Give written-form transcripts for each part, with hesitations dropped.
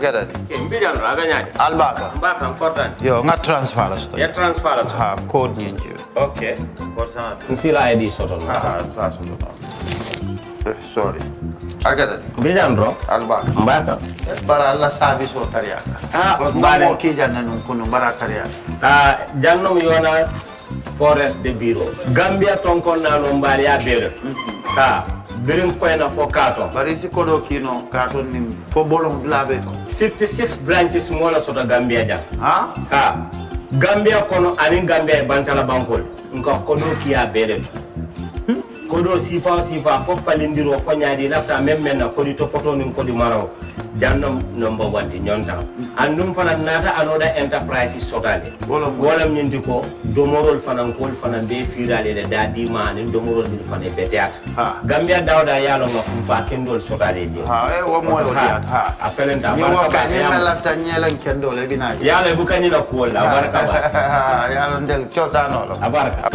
get it. Mbijan raganyadi. Albaka. Mbaka important. Yo, nga transfer la sto. Ya transfer la sto. Ha, code nyingi. Okay. Korsa. Nsila ID soto. Sa soto. Sorry. I get it. Mbijan bro. Albaka. Mbaka. Bara alla service o tariaka. Mbare ki janna nun kunu bara tariaka. Jannom yona forest de bureau. Gambia tonkon na no mbari ya bere. Birim koyna fo kato. Bari si kodo kino kato ni fo bolong blabe to. 56 branches mola soto Gambia jam. Ha? Gambia kono ani Gambia bantala bankol. Nko kodo kiya bere to. Kodo sifa fo falindiro fo nyaadi lafta même na kodi to poto nin kodi maraw. Jannam number 1 di nyonta. Andum fana nata anoda enterprise sotale. Wolam nyindi ko domorol fana kol fana be firale de dadi mani domorol dir fana beteat. Gambia dawda yalo ngam fa kendol sotale je. Wo moyo diat. Apelenta ni wo ka ni lafta nyelen kendol e bina. Yalo bu kanyi la ko la baraka ba. Yalo ndel chosano lo. Abaraka.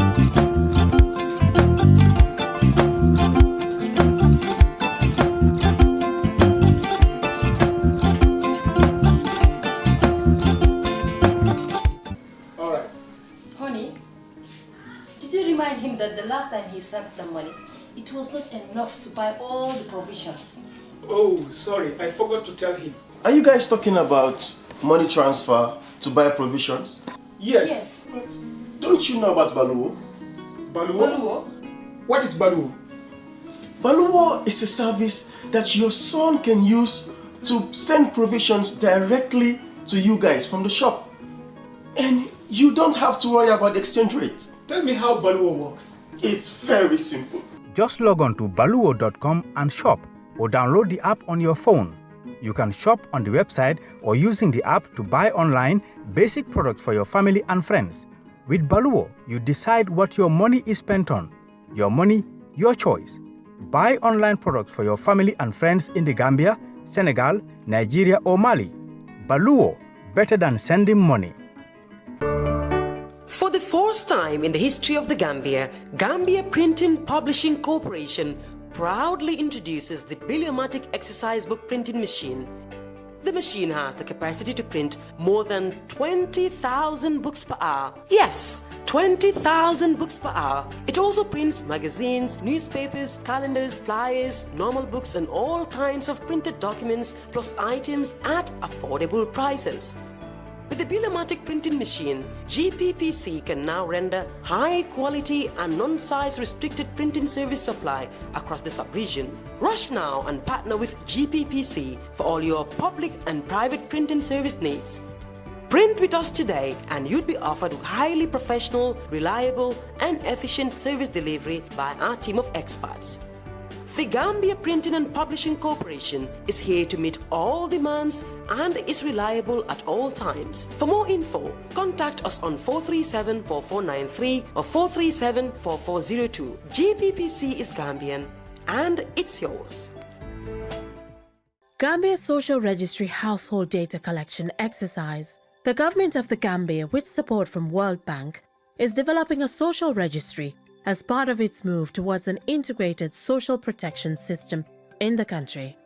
Him that the last time he sent the money, it was not enough to buy all the provisions. Oh, sorry, I forgot to tell him. Are you guys talking about money transfer to buy provisions? Yes. But don't you know about Baluwo? Baluwo? What is Baluwo? Baluwo is a service that your son can use to send provisions directly to you guys from the shop. And you don't have to worry about the exchange rate. Tell me how Baluwo works. It's very simple. Just log on to baluwo.com and shop, or download the app on your phone. You can shop on the website or using the app to buy online basic products for your family and friends. With Baluwo, you decide what your money is spent on. Your money, your choice. Buy online products for your family and friends in the Gambia, Senegal, Nigeria or Mali. Baluwo, better than sending money. For the first time in the history of the Gambia, Gambia Printing Publishing Corporation proudly introduces the Biliomatic exercise book printing machine. The machine has the capacity to print more than 20,000 books per hour. Yes, 20,000 books per hour. It also prints magazines, newspapers, calendars, flyers, normal books and all kinds of printed documents plus items at affordable prices. With the Biliomatic printing machine, GPPC can now render high-quality and non-size restricted printing service supply across the sub-region. Rush now and partner with GPPC for all your public and private printing service needs. Print with us today and you'd be offered highly professional, reliable and efficient service delivery by our team of experts. The Gambia Printing and Publishing Corporation is here to meet all demands and is reliable at all times. For more info, contact us on 437-4493 or 437-4402. GPPC is Gambian and it's yours. Gambia Social Registry Household Data Collection Exercise. The government of the Gambia, with support from World Bank, is developing a social registry as part of its move towards an integrated social protection system in the country.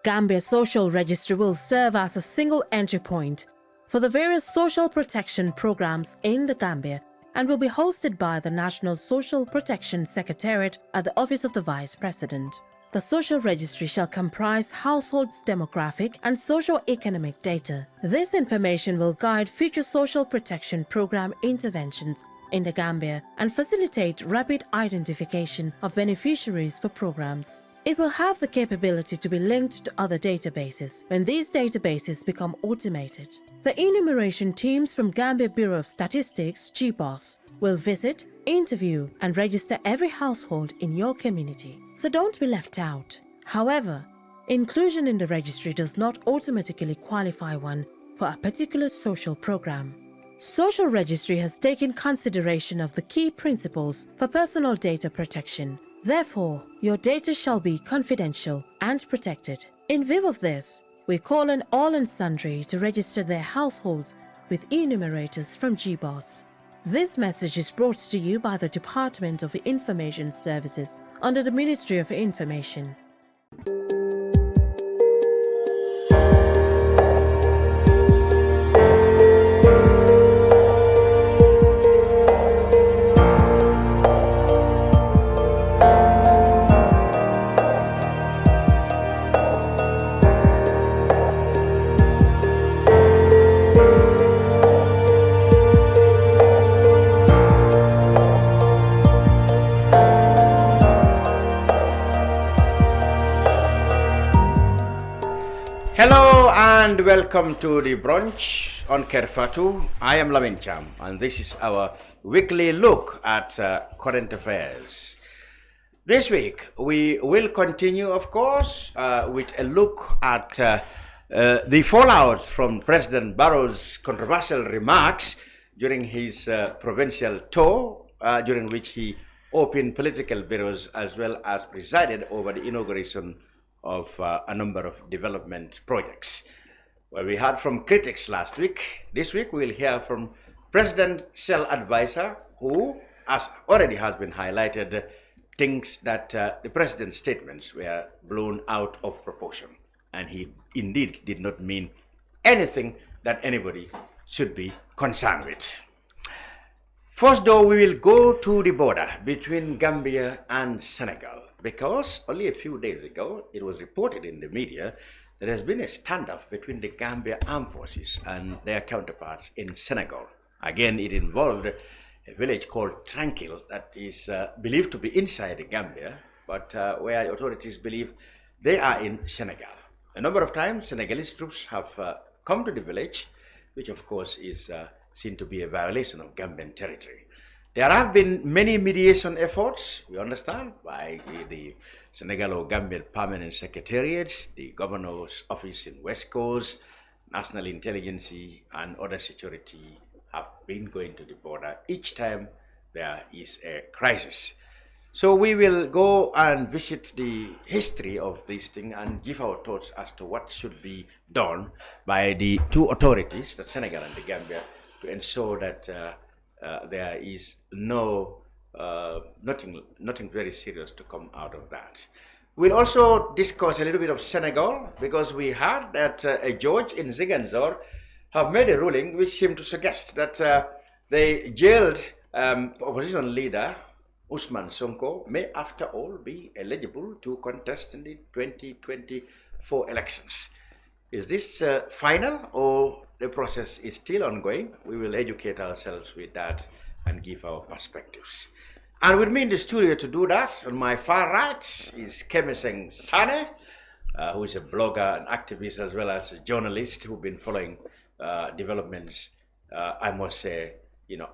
Gambia Social Registry will serve as a single entry point for the various social protection programs in the Gambia and will be hosted by the National Social Protection Secretariat at the Office of the Vice President. The social registry shall comprise households' demographic and socio-economic data. This information will guide future social protection program interventions in the Gambia and facilitate rapid identification of beneficiaries for programs. It will have the capability to be linked to other databases when these databases become automated. The enumeration teams from Gambia Bureau of Statistics, GBOS, will visit, interview and register every household in your community, so don't be left out. However, inclusion in the registry does not automatically qualify one for a particular social program. Social Registry has taken consideration of the key principles for personal data protection. Therefore, your data shall be confidential and protected. In view of this, we call on all and sundry to register their households with enumerators from GBOS. This message is brought to you by the Department of Information Services under the Ministry of Information. And welcome to the brunch on Kerr Fatou. I am Lamin Cham, and this is our weekly look at current affairs. This week, we will continue, of course, with a look at the fallout from President Barrow's controversial remarks during his provincial tour, during which he opened political bureaus as well as presided over the inauguration of a number of development projects. Well, we heard from critics last week. This week we'll hear from presidential advisor who, as already has been highlighted, thinks that the president's statements were blown out of proportion, and he indeed did not mean anything that anybody should be concerned with. First, though, we will go to the border between Gambia and Senegal, because only a few days ago it was reported in the media that there has been a standoff between the Gambia armed forces and their counterparts in Senegal. Again, it involved a village called Tranquil that is believed to be inside the Gambia, but where the authorities believe they are in Senegal. A number of times, Senegalese troops have come to the village, which of course is seen to be a violation of Gambian territory. There have been many mediation efforts, we understand, by the Senegalo-Gambian Permanent Secretariat, the Governor's Office in West Coast, National Intelligence and other security have been going to the border each time there is a crisis. So we will go and visit the history of this thing and give our thoughts as to what should be done by the two authorities, the Senegal and the Gambia, to ensure that there is nothing very serious to come out of that. We'll also discuss a little bit of Senegal, because we heard that a judge in Ziguinchor have made a ruling which seemed to suggest that the jailed opposition leader Ousmane Sonko may after all be eligible to contest in the 2024 elections. Is this final, or the process is still ongoing? We will educate ourselves with that and give our perspectives. And with me in the studio to do that, on my far right, is Kemeseng Sanneh, who is a blogger and activist as well as a journalist who've been following developments, I must say,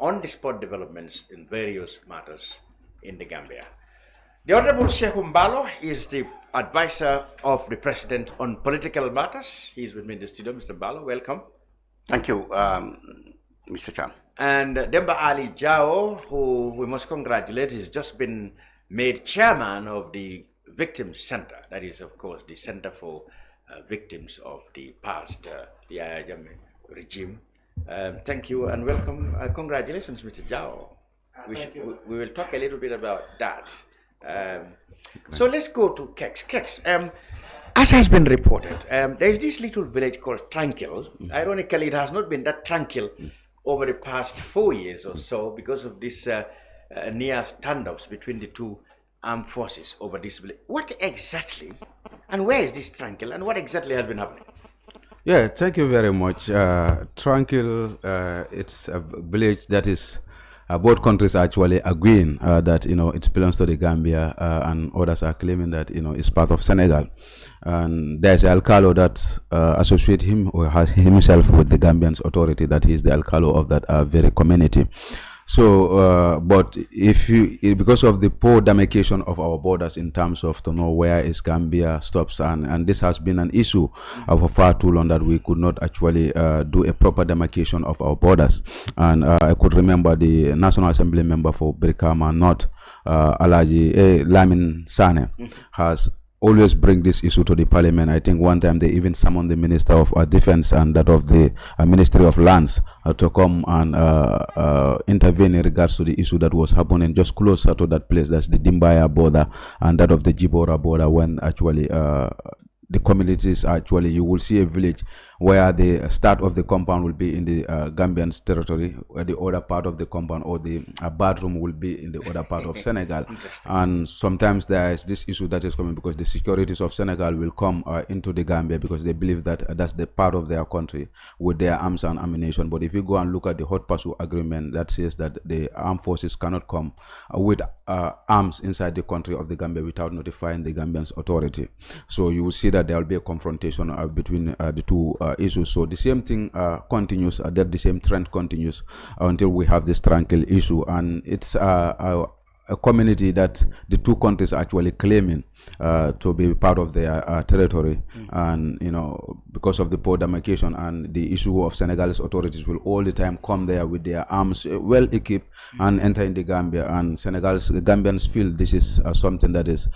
on-the-spot developments in various matters in the Gambia. The Honorable Saihou Mballow is the advisor of the President on political matters. He is with me in the studio. Mr. Mballow, welcome. Thank you, Mr. Cham. And Demba Jawo, who we must congratulate, has just been made chairman of the Victim Center. That is, of course, the Center for Victims of the past, the Yaya Jammeh regime. Thank you and welcome. Congratulations, Mr. Jawo. We will talk a little bit about that. So let's go to Kex. As has been reported, there is this little village called Tranquil. Ironically, it has not been that tranquil over the past 4 years or so because of this near standoffs between the two armed forces over this village. What exactly, and where is this Tranquil, and what exactly has been happening? Yeah, thank you very much. Tranquil, it's a village that is both countries are actually agreeing that it belongs to the Gambia, and others are claiming that it's part of Senegal. And there's an alcalo that associate him or has himself with the Gambian authority, that he is the alcalo of that very community. So, but because of the poor demarcation of our borders in terms of to know where is Gambia stops, and this has been an issue for far too long, that we could not actually do a proper demarcation of our borders. And I could remember the National Assembly member for Brikama North, Lamin Sanneh, has always bring this issue to the parliament. I think one time they even summoned the Minister of Defense and that of the Ministry of Lands to come and intervene in regards to the issue that was happening just closer to that place. That's the Dimbaya border and that of the Jibora border, when actually the communities actually, you will see a village where the start of the compound will be in the Gambian territory, where the other part of the compound or the bathroom will be in the other part of Senegal. And sometimes there is this issue that is coming because the securities of Senegal will come into the Gambia because they believe that that's the part of their country with their arms and ammunition. But if you go and look at the hot pursuit agreement, that says that the armed forces cannot come with arms inside the country of the Gambia without notifying the Gambian authority. So you will see that there will be a confrontation between the two issues. So the same thing continues, that the same trend continues until we have this tranquil issue. And it's a community that the two countries are actually claiming to be part of their territory, and because of the poor demarcation and the issue of Senegalese authorities will all the time come there with their arms well equipped and enter in the Gambia, and Gambians feel this is something that is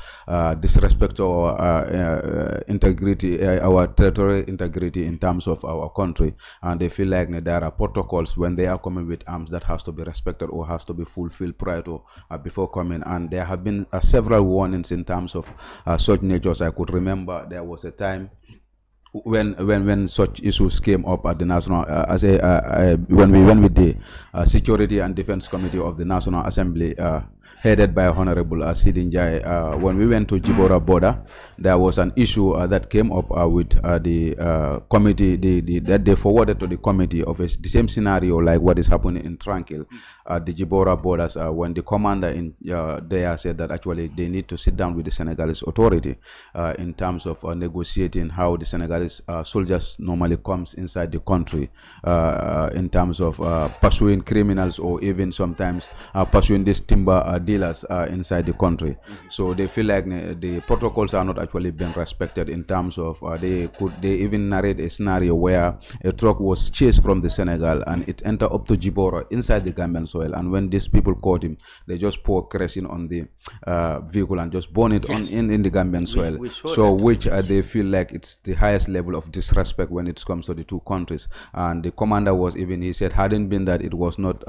disrespect to our integrity, our territorial integrity in terms of our country, and they feel like there are protocols when they are coming with arms that has to be respected or has to be fulfilled prior to before coming. And there have been several warnings in terms of such natures. I could remember there was a time when such issues came up at the national when we went with the Security and Defense Committee of the National Assembly, headed by Honorable Sidin Jai. When we went to Jibora border, there was an issue that came up with the committee, that they forwarded to the committee of the same scenario like what is happening in Tranquil at the Jibora borders, when the commander in there said that actually they need to sit down with the Senegalese authority in terms of negotiating how the Senegalese soldiers normally comes inside the country, in terms of pursuing criminals or even sometimes pursuing these timber dealers inside the country. So they feel like the protocols are not actually being respected in terms of they even narrate a scenario where a truck was chased from the Senegal and it entered up to Jibora inside the Gambian soil, and when these people caught him, they just pour kerosene on the vehicle and just burn it in the Gambian soil. Which they feel like it's the highest level of disrespect when it comes to the two countries. And the commander was even, he said, hadn't been that it was not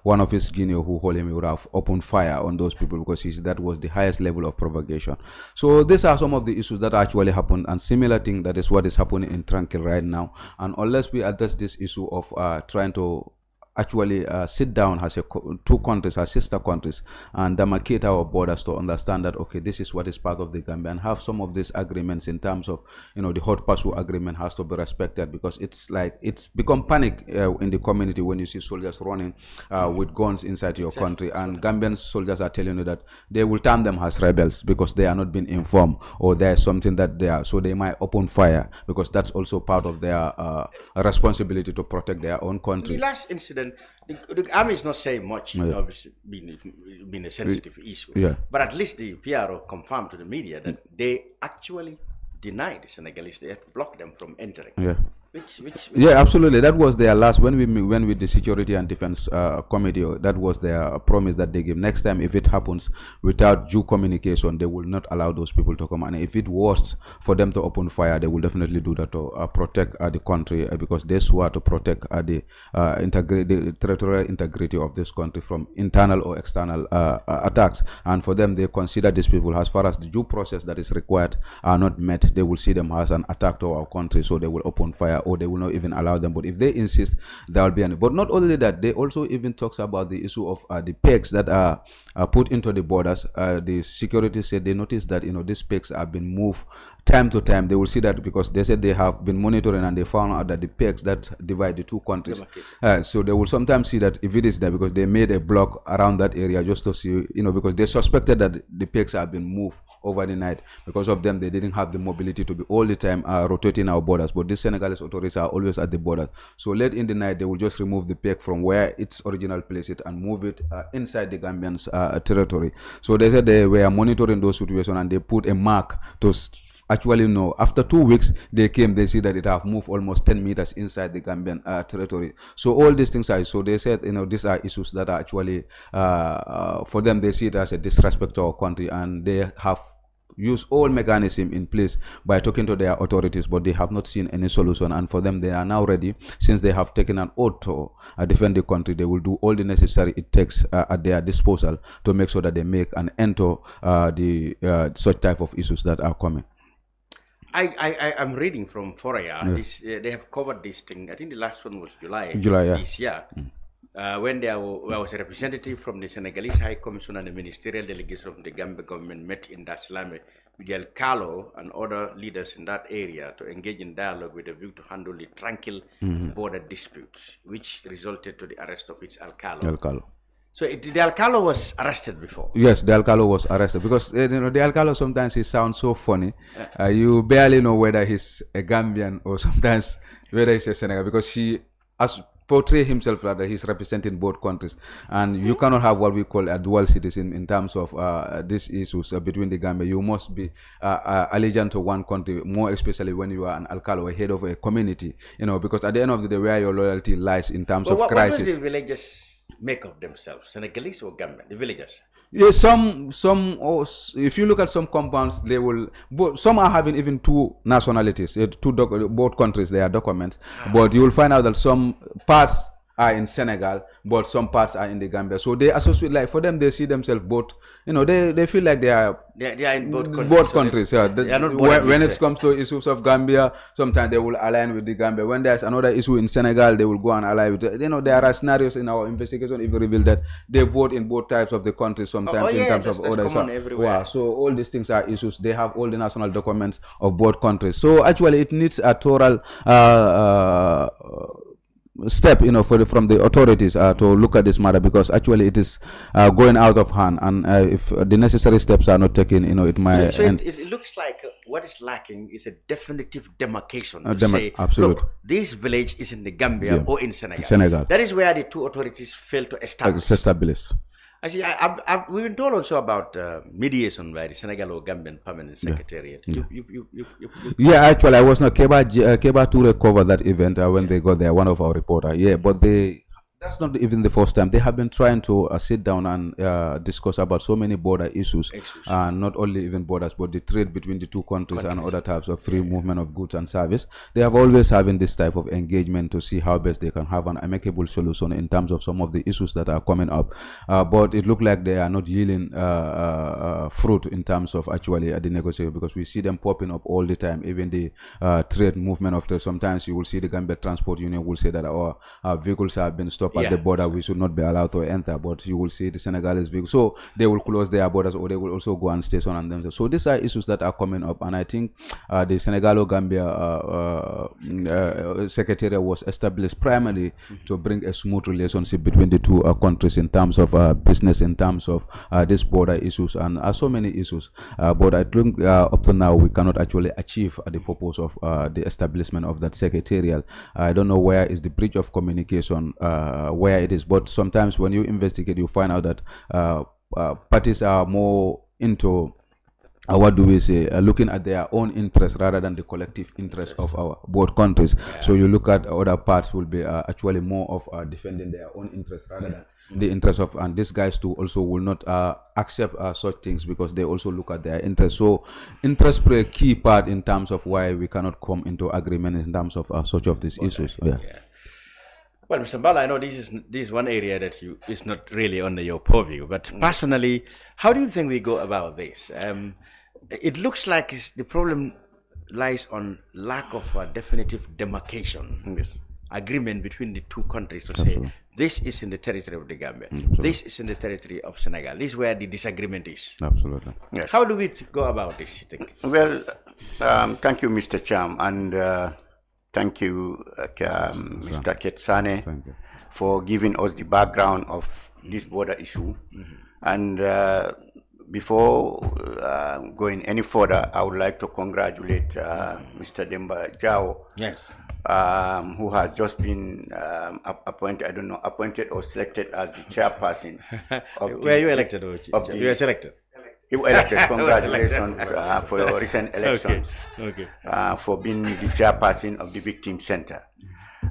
one of his Guinea who hold him, he would have opened fire on those people, because that was the highest level of provocation. So these are some of the issues that actually happened, and similar thing that is what is happening in Tranquil right now. And unless we address this issue of trying to actually sit down as two countries, as sister countries, and demarcate our borders to understand that, okay, this is what is part of the Gambia, and have some of these agreements in terms of, the hot pursuit agreement has to be respected, because it's like, it's become panic in the community when you see soldiers running with guns inside your country, and Gambian soldiers are telling you that they will term them as rebels because they are not being informed, or there's something that they are, so they might open fire, because that's also part of their responsibility to protect their own country. The last incident, the army is not saying much, obviously being a sensitive issue, but at least the PRO confirmed to the media that they actually denied the Senegalese, they had blocked them from entering. Yeah, absolutely. That was their last, when we went with the Security and Defense Committee, that was their promise that they gave. Next time, if it happens without due communication, they will not allow those people to come. And if it was for them to open fire, they will definitely do that to protect the country, because they swore to protect the territorial integrity of this country from internal or external attacks. And for them, they consider these people, as far as the due process that is required are not met, they will see them as an attack to our country, so they will open fire, or they will not even allow them. But if they insist, there will be any. But not only that, they also even talks about the issue of the pegs that are put into the borders. The security said they noticed that these pegs have been moved time to time. They will see that because they said they have been monitoring, and they found out that the pegs that divide the two countries, so they will sometimes see that if it is there, because they made a block around that area just to see, because they suspected that the pegs have been moved over the night. Because of them, they didn't have the mobility to be all the time rotating our borders. But these Senegalese authorities are always at the border, so late in the night they will just remove the peg from where its original place it and move it inside the Gambian's territory. So they said they were monitoring those situations, and they put a mark to actually know. After 2 weeks they came, they see that it have moved almost 10 meters inside the Gambian territory. So all these things are, so they said these are issues that are actually for them, they see it as a disrespect to our country, and they have use all mechanism in place by talking to their authorities, but they have not seen any solution. And for them, they are now ready, since they have taken an oath to defend the country. They will do all the necessary it takes at their disposal to make sure that they make an end to such type of issues that are coming. I'm reading from Foria. They have covered this thing. I think the last one was July this year. When there was a representative from the Senegalese High Commission and the ministerial delegation from the Gambia government met in Dar es Salaam with El Carlo and other leaders in that area to engage in dialogue with a view to handle the Tranquil border disputes, which resulted to the arrest of its El Carlo. So the Alcalo was arrested before? Yes, the Alcalo was arrested because the Alcalo sometimes he sounds so funny. You barely know whether he's a Gambian or sometimes whether he's a Senegal, because he portray himself rather he's representing both countries, and you cannot have what we call a dual citizen in terms of these issues between the Gambia. You must be allegiant to one country, more especially when you are an Alcalo, a head of a community, because at the end of the day, where your loyalty lies in terms of crisis. What do the villagers make of themselves, Senegalese or Gambian, the villagers? Yeah, some. If you look at some compounds, they will. Some are having even two nationalities, both countries. They are documents, but you will find out that some parts are in Senegal, but some parts are in the Gambia. So they associate, like for them, they see themselves both. They feel like they are in both countries. Both countries, so yeah. When it comes to issues of Gambia, sometimes they will align with the Gambia. When there's another issue in Senegal, they will go and ally with it. There are scenarios in our investigation if we reveal that they vote in both types of the countries, sometimes in terms of others. Everywhere. So all these things are issues. They have all the national documents of both countries. So actually, it needs a thorough step from the authorities to look at this matter, because actually it is going out of hand, and if the necessary steps are not taken, it might it looks like what is lacking is a definitive demarcation to say, absolutely, look, this village is in the Gambia or in Senegal. That is where the two authorities fail to establish. Actually, we've been told also about mediation by the Senegal-Gambian Permanent Secretariat. Yeah, actually, I was not. Keba Toure covered that event when they got there, one of our reporters. Yeah, but that's not even the first time. They have been trying to sit down and discuss about so many border issues, not only even borders, but the trade between the two countries and other types of free movement of goods and service. They have always having this type of engagement to see how best they can have an amicable solution in terms of some of the issues that are coming up. But it looks like they are not yielding fruit in terms of actually the negotiation, because we see them popping up all the time. Even the trade movement of trade. Sometimes you will see the Gambia Transport Union will say that our vehicles have been stopped at the border, we should not be allowed to enter, but you will see the Senegalese vehicles, so they will close their borders, or they will also go and station on themselves. So these are issues that are coming up, and I think the Senegalo-Gambia Secretariat was established primarily to bring a smooth relationship between the two countries in terms of business, in terms of these border issues, and so many issues. But I think up to now we cannot actually achieve the purpose of the establishment of that secretariat. I don't know where is the breach of communication, where it is, but sometimes when you investigate, you find out that parties are more into what do we say, looking at their own interest rather than the collective interest of our both countries. So you look at other parts will be actually more of defending their own interest rather than the interest of, and these guys too also will not accept such things, because they also look at their interest. So interest play a key part in terms of why we cannot come into agreement in terms of such of these issues. Well, Mr. Mballow, I know this is one area that is not really under your purview, but personally, how do you think we go about this? It looks like the problem lies on lack of a definitive demarcation, agreement between the two countries to say, this is in the territory of the Gambia, this is in the territory of Senegal, this is where the disagreement is. Absolutely. Yes. How do we go about this, you think? Well, thank you, Mr. Cham, and thank you, Mr. Kemeseng Sanneh, for giving us the background of this border issue. And before going any further, I would like to congratulate Mr. Demba Jawo, who has just been appointed, I don't know, appointed or selected as the chairperson. Were you elected? You were selected? You were elected. Congratulations for your recent elections. For being the chairperson of the Victim Center.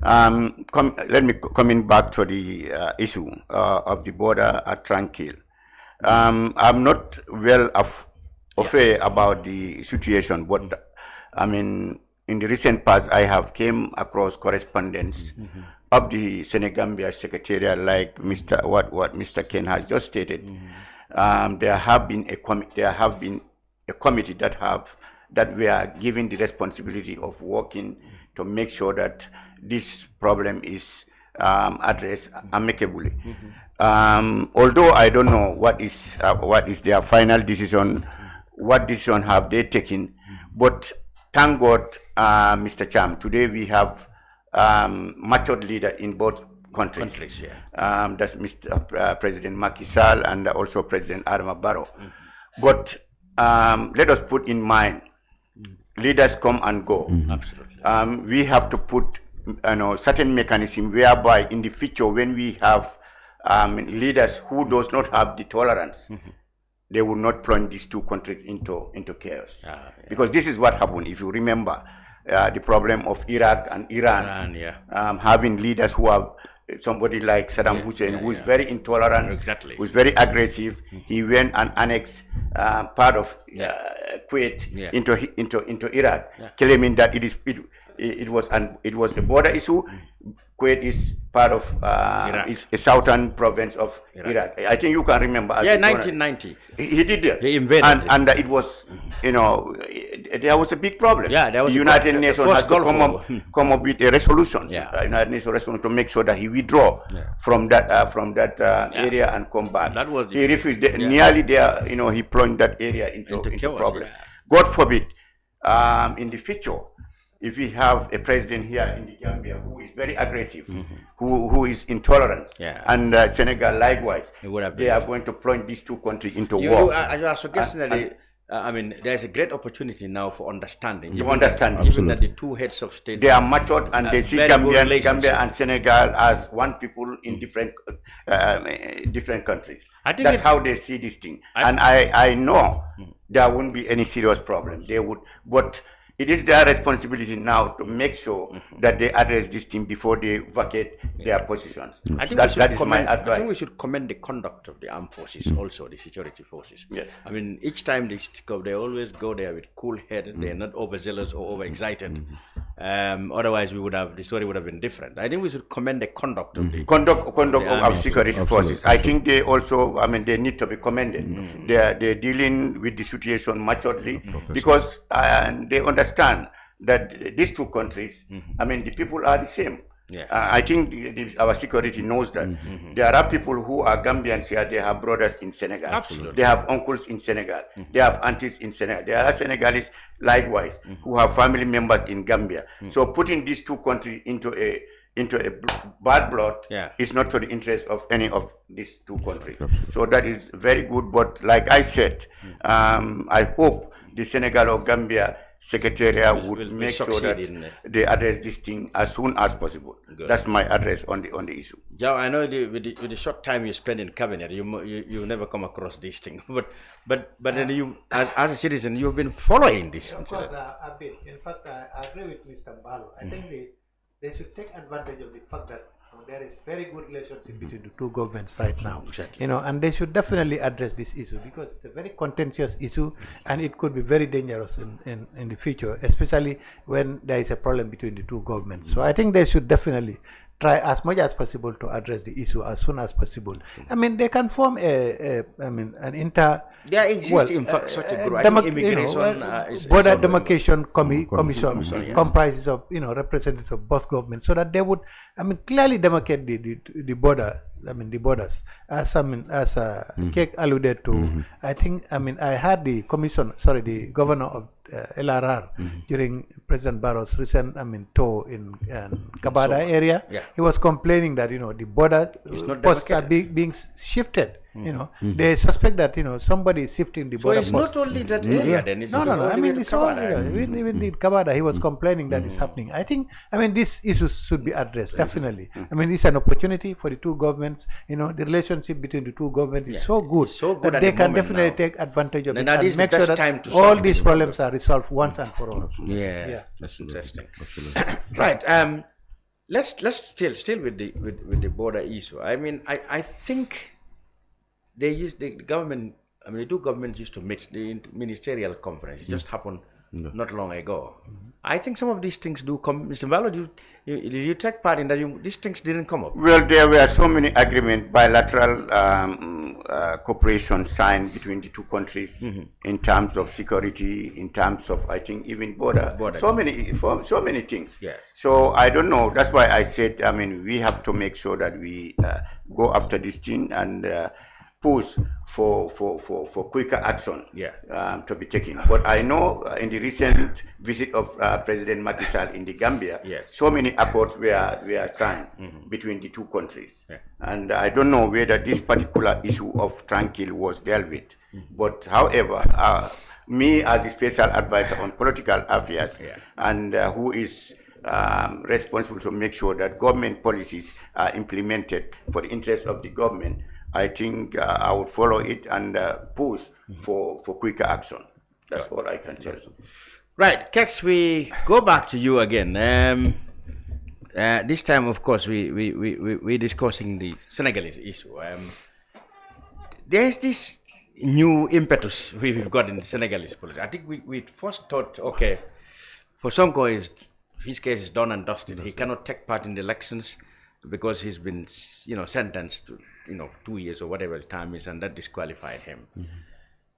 Let me coming back to the issue of the border at Tranquil. I'm not well aware about the situation, but I mean, in the recent past, I have came across correspondence of the Senegambia Secretariat, like what Mr. Ken has just stated. There have been a committee that we are given the responsibility of working to make sure that this problem is addressed amicably. Although I don't know what is their final decision, what decision have they taken, but thank God, Mr. Cham, today we have matured leader in both countries. Yeah. That's Mr. President Macky Sall and also President Adama Barrow. But let us put in mind, leaders come and go. Absolutely. We have to put certain mechanism whereby in the future when we have leaders who does not have the tolerance, they will not plunge these two countries into chaos. Because this is what happened. If you remember the problem of Iraq and Iran, having leaders who have somebody like Saddam Hussein, who is very intolerant, who is very aggressive. He went and annexed part of Kuwait into Iraq, claiming that it was a border issue. Kuwait is part of is a southern province of Iraq. I think you can remember. 1990. He did that. He invaded. And it was, there was a big problem. Yeah, there was the United Nations has to come up with a resolution. United Nations resolution to make sure that he withdraw from that area and come back. That was he refused. Nearly there, he plunged that area into chaos, problem. God forbid, in the future, if we have a president here in the Gambia who is very aggressive, who is intolerant, and Senegal likewise, they are going to plunge these two countries into war. You are suggesting that I mean, there is a great opportunity now for understanding. Even that the two heads of state, they are matured and they see Gambia and Senegal as one people in different countries. I think that's how they see this thing. And I know there won't be any serious problem. They would, but it is their responsibility now to make sure that they address this thing before they vacate their positions. I think that is my advice. I think we should commend the conduct of the armed forces, also the security forces. Yes. I mean, each time they stick up, they always go there with cool head. They are not overzealous or overexcited. Otherwise, the story would have been different. I think we should commend the conduct of the of security forces. I think they also, they need to be commended. They're dealing with the situation maturely because they understand that these two countries, the people are the same. I think our security knows that. There are people who are Gambians here, they have brothers in Senegal. Absolutely. They have uncles in Senegal. They have aunties in Senegal. There are Senegalese likewise who have family members in Gambia. So putting these two countries into a bad blood is not to the interest of any of these two countries. So that is very good. But like I said, I hope the Senegal or Gambia Secretariat would make sure that they address this thing as soon as possible. Good. That's my address on the issue. Jawo, I know with the short time you spend in cabinet, you never come across these things. But then you, as a citizen, you've been following this. Of course, I've been. In fact, I agree with Mr. Mballow. I think they should take advantage of the fact that there is very good relationship between the two governments right now. Exactly. And they should definitely address this issue because it's a very contentious issue and it could be very dangerous in the future, especially when there is a problem between the two governments. So I think they should definitely try as much as possible to address the issue as soon as possible. They can form an inter. There exists, in fact, such a group. Border demarcation commission comprises of representatives of both governments, so that they would clearly demarcate the border. The borders, as Kerr alluded to. I think I had the governor of LRR during President Barrow's recent tour in Kabada area. He was complaining that the border posts are being shifted. They suspect that somebody is shifting the border posts. So it's not only that area. Then it's it's all even in Kabada he was complaining that is happening. I think these issues should be addressed definitely. It's an opportunity for the two governments. The relationship between the two governments is so good that they can definitely take advantage of it and make sure that all these problems are resolved once and for all. Yeah. That's interesting. Right. Let's still with the border issue. I think the government. The two governments used to meet the ministerial conference. It just happened not long ago. I think some of these things do come. Mr. Mballow, did you take part in that? These things didn't come up. Well, there were so many agreements, bilateral cooperation signed between the two countries in terms of security, in terms of, I think, even border. So many things. Yeah. So I don't know. That's why I said, we have to make sure that we go after this thing and push for quicker action to be taken. But I know in the recent visit of President Macky Sall in the Gambia, so many accords were signed between the two countries. And I don't know whether this particular issue of Tranquil was dealt with. But however, me as the special advisor on political affairs and who is responsible to make sure that government policies are implemented for the interest of the government, I think I would follow it and push for quicker action. That's all I can tell you. Right, Kex, we go back to you again. This time, of course, we're discussing the Senegalese issue. There's this new impetus we've got in the Senegalese politics. I think we first thought, okay, for Sonko, his case is done and dusted. He cannot take part in the elections because he's been, sentenced to, 2 years or whatever the time is, and that disqualified him.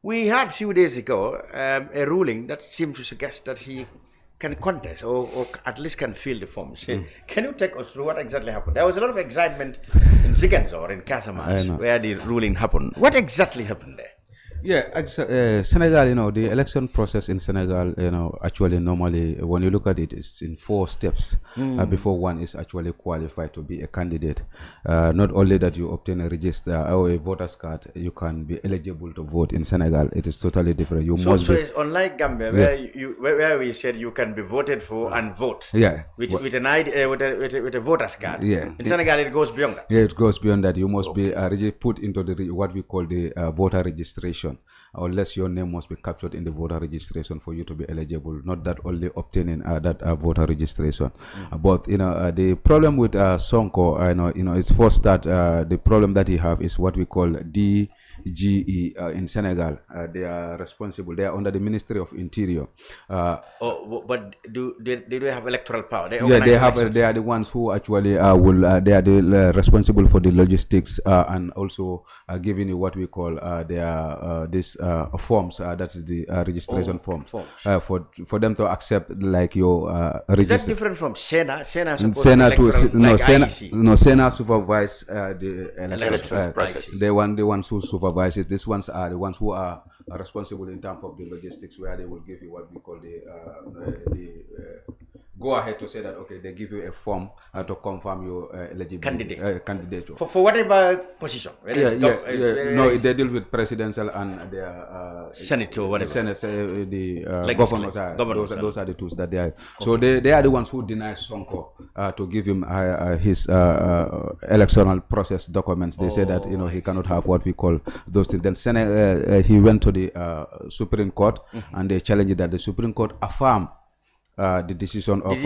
We had a few days ago a ruling that seemed to suggest that he can contest or at least can fill the forms. Can you take us through what exactly happened? There was a lot of excitement in Ziguinchor, in Casamance, where the ruling happened. What exactly happened there? Yeah, Senegal, the election process in Senegal, actually normally when you look at it, it's in 4 steps before one is actually qualified to be a candidate. Not only that you obtain a register or a voter's card, you can be eligible to vote in Senegal. It is totally different. So it's unlike Gambia, where we said you can be voted for and vote. Yeah. With an ID, with a voter's card. Yeah. In Senegal, it goes beyond that. Yeah, it goes beyond that. You must be put into what we call the voter registration, unless your name must be captured in the voter registration for you to be eligible. Not that only obtaining that voter registration. But the problem with Sonko, it's first that the problem that he have is what we call DGE in Senegal. They are responsible. They are under the Ministry of Interior. But do they have electoral power? They have. They are the ones who actually they are the responsible for the logistics and also giving you what we call these forms. That is the registration forms for them to accept your register. Is that different from Sena? Sena supervise the election process. They want the ones who supervise it. These ones are the ones who are responsible in terms of the logistics, where they will give you what we call the go ahead to say that, okay, they give you a form to confirm your eligibility candidature. For whatever position? No, they deal with presidential and their Senate or whatever. Senate, the governors. Those are the tools that they are. So they are the ones who deny Sonko to give him his electoral process documents. They say that he cannot have what we call those things. Then he went to the Supreme Court and they challenged that the Supreme Court affirmed the decision of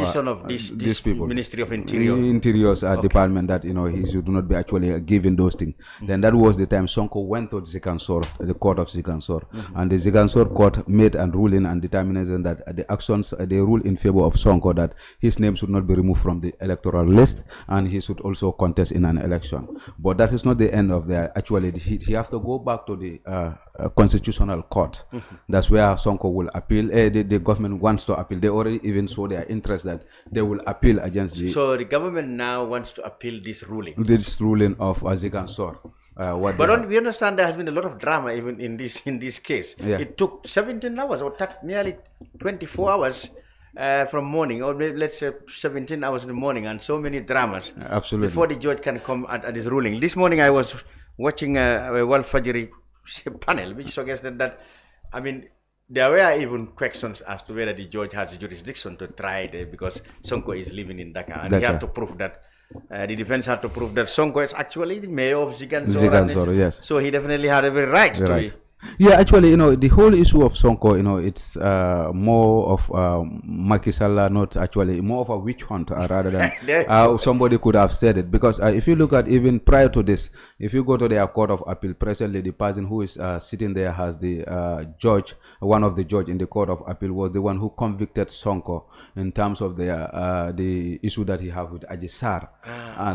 these people, Ministry of Interior, department, that he should not be actually given those things. Then that was the time Sonko went to the court of Ziguinchor, and the Ziguinchor court made a ruling and determination that the actions they rule in favor of Sonko, that his name should not be removed from the electoral list and he should also contest in an election. But that is not the end of that. Actually, he has to go back to the constitutional court. That's where Sonko will appeal. The government wants to appeal. They already even show their interest that they will appeal against the. So the government now wants to appeal this ruling. This ruling of Ziguinchor. But we understand there has been a lot of drama even in this case. Yeah. It took 17 hours or nearly 24 hours from morning, or let's say 17 hours in the morning, and so many dramas. Absolutely. Before the judge can come at his ruling. This morning I was watching a Fajri panel which suggested that, there were even questions as to whether the judge has jurisdiction to try it because Sonko is living in Dakar, and he had to prove that. The defense had to prove that Sonko is actually the mayor of Ziguinchor. Yes. So he definitely had every right to it. Yeah, actually, the whole issue of Sonko, it's more of Macky Sall, not actually, more of a witch hunt rather than somebody could have said it. Because if you look at even prior to this, if you go to their court of appeal, presently the person who is sitting there as the judge, one of the judge in the court of appeal was the one who convicted Sonko in terms of the issue that he have with Ajisar.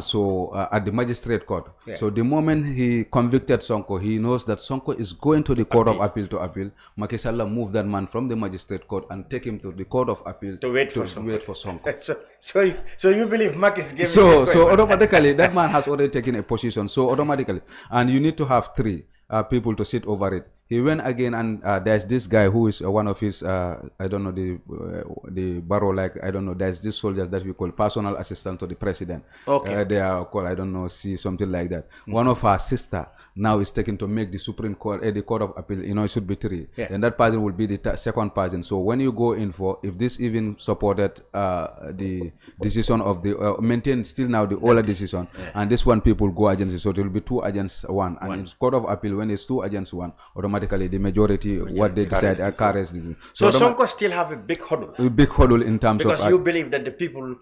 So at the magistrate court. Yeah. So the moment he convicted Sonko, he knows that Sonko is going to the court of appeal to appeal. Macky Sall moved that man from the magistrate court and take him to the court of appeal to wait for Sonko. So you believe Macky is giving so automatically that man has already taken a position. So automatically, and you need to have 3. people to sit over it. He went again, and there's this guy who is one of his, I don't know, the borough, like, I don't know, there's these soldiers that we call personal assistant to the president. Okay. They are called, I don't know, something like that. One of our sister now is taken to make the Supreme Court, the Court of Appeal, it should be 3. Yeah. And that person will be the second person. So when you go in for, if this even supported the decision of the, maintain still now the older decision, and this one people go against it, so it will be 2 against 1. And in Court of Appeal, when it's 2 against 1, automatically the majority, what they decide, carries this. So Sonko still have a big hurdle. A big hurdle in terms because of... you believe that the people,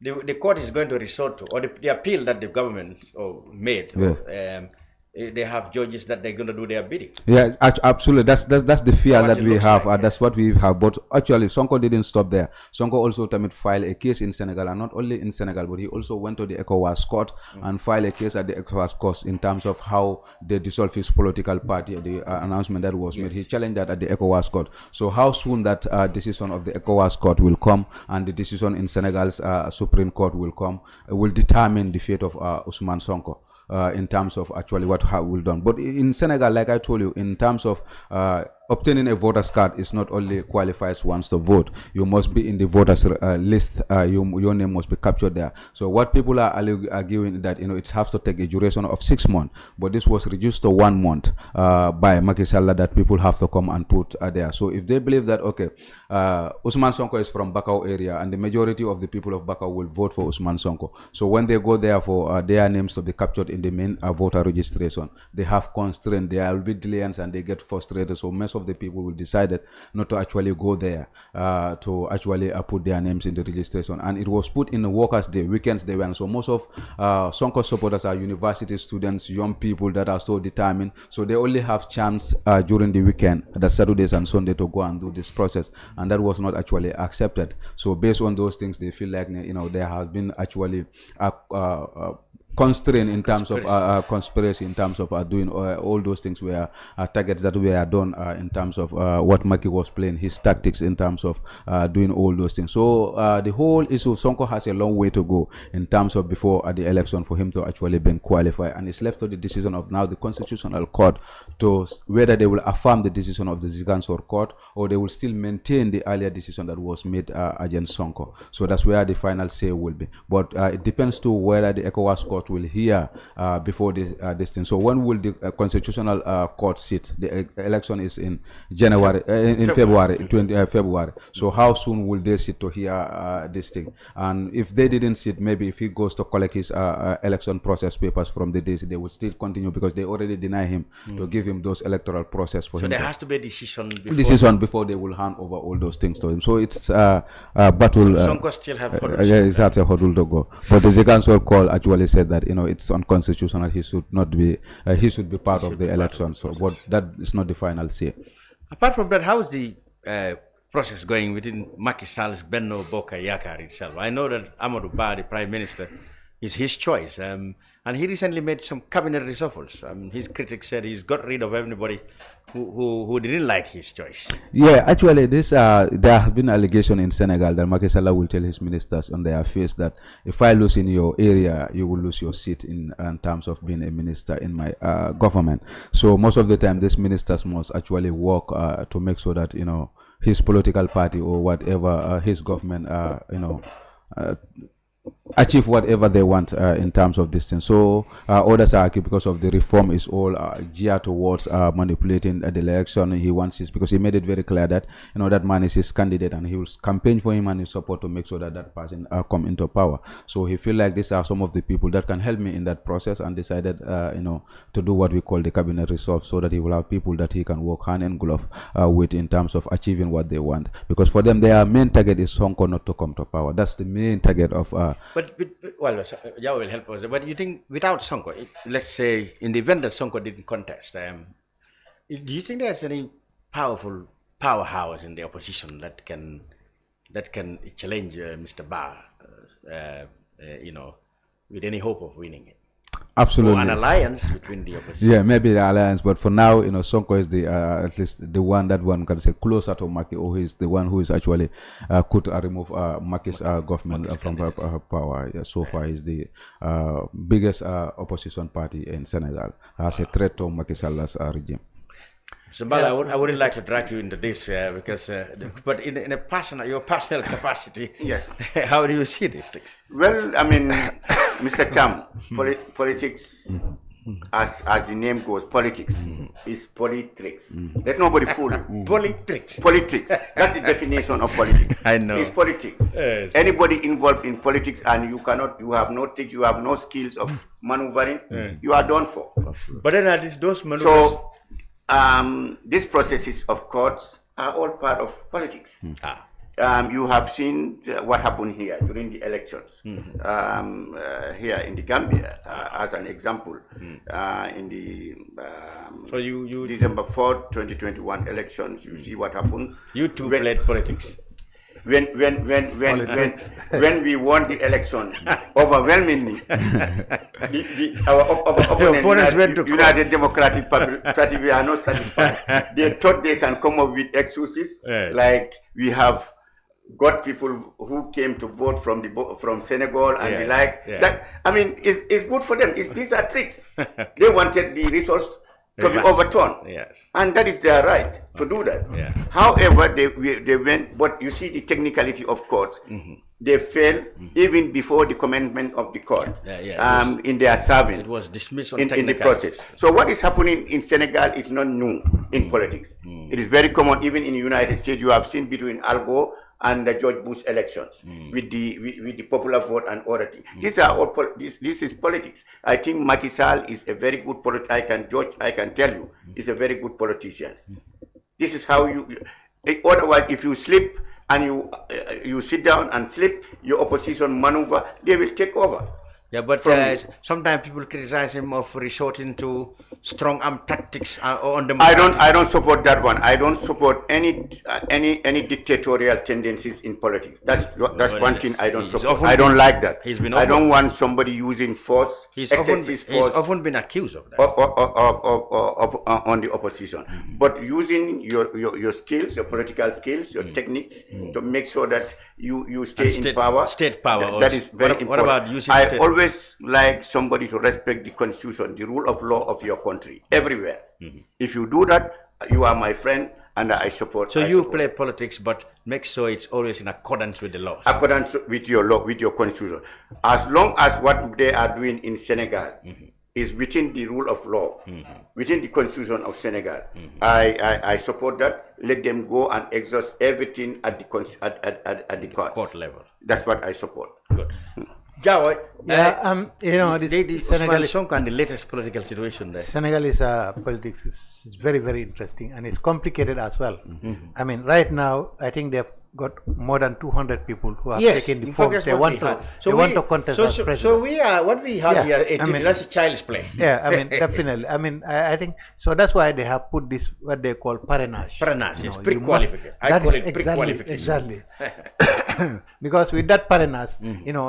the court is going to resort to, or the appeal that the government made, they have judges that they're going to do their bidding. Yeah, absolutely. That's the fear that we have. That's what we have. But actually, Sonko didn't stop there. Sonko also filed a case in Senegal, and not only in Senegal, but he also went to the ECOWAS court and filed a case at the ECOWAS court in terms of how they dissolve his political party, the announcement that was made. He challenged that at the ECOWAS court. So how soon that decision of the ECOWAS court will come and the decision in Senegal's Supreme Court will come will determine the fate of Ousmane Sonko. In terms of actually what will done. But in Senegal, like I told you, in terms of obtaining a voter's card is not only qualifies once to vote. You must be in the voters list. Your name must be captured there. So what people are arguing that it has to take a duration of 6 months, but this was reduced to 1 month by Macky Sall, that people have to come and put there. So if they believe that Ousmane Sonko is from Bakau area, and the majority of the people of Bakau will vote for Ousmane Sonko. So when they go there for their names to be captured in the main voter registration, they have constraint. There will be delays and they get frustrated. So most of the people will decide not to actually go there to actually put their names in the registration. And it was put in the workers' day, weekends they went. So most of Sonko supporters are university students, young people that are so determined. So they only have chance during the weekend, the Saturdays and Sunday, to go and do this process. And that was not actually accepted. So based on those things, they feel like there has been actually constraint in terms of conspiracy, in terms of doing all those things were targets that were done in terms of what Macky was playing, his tactics in terms of doing all those things. So the whole issue, Sonko has a long way to go in terms of before the election for him to actually be qualified, and it's left to the decision of now the Constitutional Court to whether they will affirm the decision of the Ziguinchor Court or they will still maintain the earlier decision that was made against Sonko. So that's where the final say will be. But it depends to whether the ECOWAS Court will hear before this thing. So when will the Constitutional Court sit? The election is in January, in February, 20 February. So how soon will they sit to hear this thing? And if they didn't sit, maybe if he goes to collect his election process papers from the days, they will still continue because they already deny him to give him those electoral process for him. So there has to be a decision before they will hand over all those things to him. So it's a battle. So Sonko still have hurdles. Yeah, it's a hurdle to go. But the Ziguinchor Court actually said that it's unconstitutional. He should not be. He should be part of the election. So, but that is not the final say. Apart from that, how is the process going within Macky Sall's Benno Bokk Yakaar itself? I know that Amadou Ba, the Prime Minister, is his choice, and he recently made some cabinet reshuffles. His critics said he's got rid of everybody who didn't like his choice. Yeah, actually, there have been allegations in Senegal that Macky Sall will tell his ministers on their face that if I lose in your area, you will lose your seat in terms of being a minister in my government. So most of the time, these ministers must actually work to make sure that his political party or whatever his government achieve whatever they want in terms of this thing. So others are arguing because of the reform is all geared towards manipulating the election. He wants this because he made it very clear that that man is his candidate and he will campaign for him and his support to make sure that that person come into power. So he feel like these are some of the people that can help me in that process, and decided to do what we call the cabinet resolve, so that he will have people that he can work hand in glove with in terms of achieving what they want. Because for them, their main target is Sonko not to come to power. That's the main target of But Jawo will help us. But you think without Sonko, let's say in the event that Sonko didn't contest, do you think there's any powerful powerhouse in the opposition that can challenge Mr. Ba, with any hope of winning it? Absolutely. Or an alliance between the opposition. Yeah, maybe the alliance, but for now, Sonko is the at least the one that one can say closer to Maki, or he's the one who is actually could remove Maki's government from power. Yeah, so far, he's the biggest opposition party in Senegal as a threat to Macky Sall's regime. So, Mballow, I wouldn't like to drag you into this because, but in a your personal capacity, yes. How do you see these things? Well, I mean, Mr. Cham, politics, as the name goes, politics is politics. Let nobody fool you. Politics. Politics. That's the definition of politics. I know. It's politics. Yes. Anybody involved in politics and you have no skills of maneuvering, you are done for. But then those maneuvers. So, these processes of courts are all part of politics. You have seen what happened here during the elections here in the Gambia, as an example, in the December 4th, 2021 elections. You see what happened. You two played politics. When we won the election overwhelmingly, our opponents, United Democratic Party, we are not satisfied. They thought they can come up with excuses like we have got people who came to vote from Senegal and the like. That, I mean, it's good for them. These are tricks. They wanted the results to be overturned, and that is their right to do that. However, they went, but you see the technicality of courts. They failed even before the commencement of the court in their service. It was dismissed on in the process. So what is happening in Senegal is not new in politics. It is very common even in the United States. You have seen between Al Gore and the George Bush elections with the popular vote and other things. These are all this is politics. I think Macky Sall is a very good I can tell you, is a very good politician. This is how otherwise if you sleep and you sit down and sleep, your opposition maneuver, they will take over. Yeah, but sometimes people criticize him of resorting to strong arm tactics on the. I don't support that one. I don't support any dictatorial tendencies in politics. That's one thing I don't support. I don't like that. I don't want somebody using force, excessive force. He's often been accused of that on the opposition. But using your skills, your political skills, your techniques to make sure that you stay in power. State power. That is very important. What about using I always like somebody to respect the constitution, the rule of law of your country, everywhere. If you do that, you are my friend and I support. So you play politics, but make sure it's always in accordance with the law. Accordance with your law, with your constitution. As long as what they are doing in Senegal is within the rule of law, within the constitution of Senegal, I support that. Let them go and exhaust everything at the court level. That's what I support. Good. Jawo, this Senegal is and the latest political situation there. Senegalese politics is very, very interesting and it's complicated as well. I mean, right now, I think they've got more than 200 people who have taken the forms. They want to contest as president. So what we have here, that's a child's play. Yeah, I mean, definitely. I mean, I think, so that's why they have put this, what they call parrainage. Parrainage, it's pre-qualification. I call it pre-qualification. Exactly. Because with that parrainage,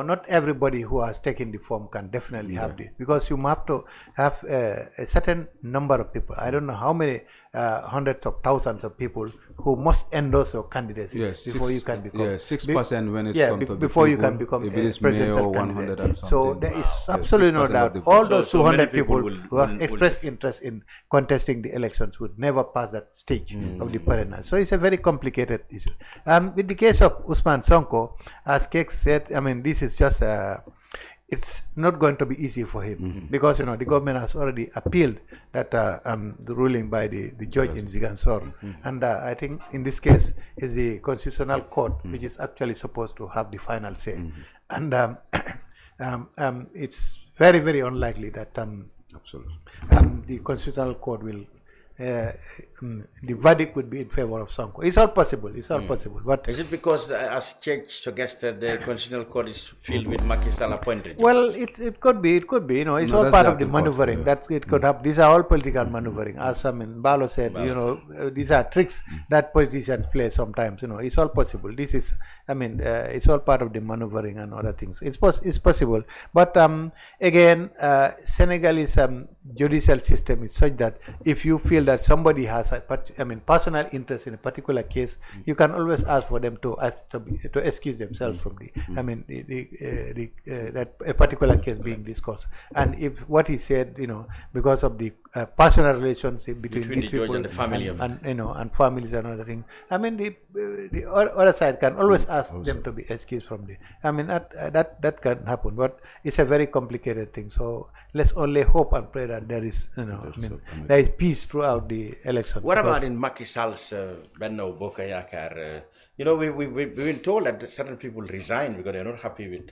not everybody who has taken the form can definitely have this. Because you have to have a certain number of people. I don't know how many hundreds of thousands of people who must endorse your candidacy before you can become. 6% when it's before you can become a presidential candidate. So there is absolutely no doubt. All those 200 people who have expressed interest in contesting the elections would never pass that stage of the parrainage. So it's a very complicated issue. With the case of Ousmane Sonko, as Kerr said, I mean, this is just it's not going to be easy for him because the government has already appealed that the ruling by the judge in Ziguinchor, and I think in this case is the Constitutional Court which is actually supposed to have the final say, and it's very, very unlikely that the Constitutional Court will. The verdict would be in favor of Sonko. It's all possible. It's all possible. But is it because, as Church suggested, the Constitutional Court is filled with Macky Sall appointed? Well, it could be. It could be. It's all part of the maneuvering. That it could happen. These are all political maneuvering. As Mballow said, these are tricks that politicians play sometimes. It's all possible. This is I mean, it's all part of the maneuvering and other things. It's possible, but again, Senegalese judicial system is such that if you feel that somebody has a personal interest in a particular case, you can always ask for them to excuse themselves from that a particular case being discussed. And if what he said, because of the personal relationship between these people and the family and families and other things, the other side can always ask them to be excused from that can happen, but it's a very complicated thing. So let's only hope and pray that there is there is peace throughout the election. What about in Macky Sall's Benno Bokk Yakaar? We've been told that certain people resign because they're not happy with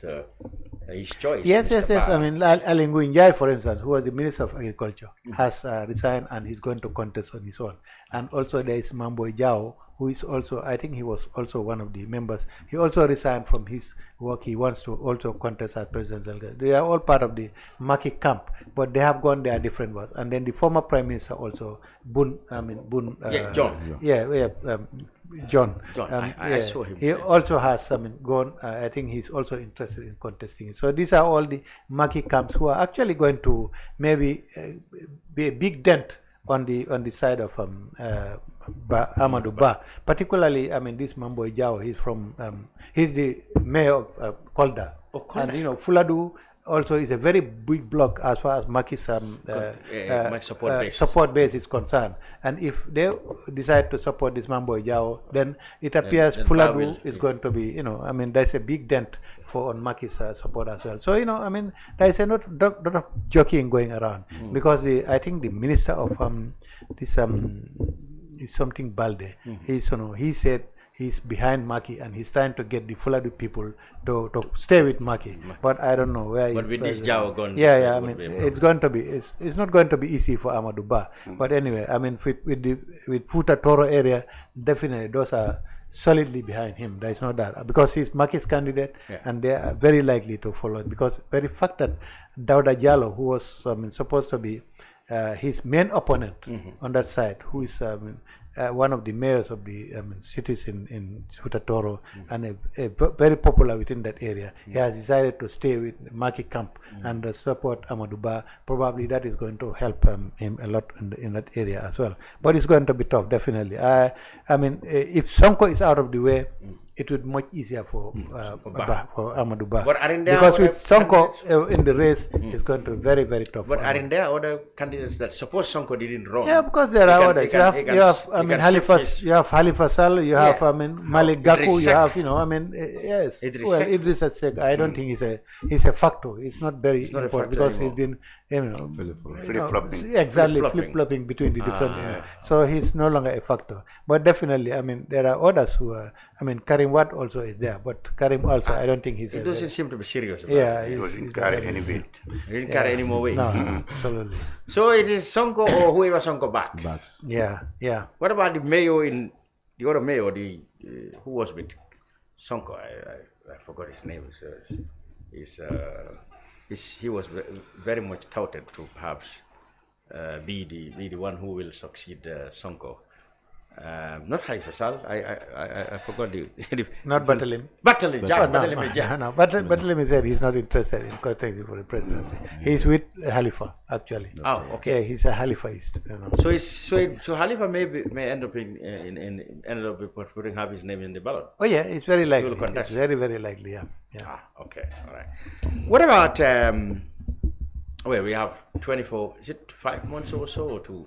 his choice. Yes. I mean, Ali Ngouille Ndiaye, for instance, who was the Minister of Agriculture, has resigned and he's going to contest on his own. And also there is Mamboy Jawo, who is also, I think he was also one of the members. He also resigned from his work. He wants to also contest as presidential. They are all part of the Macky camp, but they have gone their different ways. And then the former Prime Minister also, John. I saw him. He also has gone. I think he's also interested in contesting it. So these are all the Macky camps who are actually going to maybe be a big dent on the side of Amadou Ba. Particularly, this Mamboy Jawo. He's the mayor of Kolda. And Fuladu also is a very big block as far as Maki's support base is concerned. And if they decide to support this Mamboy Jawo, then it appears Fuladu is going to be, there's a big dent on Maki's support as well. So, there's a lot of joking going around because I think the minister of this is something Balde. He said he's behind Macky and he's trying to get the Fuladu people to stay with Macky. But I don't know where. But with this Jawo gone, it's going to be. It's not going to be easy for Amadou Ba. But anyway, with Futa Toro area, definitely those are solidly behind him. There is no doubt because he's Maki's candidate, and they are very likely to follow him because very fact that Dauda Jallow, who was supposed to be his main opponent on that side, who is one of the mayors of the cities in Futatoro and very popular within that area. He has decided to stay with Macky camp and support Amadou Ba. Probably that is going to help him a lot in that area as well. But it's going to be tough, definitely. If Sonko is out of the way, it would be much easier for Amadou Ba. Because with Sonko in the race, it's going to be very, very tough. But are there other candidates that suppose Sonko didn't run? Yeah, because there are others. You have Halifa Sall, you have Malik Gaku, you have yes. Idris Seck. I don't think he's a factor. It's not very important because he's been flip-flopping. Exactly, flip-flopping between the different. So he's no longer a factor. But definitely, there are others who are. Karim Watt also is there, but Karim also, I don't think he doesn't seem to be serious about it. He doesn't carry any weight. He didn't carry any more weight. No, absolutely. So it is Sonko or whoever Sonko backs. Yeah. What about the mayor the other mayor, who was with Sonko? I forgot his name. He was very much touted to perhaps be the one who will succeed Sonko. Not Halifa Sall. I forgot the not Barthelemy. Barthelemy said he's not interested in contesting for the presidency. He's with Halifa actually. Oh, okay. Yeah, he's a Halifaist. So Halifa may end up putting his name in the ballot. Oh yeah, it's very likely. It's very, very likely. Yeah. Okay. All right. What about? We have 5 months or so to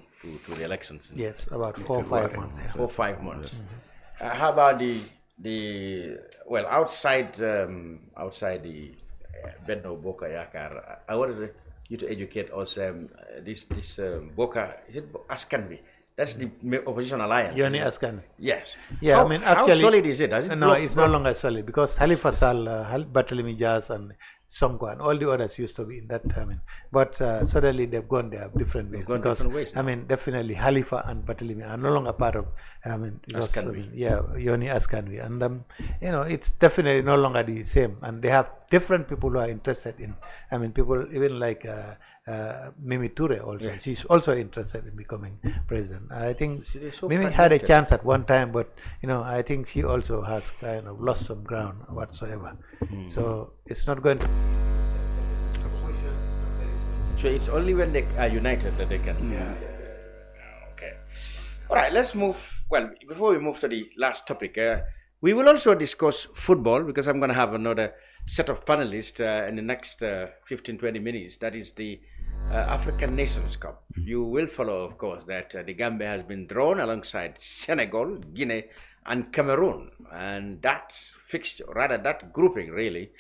the elections. Yes, about 4 or 5 months. Yeah. 4 or 5 months. How about outside the Benno Bokk Yakaar? I wanted you to educate us. This Bokk, is it Askanwi? That's the opposition alliance. Yoni Askanwi. Yes. Yeah, actually, how solid is it? No, it's no longer solid because Halifa Sall, Barthelemy Dias, and Sonko and all the others used to be in that but suddenly they've gone their different ways. Definitely Halifa and Barthelemy are no longer part of Yoni Askanwi, and it's definitely no longer the same, and they have different people who are interested in people even like Mimi Toure also. Yeah. She's also interested in becoming president. I think So Mimi had a chance at one time, but I think she also has kind of lost some ground whatsoever. So it's not going to. So it's only when they are united that they can. Okay. All right, let's move. Well, before we move to the last topic, we will also discuss football because I'm going to have another set of panelists in the next 15-20 minutes. That is the African Nations Cup. You will follow, of course, that the Gambia has been drawn alongside Senegal, Guinea, and Cameroon. And that fixture, rather that grouping really,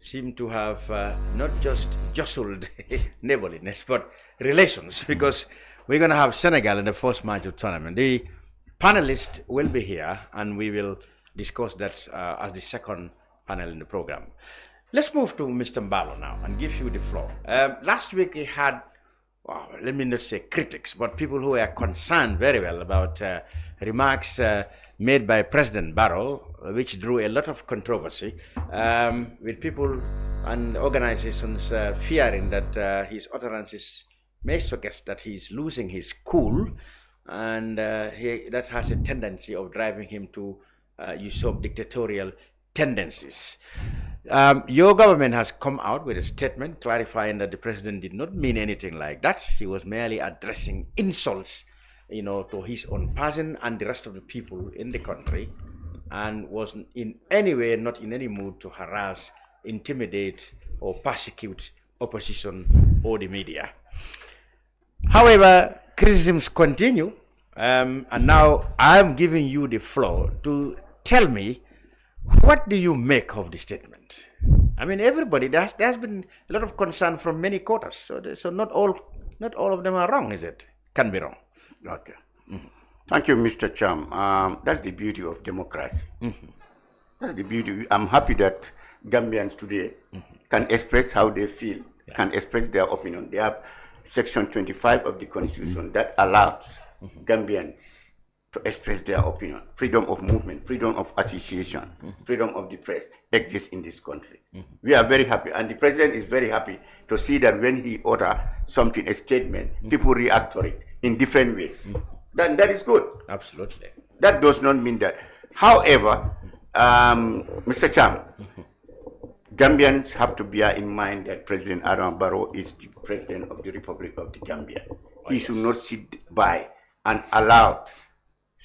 seem to have not just jostled neighborliness, but relations, because we're going to have Senegal in the first match of tournament. The panelists will be here, and we will discuss that as the second panel in the program. Let's move to Mr. Mballow now and give you the floor. Last week we had, let me not say critics, but people who are concerned very well about remarks made by President Barrow, which drew a lot of controversy, with people and organizations fearing that his utterances may suggest that he's losing his cool, and that has a tendency of driving him to usurp dictatorial tendencies. Your government has come out with a statement clarifying that the president did not mean anything like that. He was merely addressing insults, to his own person and the rest of the people in the country, and was in any way not in any mood to harass, intimidate, or persecute opposition or the media. However, criticisms continue, and now I'm giving you the floor to tell me, what do you make of the statement? I mean, everybody, there's been a lot of concern from many quarters, so not all of them are wrong, is it? Can be wrong. Okay. Thank you, Mr. Cham. That's the beauty of democracy. That's the beauty. I'm happy that Gambians today can express how they feel, can express their opinion. They have Section 25 of the Constitution that allows Gambians to express their opinion. Freedom of movement, freedom of association, freedom of the press exists in this country. We are very happy, and the president is very happy to see that when he utters something, a statement, people react to it in different ways. Then that is good. Absolutely. That does not mean that. However, Mr. Cham, Gambians have to bear in mind that President Adam Barrow is the president of the Republic of the Gambia. He should not sit by and allow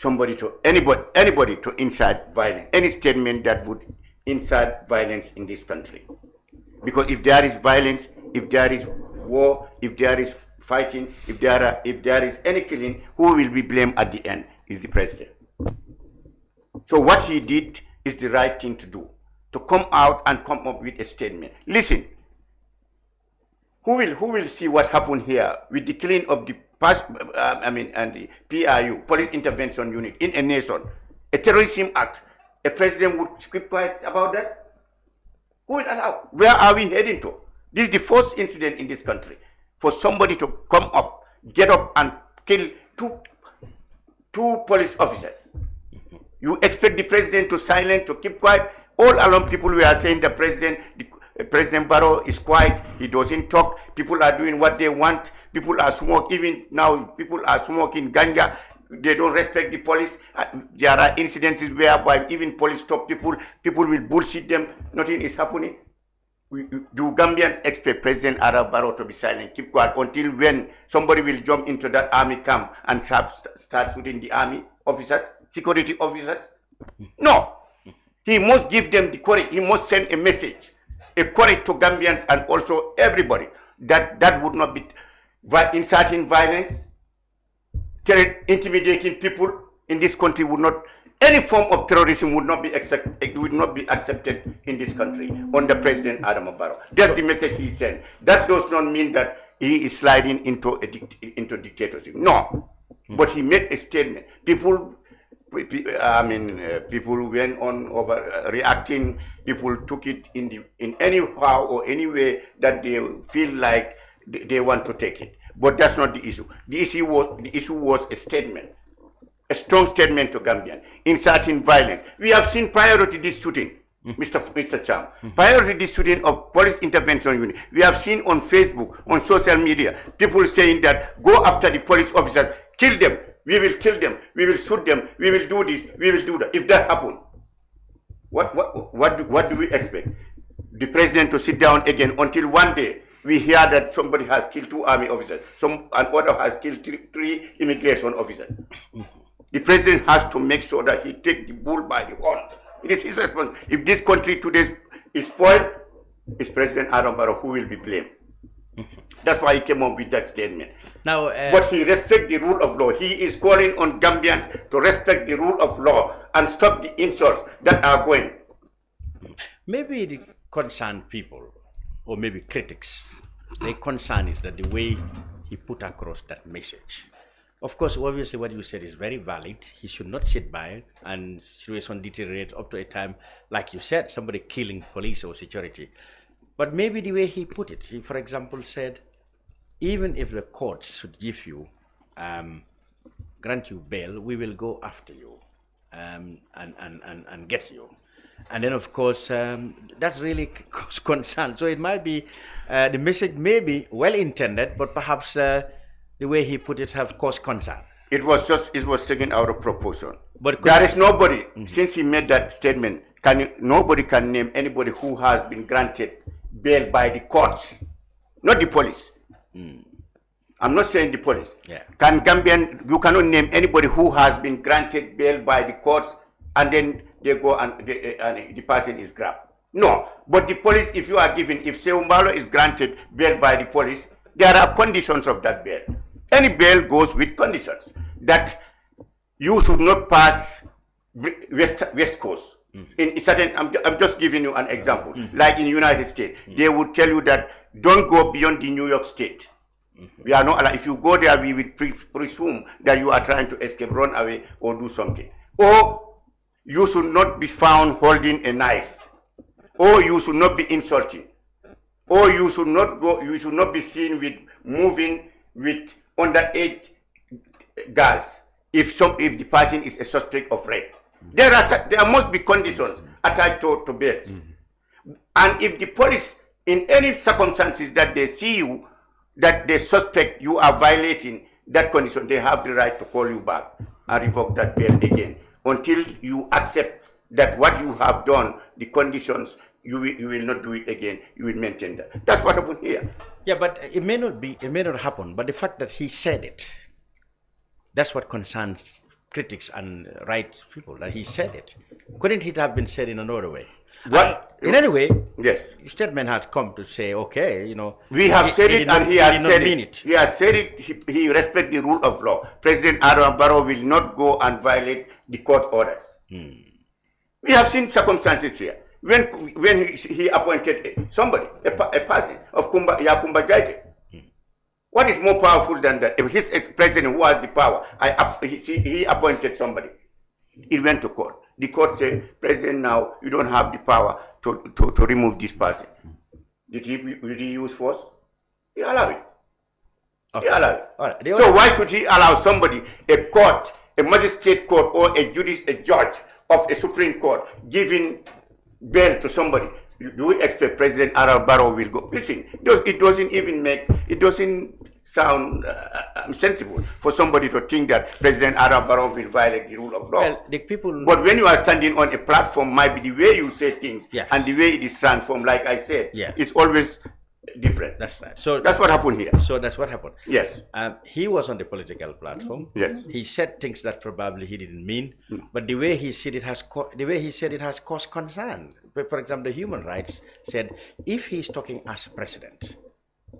anybody to incite violence, any statement that would incite violence in this country. Because if there is violence, if there is war, if there is fighting, if there is any killing, who will be blamed at the end is the president. So what he did is the right thing to do, to come out and come up with a statement. Listen, who will see what happened here with the killing of the and the PIU, Police Intervention Unit, in a nation, a terrorism act? A president would keep quiet about that? Who will allow? Where are we heading to? This is the first incident in this country for somebody to come up, get up and kill two police officers. You expect the president to silence, to keep quiet? All along people were saying the President Barrow is quiet, he doesn't talk, people are doing what they want, people are smoking, even now people are smoking ganja, they don't respect the police. There are incidences whereby even police stop people will bullshit them, nothing is happening. Do Gambians expect President Adam Barrow to be silent, keep quiet until when somebody will jump into that army camp and start shooting the army officers, security officers? No. He must give them the courage. He must send a message, a courage to Gambians and also everybody that would not be inciting violence, intimidating people in this country would not. Any form of terrorism would not be accepted in this country under President Adam Barrow. That's the message he sent. That does not mean that he is sliding into dictatorship. No, but he made a statement. People went on overreacting. People took it in any how or any way that they feel like they want to take it. But that's not the issue. The issue was a statement. A strong statement to Gambian, inciting violence. We have seen prior to this shooting, Mr. Cham. Prior to the shooting of police intervention unit, we have seen on Facebook, on social media, people saying that go after the police officers, kill them, we will kill them, we will shoot them, we will do this, we will do that. If that happens, what do we expect? The president to sit down again until one day we hear that somebody has killed 2 army officers, another has killed 3 immigration officers. The president has to make sure that he takes the bull by the horn. It is his responsibility. If this country today is spoiled, it's President Adam Barrow who will be blamed. That's why he came up with that statement. Now, but he respects the rule of law. He is calling on Gambians to respect the rule of law and stop the insults that are going. Maybe the concerned people, or maybe critics, their concern is that the way he put across that message. Of course, obviously what you said is very valid. He should not sit by and situation deteriorate up to a time, like you said, somebody killing police or security. But maybe the way he put it, he, for example, said, even if the courts should give you, grant you bail, we will go after you and get you. And then, of course, that's really cause concern. So it might be, the message may be well intended, but perhaps the way he put it have caused concern. It was taken out of proportion. But there is nobody, since he made that statement, nobody can name anybody who has been granted bail by the courts, not the police. I'm not saying the police. Yeah. You cannot name anybody who has been granted bail by the courts and then they go and the person is grabbed. No, but the police, if you are given, if Saihou Mballow is granted bail by the police, there are conditions of that bail. Any bail goes with conditions that you should not pass West Coast. In certain, I'm just giving you an example. Like in the United States, they would tell you that don't go beyond the New York State. We are not allowed. If you go there, we will presume that you are trying to escape, run away, or do something. Or you should not be found holding a knife. Or you should not be insulting. Or you should not go. You should not be seen with moving with underage girls. If the person is a suspect of rape, there must be conditions attached to bails. And if the police, in any circumstances that they see you, that they suspect you are violating that condition, they have the right to call you back and revoke that bail again until you accept that what you have done, the conditions, you will not do it again. You will maintain that. That's what happened here. Yeah, but it may not happen. But the fact that he said it, that's what concerns critics and rights people. That he said it. Couldn't it have been said in another way? In any way, yes, statement has come to say, okay, you know, we have said it, and he has said it. He has said it. He respects the rule of law. President Adam Barrow will not go and violate the court orders. We have seen circumstances here when he appointed somebody, a person of Yakumba Jaite. What is more powerful than that? If his president who has the power, he appointed somebody. It went to court. The court said, President, now you don't have the power to remove this person. Did he use force? He allowed it. Okay. He allowed it. All right. So why should he allow somebody, a court, a magistrate court, or a judge of a Supreme Court giving bail to somebody? Do we expect President Adam Barrow will go? Listen, it doesn't sound sensible for somebody to think that President Adam Barrow will violate the rule of law. Well, the people... But when you are standing on a platform, might be the way you say things and the way it is transformed, like I said, it's always different. That's right. So that's what happened here. So that's what happened. Yes. He was on the political platform. Yes. He said things that probably he didn't mean, but the way he said it has caused concern. For example, the human rights said if he's talking as president,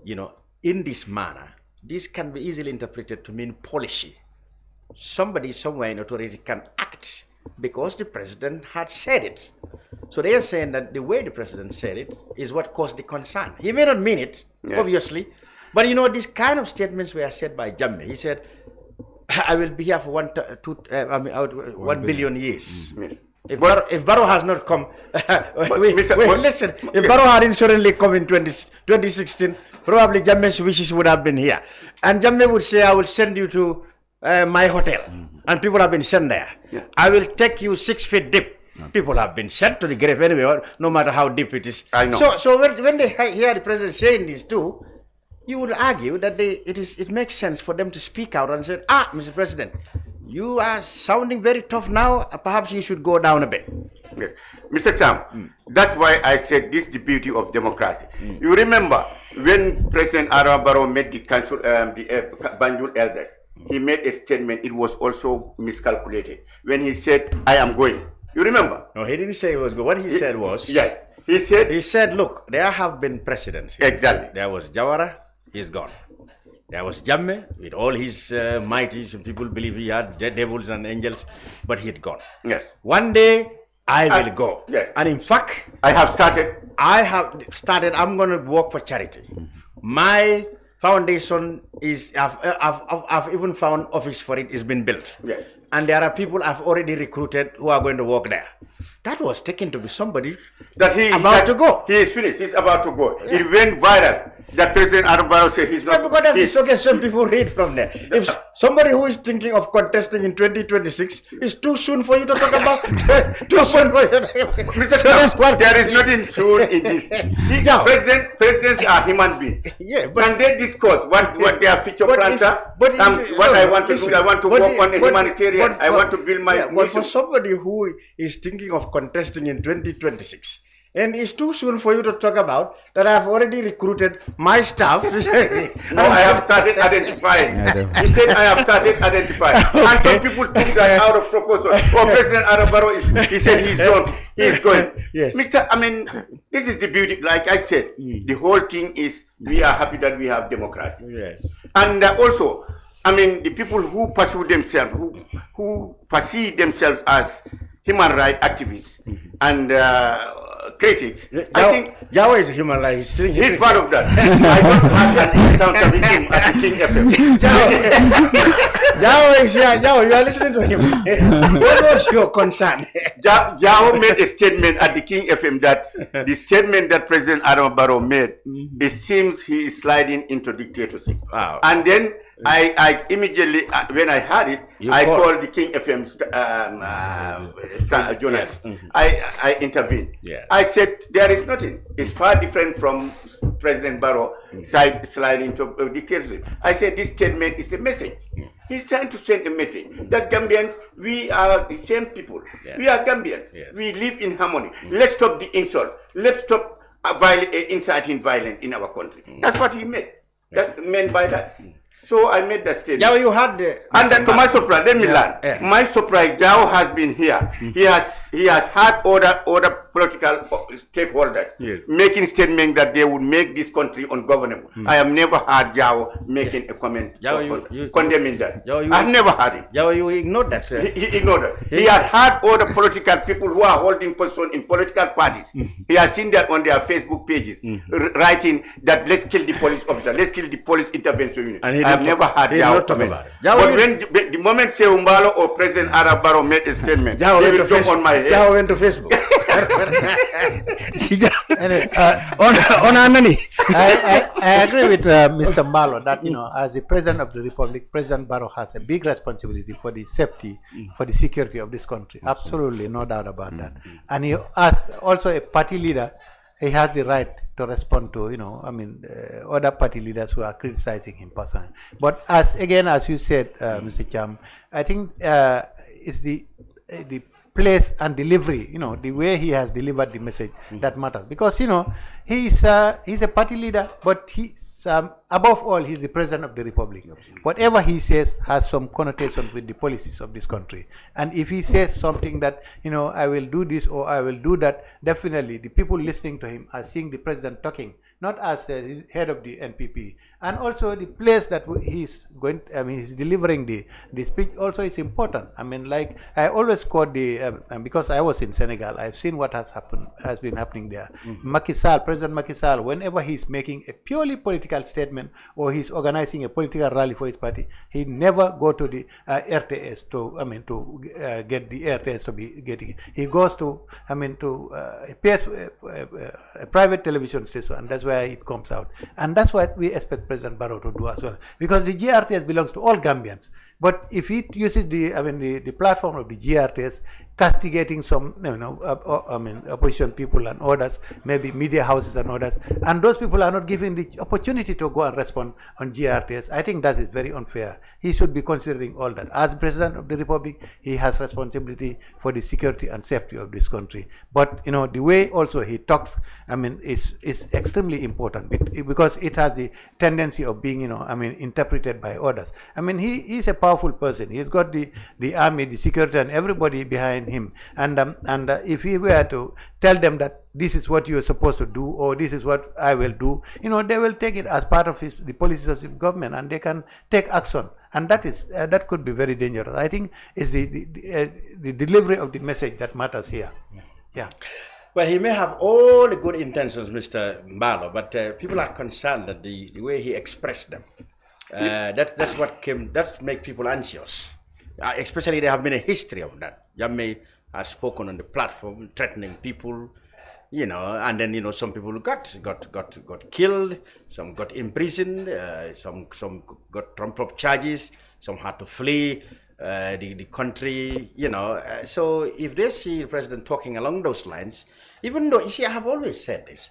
you know, in this manner, this can be easily interpreted to mean policy. Somebody somewhere in authority can act because the president had said it. So they are saying that the way the president said it is what caused the concern. He may not mean it, obviously, but you know, these kind of statements were said by Jammeh. He said, I will be here for 1 billion years. If Barrow has not come, listen, if Barrow hadn't suddenly come in 2016, probably Jammeh's wishes would have been here. And Jammeh would say, I will send you to my hotel. And people have been sent there. I will take you 6 feet deep People have been sent to the grave anyway, no matter how deep it is. I know. So when they hear the president saying this too, you would argue that it makes sense for them to speak out and say, Mr. President, you are sounding very tough now. Perhaps you should go down a bit. Yes. Mr. Cham, that's why I said this is the beauty of democracy. You remember when President Adama Barrow made the council, Banjul elders, he made a statement. It was also miscalculated when he said, I am going. You remember? No, he didn't say it was good. What he said was... Yes. He said, look, there have been presidents. Exactly. There was Jawara, he's gone. There was Jammeh, with all his mighty, some people believe he had devils and angels, but he had gone. Yes. One day, I will go. Yes. And in fact, I have started, I'm going to work for charity. My foundation is, I've even found office for it, it's been built. Yes. And there are people I've already recruited who are going to work there. That was taken to be somebody that he about to go. He is finished. He's about to go. Yeah. It went viral. That President Adama Barrow said he's not. Because that's okay. Some people read from there. If somebody who is thinking of contesting in 2026, it's too soon for you to talk about. Too soon for you to talk about. Mr. There is nothing soon in this. Presidents are human beings. Yeah, but can they discuss what their future plans are? What I want to do, I want to work on a humanitarian. I want to build my. But for somebody who is thinking of contesting in 2026. And it's too soon for you to talk about that I've already recruited my staff. No, I have started identifying. He said I have started identifying. And some people think that out of proposal. President Adama Barrow, he said he's done. He's going. Yes. This is the beauty. Like I said, the whole thing is we are happy that we have democracy. Yes. And also, the people who pursue themselves, who perceive themselves as human rights activists and critics. I think Jawo is a human rights. He's part of that. I don't have an encounter with him at the King FM. Jawo, you are listening to him. What was your concern? Jawo made a statement at the King FM that the statement that President Adama Barrow made, it seems he is sliding into dictatorship. Wow. And then I immediately, when I heard it, I called the King FM journalist. Yes. I intervened. Yeah. I said, there is nothing. It's far different from President Barrow sliding into dictatorship. I said, this statement is a message. He's trying to send a message that Gambians, we are the same people. Yeah. We are Gambians. Yes. We live in harmony. Let's stop the insult. Let's stop inciting violence in our country. That's what he meant. That meant by that. So I made that statement. Jawo, you had and then to my surprise, let me learn. Yeah. My surprise, Jawo has been here. He has had other political stakeholders making statement that they would make this country ungovernable. I have never heard Jawo making a comment condemning that. I've never heard it. Jawo, you ignored that, sir. He ignored it. He has had other political people who are holding position in political parties. He has seen that on their Facebook pages, writing that let's kill the police officer, let's kill the police intervention unit. I have never heard Jawo comment about it. But when the moment Saihou Mballow or President Adama Barrow made a statement, Jawo they will jump on my head. Jawo went to Facebook. I agree with Mr. Mballow that, as the President of the Republic, President Barrow has a big responsibility for the safety, for the security of this country. Absolutely, no doubt about that. And he, as also a party leader, he has the right to respond to, other party leaders who are criticizing him personally. But as you said, Mr. Cham, I think it's the place and delivery, the way he has delivered the message that matters. Because, he's a party leader, but he's, above all, he's the President of the Republic. Whatever he says has some connotation with the policies of this country. And if he says something that, I will do this or I will do that, definitely the people listening to him are seeing the President talking, not as the head of the NPP. And also the place that he's going, he's delivering the speech also is important. Like I always quote because I was in Senegal, I've seen what has been happening there. Macky Sall, President Macky Sall, whenever he's making a purely political statement or he's organizing a political rally for his party, he never go to the RTS to get the RTS to be getting it. He goes to, a private television station, and that's where it comes out. And that's what we expect President Barrow to do as well, because the GRTS belongs to all Gambians. But if he uses the platform of the GRTS castigating some, opposition people and others, maybe media houses and others, and those people are not given the opportunity to go and respond on GRTS. I think that is very unfair. He should be considering all that. As President of the Republic, he has responsibility for the security and safety of this country. But the way also he talks, is extremely important because it has the tendency of being, interpreted by others. He is a powerful person. He's got the army, the security, and everybody behind him. And if he were to tell them that this is what you are supposed to do, or this is what I will do, they will take it as part of the policies of the government, and they can take action. And that could be very dangerous. I think it's the delivery of the message that matters here. Yeah. Well, he may have all the good intentions, Mr. Mballow, but people are concerned that the way he expressed them, that makes people anxious. Especially, there have been a history of that. Jammeh has spoken on the platform, threatening people, and then some people got killed, some got imprisoned, some got trumped-up charges, some had to flee the country, So if they see the president talking along those lines, even though, I have always said this,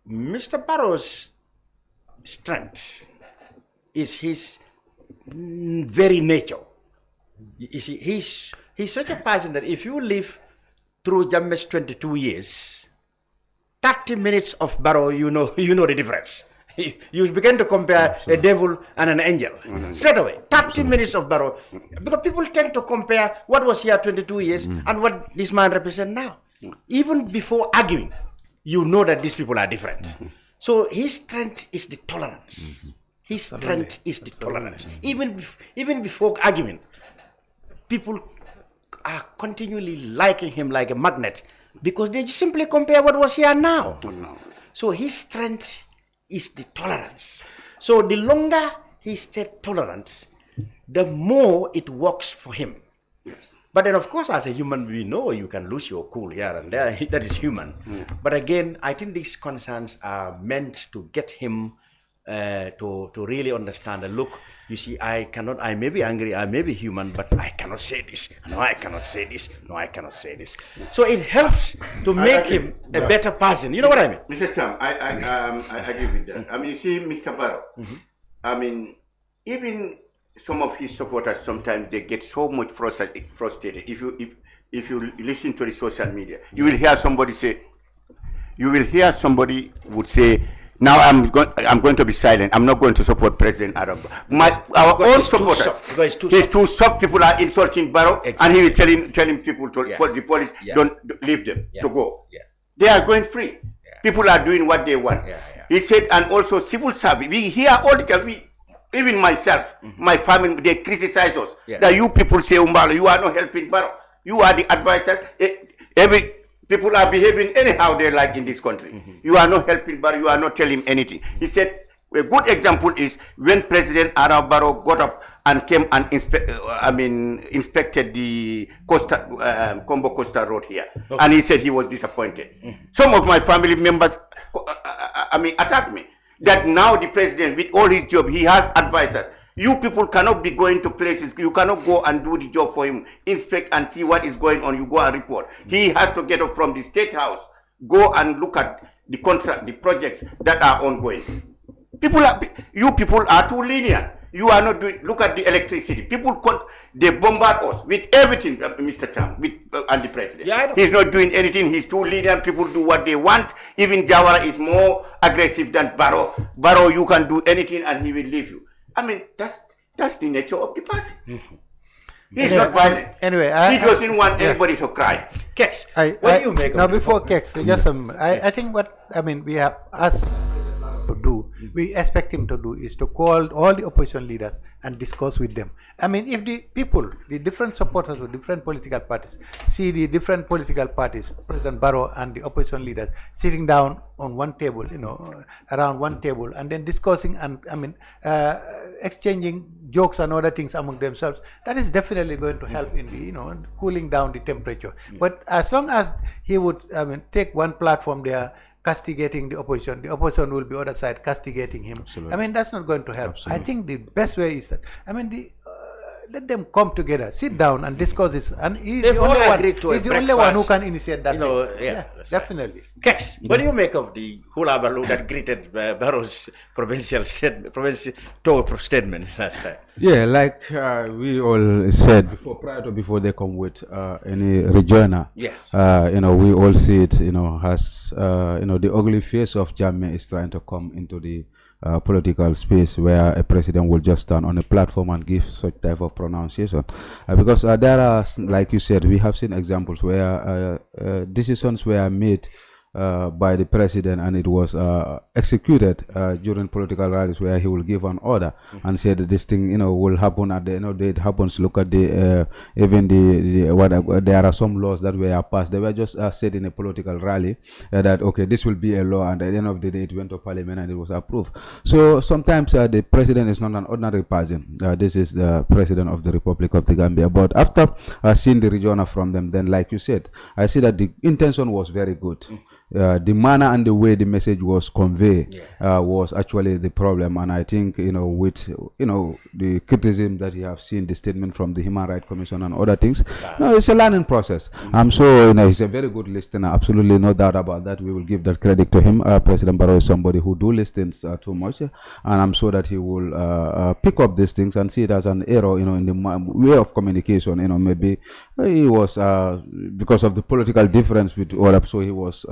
Mr. Barrow's strength is his very nature. He's such a person that if you live through Jammeh's 22 years, 30 minutes of Barrow, you know the difference. You begin to compare a devil and an angel straight away. 30 minutes of Barrow, because people tend to compare what was here 22 years and what this man represents now. Even before arguing, you know that these people are different. So his strength is the tolerance. His strength is the tolerance. Even before argument, people are continually liking him like a magnet because they simply compare what was here now. So his strength is the tolerance. So the longer he stays tolerant, the more it works for him. Yes. But then, of course, as a human, we know you can lose your cool here and there. That is human. But again, I think these concerns are meant to get him to really understand that, look, you see, I may be angry, I may be human, but I cannot say this. No, I cannot say this. No, I cannot say this. So it helps to make him a better person. You know what I mean? Mr. Cham, I agree with that. You see, Mr. Barrow, even some of his supporters, sometimes they get so much frustrated. If you listen to the social media, you will hear somebody would say, now I'm going to be silent. I'm not going to support President Arab. Our own supporters, he's too soft. People are insulting Barrow, and he is telling people to call the police, don't leave them to go. They are going free. People are doing what they want. He said, and also civil service. We hear all the time. Even myself, my family, they criticize us. That you people say, Mballow, you are not helping Barrow. You are the advisors. People are behaving anyhow they like in this country. You are not helping Barrow. You are not telling him anything. He said, a good example is when President Arab Barrow got up and came and inspected the Combo Costa Road here. And he said he was disappointed. Some of my family members, attacked me. That now the president, with all his job, he has advisors. You people cannot be going to places. You cannot go and do the job for him. Inspect and see what is going on. You go and report. He has to get up from the State House, go and look at the contract, the projects that are ongoing. You people are too lenient. You are not doing. Look at the electricity. They bombard us with everything, Mr. Cham, and the president. He's not doing anything. He's too lenient. People do what they want. Even Jawara is more aggressive than Barrow. Barrow, you can do anything and he will leave you. That's the nature of the person. He's not violent. Anyway, he doesn't want anybody to cry. Kex, what do you make of it? Now, before Kex, I think we have asked to do, we expect him to do is to call all the opposition leaders and discuss with them. If the people, the different supporters of different political parties, see the different political parties, President Barrow and the opposition leaders sitting down on one table, around one table, and then discussing and exchanging jokes and other things among themselves, that is definitely going to help in the cooling down the temperature. But as long as he would take one platform there, castigating the opposition will be other side castigating him. Absolutely. That's not going to help. Absolutely. I think the best way is that let them come together, sit down and discuss this. And he's They've the all only one. agreed to a He's the only one who breakfast, can initiate that. you know, thing. yeah, definitely. Kex, what do you make of the hula balloon that greeted Barrow's provincial statement last time? Yeah, like we all said before, before they come with any rejoinder. Yes. You know, we all see it. You know, as you know, the ugly face of Jammeh is trying to come into the political space where a president will just stand on a platform and give such type of pronunciation, because there are, like you said, we have seen examples where decisions were made by the president and it was executed during political rallies where he will give an order and say that this thing, you know, will happen at the end of the day. It happens. Look at the even there are some laws that were passed. They were just said in a political rally that okay, this will be a law, and at the end of the day it went to parliament and it was approved. So sometimes the president is not an ordinary person. This is the president of the Republic of the Gambia. But after seeing the rejoinder from them, then like you said, I see that the intention was very good. The manner and the way the message was conveyed was actually the problem, and I think, you know, with, you know, the criticism that you have seen, the statement from the Human Rights Commission and other things, no, it's a learning process. I'm sure, you know, he's a very good listener, absolutely no doubt about that. We will give that credit to him. President Barrow is somebody who do listens too much, and I'm sure that he will pick up these things and see it as an error, you know, in the way of communication. You know, maybe he was because of the political difference with Orab, so he was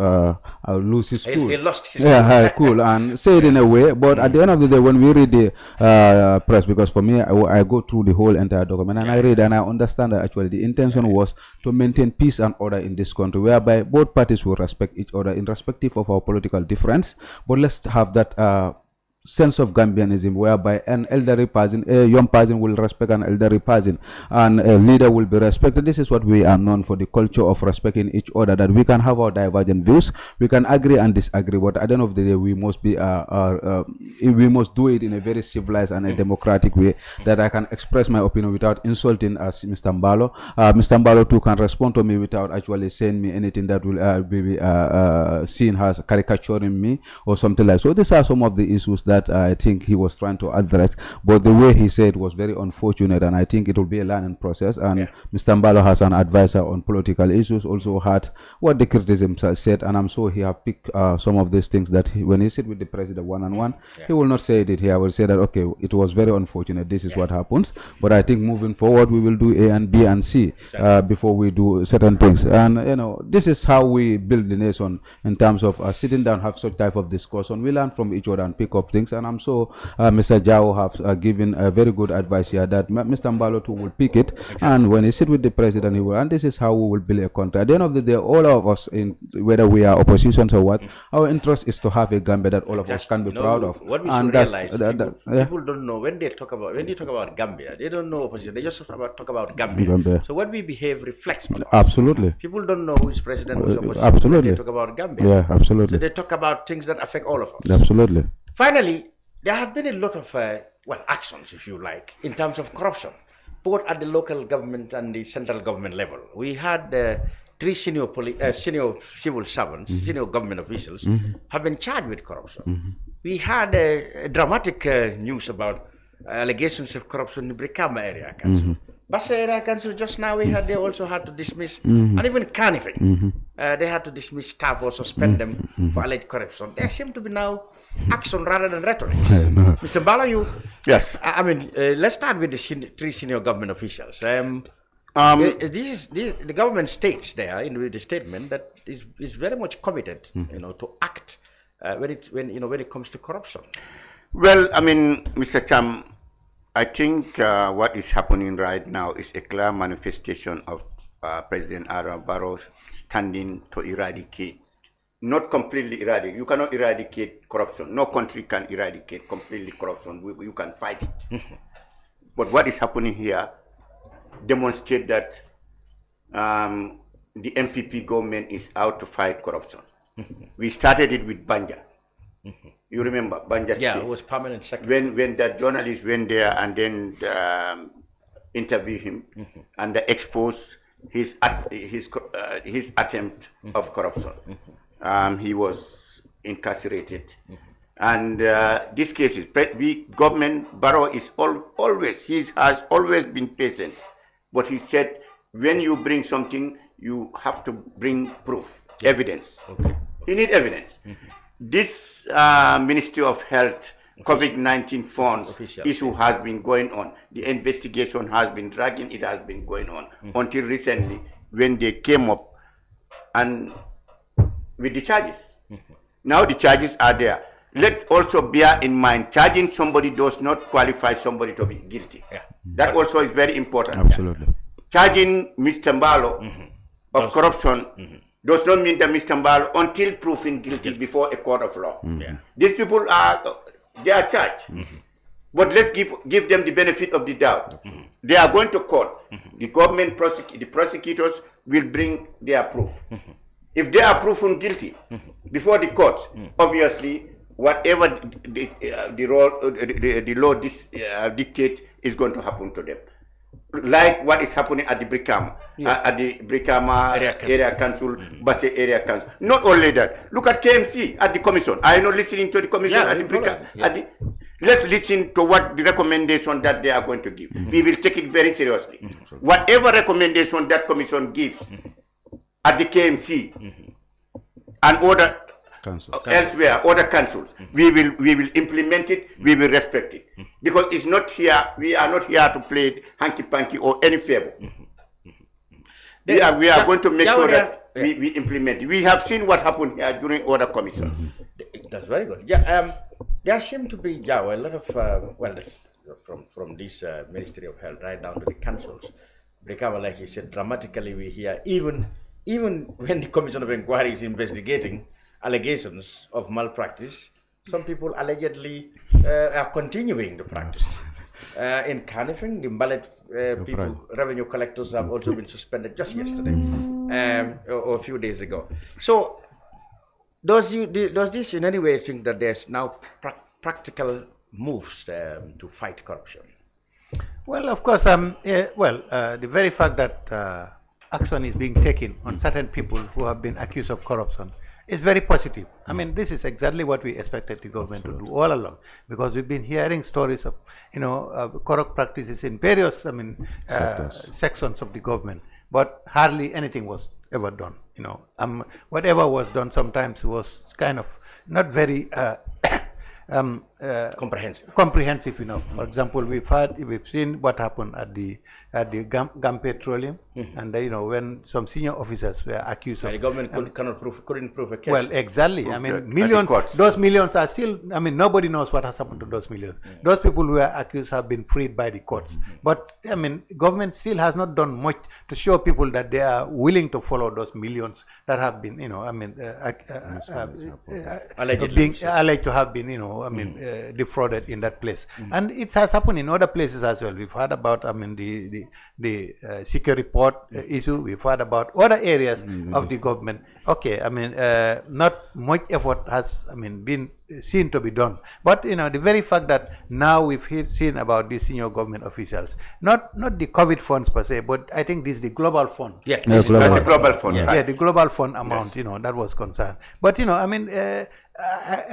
lose his cool. He lost his cool. Cool, and say it in a way. But at the end of the day, when we read the press, because for me, I go through the whole entire document and I read and I understand that actually the intention was to maintain peace and order in this country, whereby both parties will respect each other irrespective of our political difference. But let's have that sense of Gambianism, whereby an elderly person, a young person will respect an elderly person, and a leader will be respected. This is what we are known for, the culture of respecting each other, that we can have our divergent views, we can agree and disagree, but at the end of the day, we must be we must do it in a very civilized and a democratic way, that I can express my opinion without insulting as Mr. Mballow. Mr. Mballow too can respond to me without actually saying me anything that will be seen as caricaturing me or something like. So these are some of the issues that I think he was trying to address, but the way he said was very unfortunate, and I think it will be a learning process. And Mr. Mballow has an advisor on political issues, also heard what the criticism said, and I'm sure he have picked some of these things that when he sit with the president one-on-one, he will not say it here. I will say that okay, it was very unfortunate, this is what happens, but I think moving forward we will do A and B and C before we do certain things. And you know, this is how we build the nation, in terms of sitting down, have such type of discussion. We learn from each other and pick up things, and I'm sure Mr. Jawo have given a very good advice here that Mr. Mballow too will pick it, and when he sit with the president, he will, and this is how we will build a country. At the end of the day, all of us, in whether we are oppositions or what, our interest is to have a Gambia that all of us can be proud of. What we should realize, people don't know, when they talk about Gambia, they don't know opposition, they just talk about Gambia. So what we behave reflects on us. Absolutely. People don't know who is president, who is opposition. Absolutely. They talk about Gambia. Yeah, absolutely. So they talk about things that affect all of us. Absolutely. Finally, there have been a lot of actions, if you like, in terms of corruption, both at the local government and the central government level. We had 3 senior civil servants, senior government officials, have been charged with corruption. We had dramatic news about allegations of corruption in Brikama area council. Bassa area council, just now they also had to dismiss, and even Carnifing, they had to dismiss staff or suspend them for alleged corruption. There seem to be now action rather than rhetoric. Mr. Mballow, yes. I mean, let's start with the 3 senior government officials. The government states there in the statement that is very much committed, you know, to act when it comes to corruption. Well, I mean, Mr. Cham, I think what is happening right now is a clear manifestation of President Barrow standing to eradicate. Not completely eradicate. You cannot eradicate corruption. No country can eradicate completely corruption. You can fight it. But what is happening here demonstrates that the MPP government is out to fight corruption. We started it with Banja. You remember Banja's Yeah, case. it was permanent secretary. When the journalist went there and then interviewed him and they exposed his attempt of corruption. He was incarcerated, And these cases, government Barrow is has always been patient. But he said, when you bring something, you have to bring proof, evidence. Okay. You need evidence. This Ministry of Health COVID-19 funds issue has been going on. The investigation has been dragging. It has been going on until recently, when they came up and with the charges. Now the charges are there. Let's also bear in mind, charging somebody does not qualify somebody to be guilty. That also is very important. Absolutely. Charging Mr. Mballow of corruption does not mean that Mr. Mballow, until proven guilty before a court of law. These people they are charged. But let's give them the benefit of the doubt. They are going to court. The government, the prosecutors will bring their proof. If they are proven guilty before the courts, obviously, whatever the law dictate is going to happen to them. Like what is happening at the Brikama, Area Council, Basse Area Council. Not only that, look at KMC at the commission. I know listening to the commission at the Brikama. Let's listen to what the recommendation that they are going to give. We will take it very seriously. Whatever recommendation that commission gives at the KMC and other elsewhere, other councils, we will implement it, we will respect it. Because it's not here, we are not here to play hanky-panky or any favor. We are going to make sure that we implement it. We have seen what happened here during other commissions. That's very good. Yeah, there seem to be, Jawo, a lot of, from this Ministry of Health right down to the councils. Brikama, like you said, dramatically we hear, even when the Commission of Inquiry is investigating allegations of malpractice, some people allegedly are continuing the practice. In Kemeseng, the ballot revenue collectors have also been suspended just yesterday or a few days ago. So, does this in any way think that there's now practical moves to fight corruption? Well, of course, the very fact that action is being taken on certain people who have been accused of corruption is very positive. I mean, this is exactly what we expected the government to do all along, because we've been hearing stories of, corrupt practices in various, sections of the government, but hardly anything was ever done. Whatever was done sometimes was kind of not very comprehensive enough. For example, we've seen what happened at the Gam Petroleum, and when some senior officers were accused of, the government couldn't prove a case. Well, exactly. I mean, millions. Those millions are still. I mean, nobody knows what has happened to those millions. Those people who were accused have been freed by the courts. But I mean, government still has not done much to show people that they are willing to follow those millions that have been, alleged to have been, defrauded in that place. And it has happened in other places as well. We've heard about, the secure report issue. We've heard about other areas of the government. Okay, not much effort has, been seen to be done. But, the very fact that now we've seen about these senior government officials, not the COVID funds per se, but I think this is the global fund. Yeah, the global fund. Yeah, right. The global fund amount, that was concerned. But,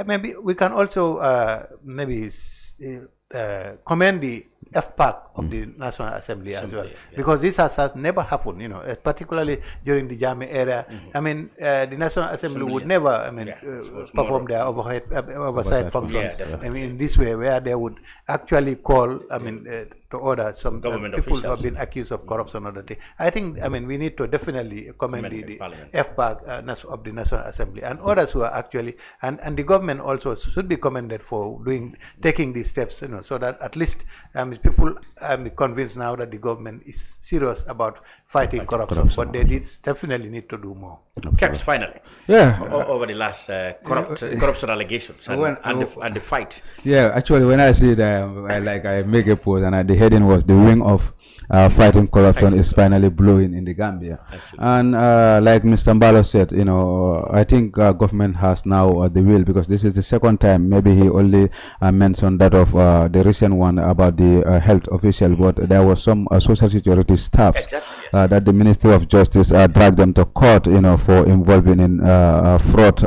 maybe we can also commend the FPAC of the National Assembly as well, because this has never happened, particularly during the Jammeh era. The National Assembly would never, perform their oversight functions. In this way, where they would actually call, to order some people who have been accused of corruption or other thing. I think, we need to definitely commend the FPAC of the National Assembly and others who are actually, and the government also should be commended for taking these steps, so that at least people are convinced now that the government is serious about fighting corruption. But they definitely need to do more. Kems, finally. Yeah. Over the last corruption allegations and the fight. Yeah, actually, when I see that, I make a post, and the heading was "The wing of fighting corruption is finally blowing in the Gambia." Actually. And like Mr. Mballow said, I think government has now the will, because this is the second time. Maybe he only mentioned that of the recent one about the the health official, but there was some social security staff that the Ministry of Justice dragged them to court, for involving in fraud,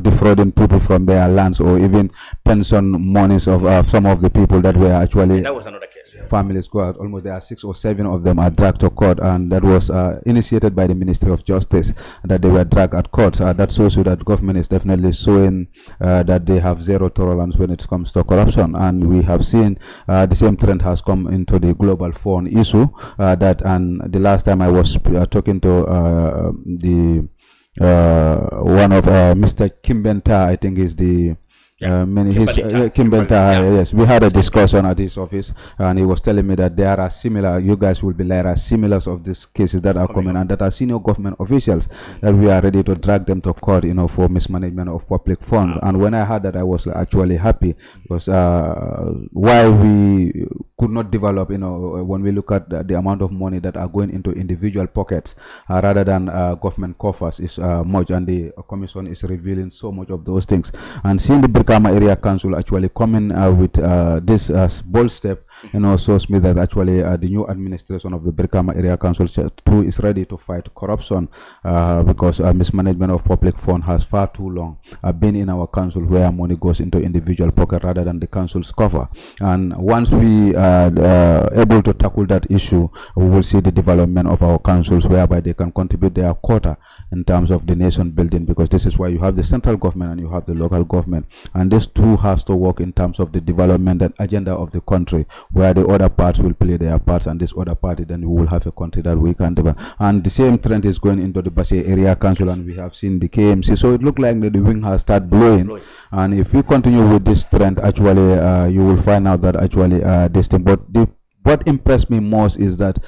defrauding people from their lands, or even pension monies of some of the people that were actually. That was another case. Families go out. Almost there are 6 or 7 of them are dragged to court, and that was initiated by the Ministry of Justice, that they were dragged at court. That shows you that government is definitely showing that they have zero tolerance when it comes to corruption. And we have seen the same trend has come into the global phone issue. And the last time I was talking to one of Mr. Kimbenta, I think is the Kimbenta, yes, we had a discussion at his office, and he was telling me that there are similar, you guys will be there are similars of these cases that are coming, and that are senior government officials that we are ready to drag them to court, for mismanagement of public funds. And when I heard that, I was actually happy, because while we could not develop, when we look at the amount of money that are going into individual pockets rather than government coffers is much, and the commission is revealing so much of those things. And seeing the Brikama Area Council actually coming with this bold step, shows me that actually the new administration of the Brikama Area Council too is ready to fight corruption, because mismanagement of public fund has far too long been in our council, where money goes into individual pocket rather than the council's cover. And once we are able to tackle that issue, we will see the development of our councils, whereby they can contribute their quota in terms of the nation building, because this is why you have the central government and you have the local government, and this too has to work in terms of the development and agenda of the country, where the other parts will play their parts, and this other party, then we will have a country that we can develop. And the same trend is going into the Bashe Area Council, and we have seen the KMC. So it looks like the wind has started blowing, and if we continue with this trend, actually you will find out that actually this thing. But what impressed me most is that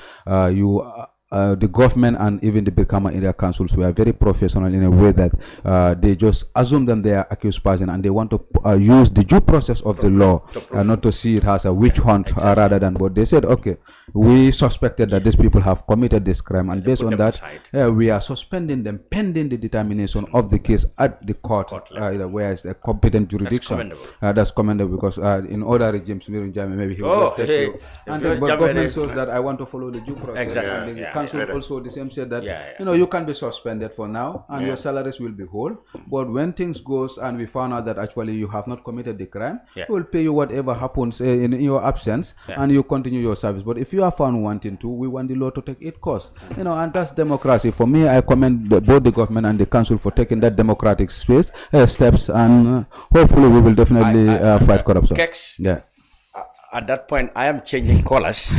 the government and even the Brikama Area Councils were very professional in a way that they just assume them they are accused person, and they want to use the due process of the law, not to see it as a witch hunt, rather than. But they said, okay, we suspected that these people have committed this crime, and based on that, we are suspending them pending the determination of the case at the court, where is the competent jurisdiction. That's commendable, because in other regimes, maybe he will just take you. And but government shows that I want to follow the due process. Exactly. Council also the same said that you can be suspended for now, and your salaries will be whole, but when things goes and we found out that actually you have not committed the crime, we will pay you whatever happens in your absence, and you continue your service. But if you are found wanting to, we want the law to take its course, and that's democracy. For me, I commend both the government and the council for taking that democratic steps, and hopefully we will definitely fight corruption. At that point, I am changing colors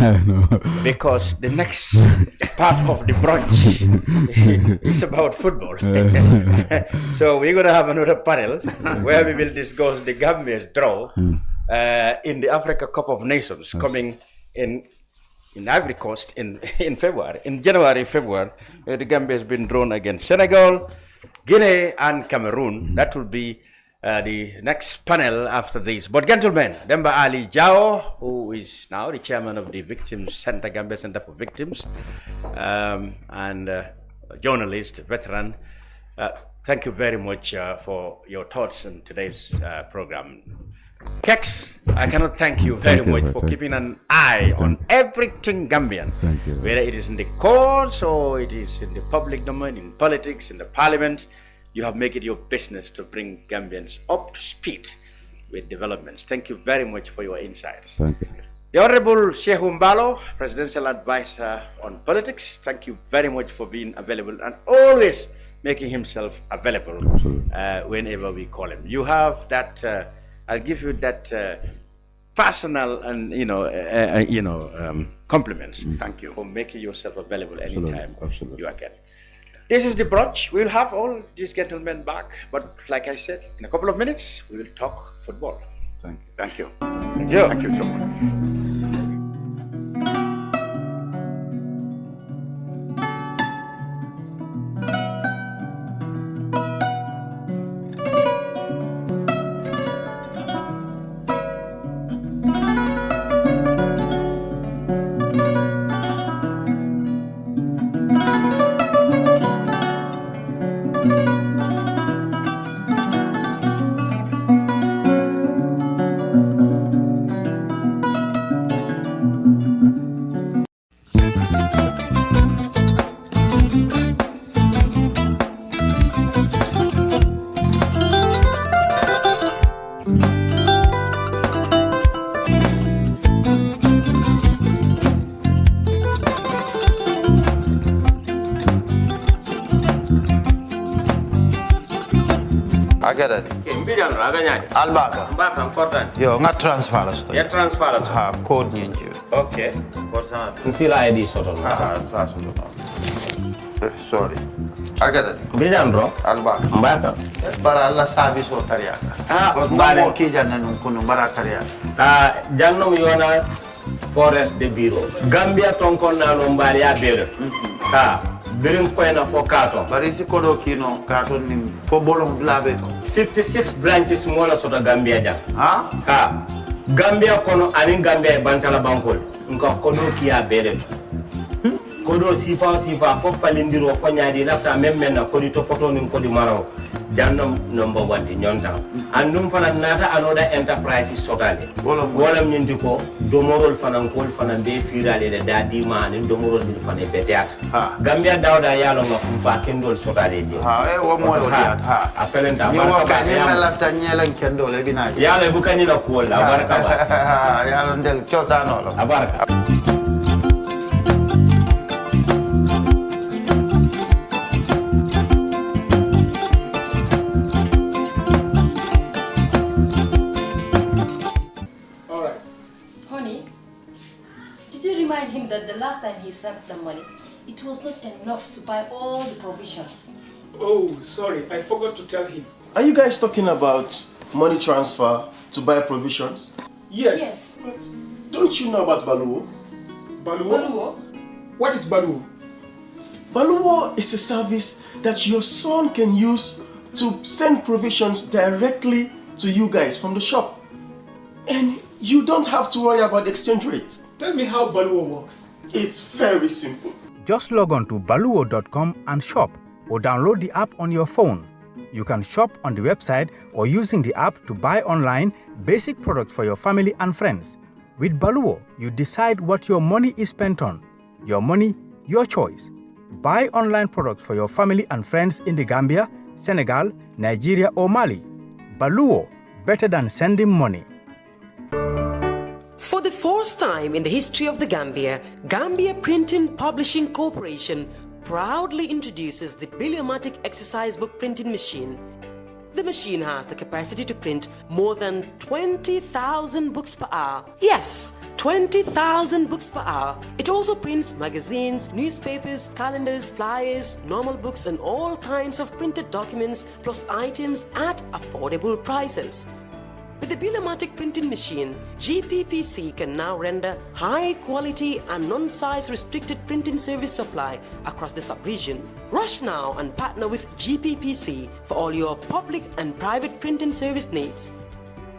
because the next part of the brunch is about football. So we're going to have another panel where we will discuss the Gambia's draw in the Africa Cup of Nations coming in Ivory Coast in February. In January, February, the Gambia has been drawn against Senegal, Guinea, and Cameroon. That will be the next panel after this. But gentlemen, Demba Ali Jawo, who is now the chairman of the Victims Center, Gambia Center for Victims, and journalist, veteran, thank you very much for your thoughts on today's program. Kex, I cannot thank you very much for keeping an eye on everything Gambian, whether it is in the courts or it is in the public domain, in politics, in the parliament. You have made it your business to bring Gambians up to speed with developments. Thank you very much for your insights. Thank you. The Honorable Saihou Mballow, Presidential Advisor on Politics, thank you very much for being available and always making himself available whenever we call him. You have that, I'll give you that personal and, compliments. Thank you for making yourself available anytime you are getting. This is the brunch. We'll have all these gentlemen back, but like I said, in a couple of minutes, we will talk football. Thank you. Thank you. Thank you. Thank you so much. Agada. Okay, mbijan raganyadi. Albaka. Mbaka important. Yo, nga transfer la sto. Ya transfer la sto. Ha, code nyinji. Okay. Nsila ID soto. Sa soto. Sorry. Agada. Mbijan bro. Albaka. Mbaka. Bara alla service o tariaka. Mbale. Mo ki janna nun kunu bara tariaka. Jannom yona forest de bureau. Gambia tonkon na no mbali ya bere. Birin koyna fo katon. Bari si kodo kino katon ni fo bolong blabe. 56 branches mola soto Gambia jam. Gambia kono anin Gambia bantala bankol. Nko kodo kiya bere. Kodo sifa fo falindiro fo nyaadi lafta memmen na kodi to poto nin kodi maraw. Jannom number 1 di nyonta. Andum fana nata anoda enterprise sotale. Wolam nyindi ko domorol fana kol fana be firale de dadi man domorol dil fana beteat. Gambia dawda yalo ngam fa kendol sotale je. Wo moy wadiat. Apelenta ni wo ka ni lafta nyelen kendol e binaji. Yalo bu kanyi la ko la baraka ba. Yalo ndel ciosano lo. Abaraka. Remind him that the last time he sent the money, it was not enough to buy all the provisions. Oh, sorry, I forgot to tell him. Are you guys talking about money transfer to buy provisions? Yes. But don't you know about Baluwo? Baluwo? What is Baluwo? Baluwo is a service that your son can use to send provisions directly to you guys from the shop. And you don't have to worry about the exchange rate. Tell me how Baluwo works. It's very simple. Just log on to baluwo.com and shop, or download the app on your phone. You can shop on the website or using the app to buy online basic products for your family and friends. With Baluwo, you decide what your money is spent on. Your money, your choice. Buy online products for your family and friends in the Gambia, Senegal, Nigeria or Mali. Baluwo, better than sending money. For the first time in the history of the Gambia, Gambia Printing Publishing Corporation proudly introduces the Biliomatic exercise book printing machine. The machine has the capacity to print more than 20,000 books per hour. Yes, 20,000 books per hour. It also prints magazines, newspapers, calendars, flyers, normal books and all kinds of printed documents plus items at affordable prices. With the Biliomatic printing machine, GPPC can now render high quality and non-size restricted printing service supply across the sub-region. Rush now and partner with GPPC for all your public and private printing service needs.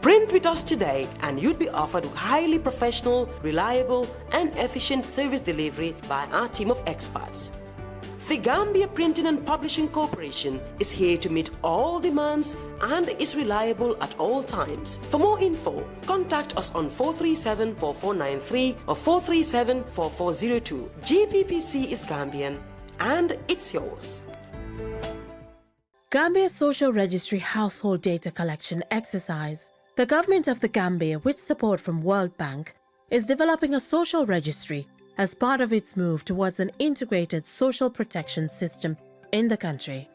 Print with us today and you'd be offered highly professional, reliable and efficient service delivery by our team of experts. The Gambia Printing and Publishing Corporation is here to meet all demands and is reliable at all times. For more info, contact us on 437-4493 or 437-4402. GPPC is Gambian and it's yours. Gambia Social Registry Household Data Collection Exercise. The government of the Gambia, with support from World Bank, is developing a social registry as part of its move towards an integrated social protection system in the country.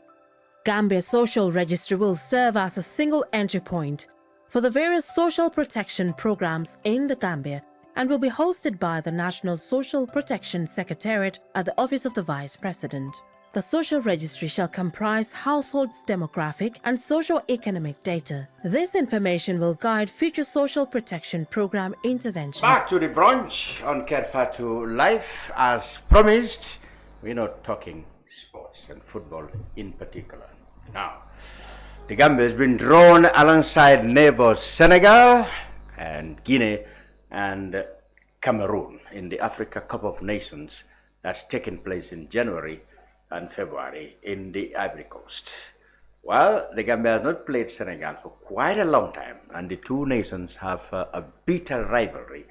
Gambia Social Registry will serve as a single entry point for the various social protection programs in the Gambia and will be hosted by the National Social Protection Secretariat at the Office of the Vice President. The social registry shall comprise households' demographic and socio-economic data. This information will guide future social protection program interventions. Back to the brunch on Kerr Fatou live. As promised, we're not talking sports and football in particular. Now, the Gambia has been drawn alongside neighbors Senegal and Guinea and Cameroon in the Africa Cup of Nations that's taken place in January and February in the Ivory Coast. Well, the Gambia has not played Senegal for quite a long time, and the two nations have a bitter rivalry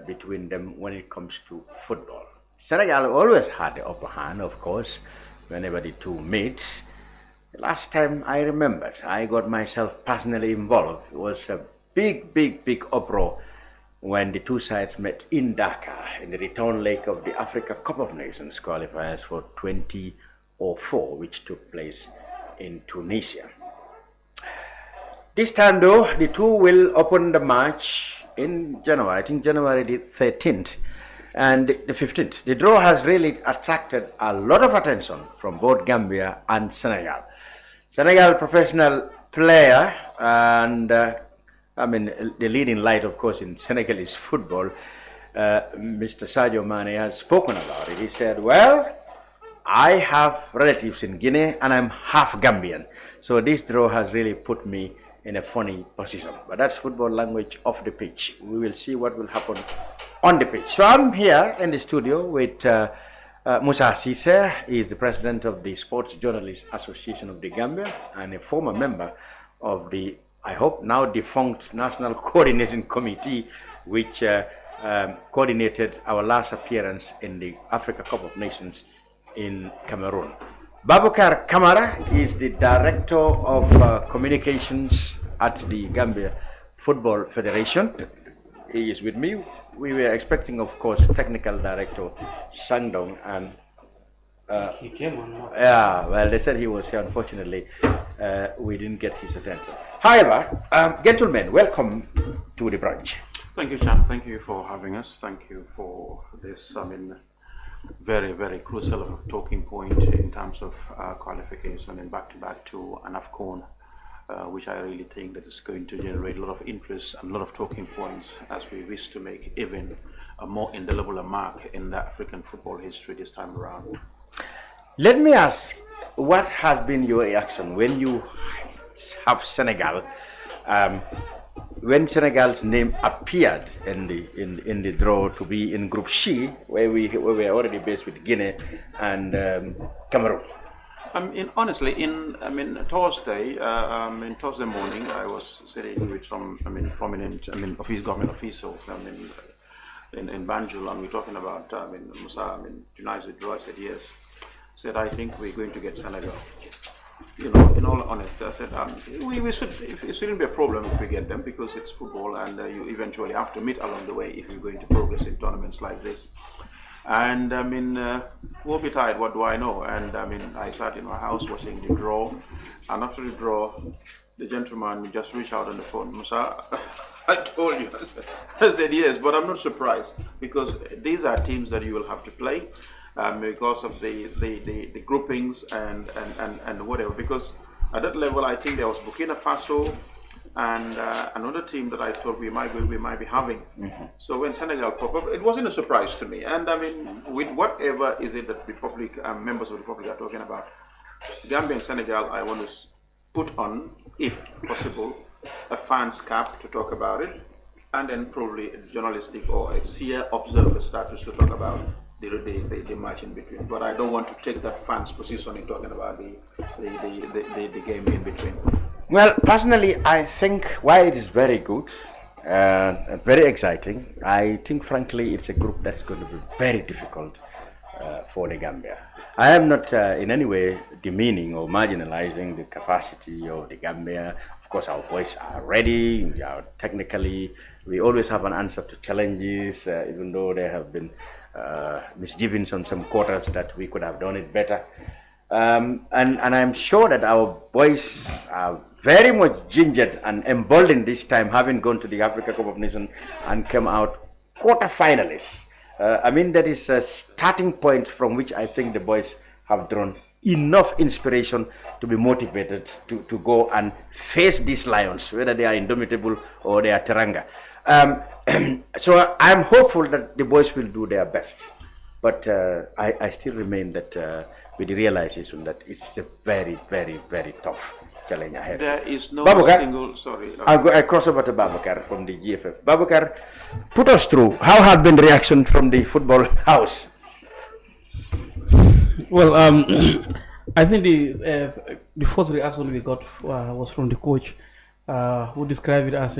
between them when it comes to football. Senegal always had the upper hand, of course, whenever the two meet. The last time I remembered, I got myself personally involved. It was a big uproar when the two sides met in Dakar in the return leg of the Africa Cup of Nations qualifiers for 2004, which took place in Tunisia. This time though, the two will open the match in January, I think January the 13th and the 15th. The draw has really attracted a lot of attention from both Gambia and Senegal. Senegal professional player and the leading light, of course, in Senegalese football, Mr. Saihou Mballow has spoken about it. He said, well, I have relatives in Guinea and I'm half Gambian. So this draw has really put me in a funny position. But that's football language off the pitch. We will see what will happen on the pitch. So I'm here in the studio with Musa Cisse. He is the president of the Sports Journalists Association of the Gambia and a former member of the, I hope now defunct, National Coordination Committee, which coordinated our last appearance in the Africa Cup of Nations in Cameroon. Baboucar Kamara is the Director of Communications at the Gambia Football Federation. He is with me. We were expecting, of course, Technical Director Sangdong, and he came on. yeah, well, they said he was here. Unfortunately, we didn't get his attention. However, gentlemen, welcome to the brunch. Thank you, Chan. Thank you for having us. Thank you for this, very, very crucial talking point in terms of qualification and back-to-back to an AFCON, which I really think that is going to generate a lot of interest and a lot of talking points as we wish to make even a more indelible mark in the African football history this time around. Let me ask, what has been your reaction when you have Senegal? When Senegal's name appeared in the draw to be in Group C, where we were already based with Guinea and Cameroon. Honestly, Thursday morning, I was sitting with some prominent government officials in Banjul, and we're talking about Musa, tonight's draw. I said yes. Said I think we're going to get Senegal. You know, in all honesty, I said it shouldn't be a problem if we get them, because it's football and you eventually have to meet along the way if you're going to progress in tournaments like this. And we'll be tired, what do I know? And I sat in my house watching the draw, and after the draw, the gentleman just reached out on the phone. Musa, I told you. I said yes, but I'm not surprised, because these are teams that you will have to play. Because of the groupings and whatever. Because at that level, I think there was Burkina Faso and another team that I thought we might be having. Mm-hmm. So when Senegal popped up, it wasn't a surprise to me. And with whatever is it that members of the Republic are talking about, Gambia and Senegal, I want to put on, if possible, a fans cap to talk about it, and then probably a journalistic or a seer observer status to talk about the match in between. But I don't want to take that fans position in talking about the game in between. Well, personally, I think why it is very good and very exciting, I think frankly it's a group that's going to be very difficult for the Gambia. I am not in any way demeaning or marginalizing the capacity of the Gambia. Of course, our boys are ready. We are technically, we always have an answer to challenges, even though there have been misgivings on some quarters that we could have done it better. And I'm sure that our boys are very much gingered and emboldened this time, having gone to the Africa Cup of Nations and come out quarter finalists. That is a starting point from which I think the boys have drawn enough inspiration to be motivated to go and face these lions, whether they are indomitable or they are teranga. So I'm hopeful that the boys will do their best, but I still remain that with the realization that it's a very, very, very tough challenge ahead. There is no Baboucar, single, sorry. I cross over to Baboucar from the GFF. Baboucar, put us through, how have been the reaction from the football house? Well, I think the first reaction we got was from the coach, who described it as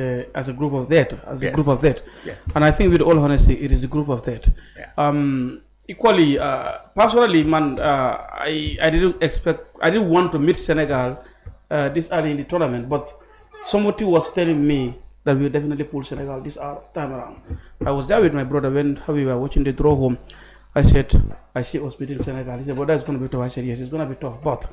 a group of death, a group of death. Yeah. And I think, with all honesty, it is a group of death. Yeah. Equally, personally, man, I didn't want to meet Senegal this early in the tournament, but somebody was telling me that we'll definitely pull Senegal this time around. I was there with my brother when we were watching the draw home. I said, I see us beating Senegal. He said, but that's going to be tough. I said, yes, it's going to be tough. But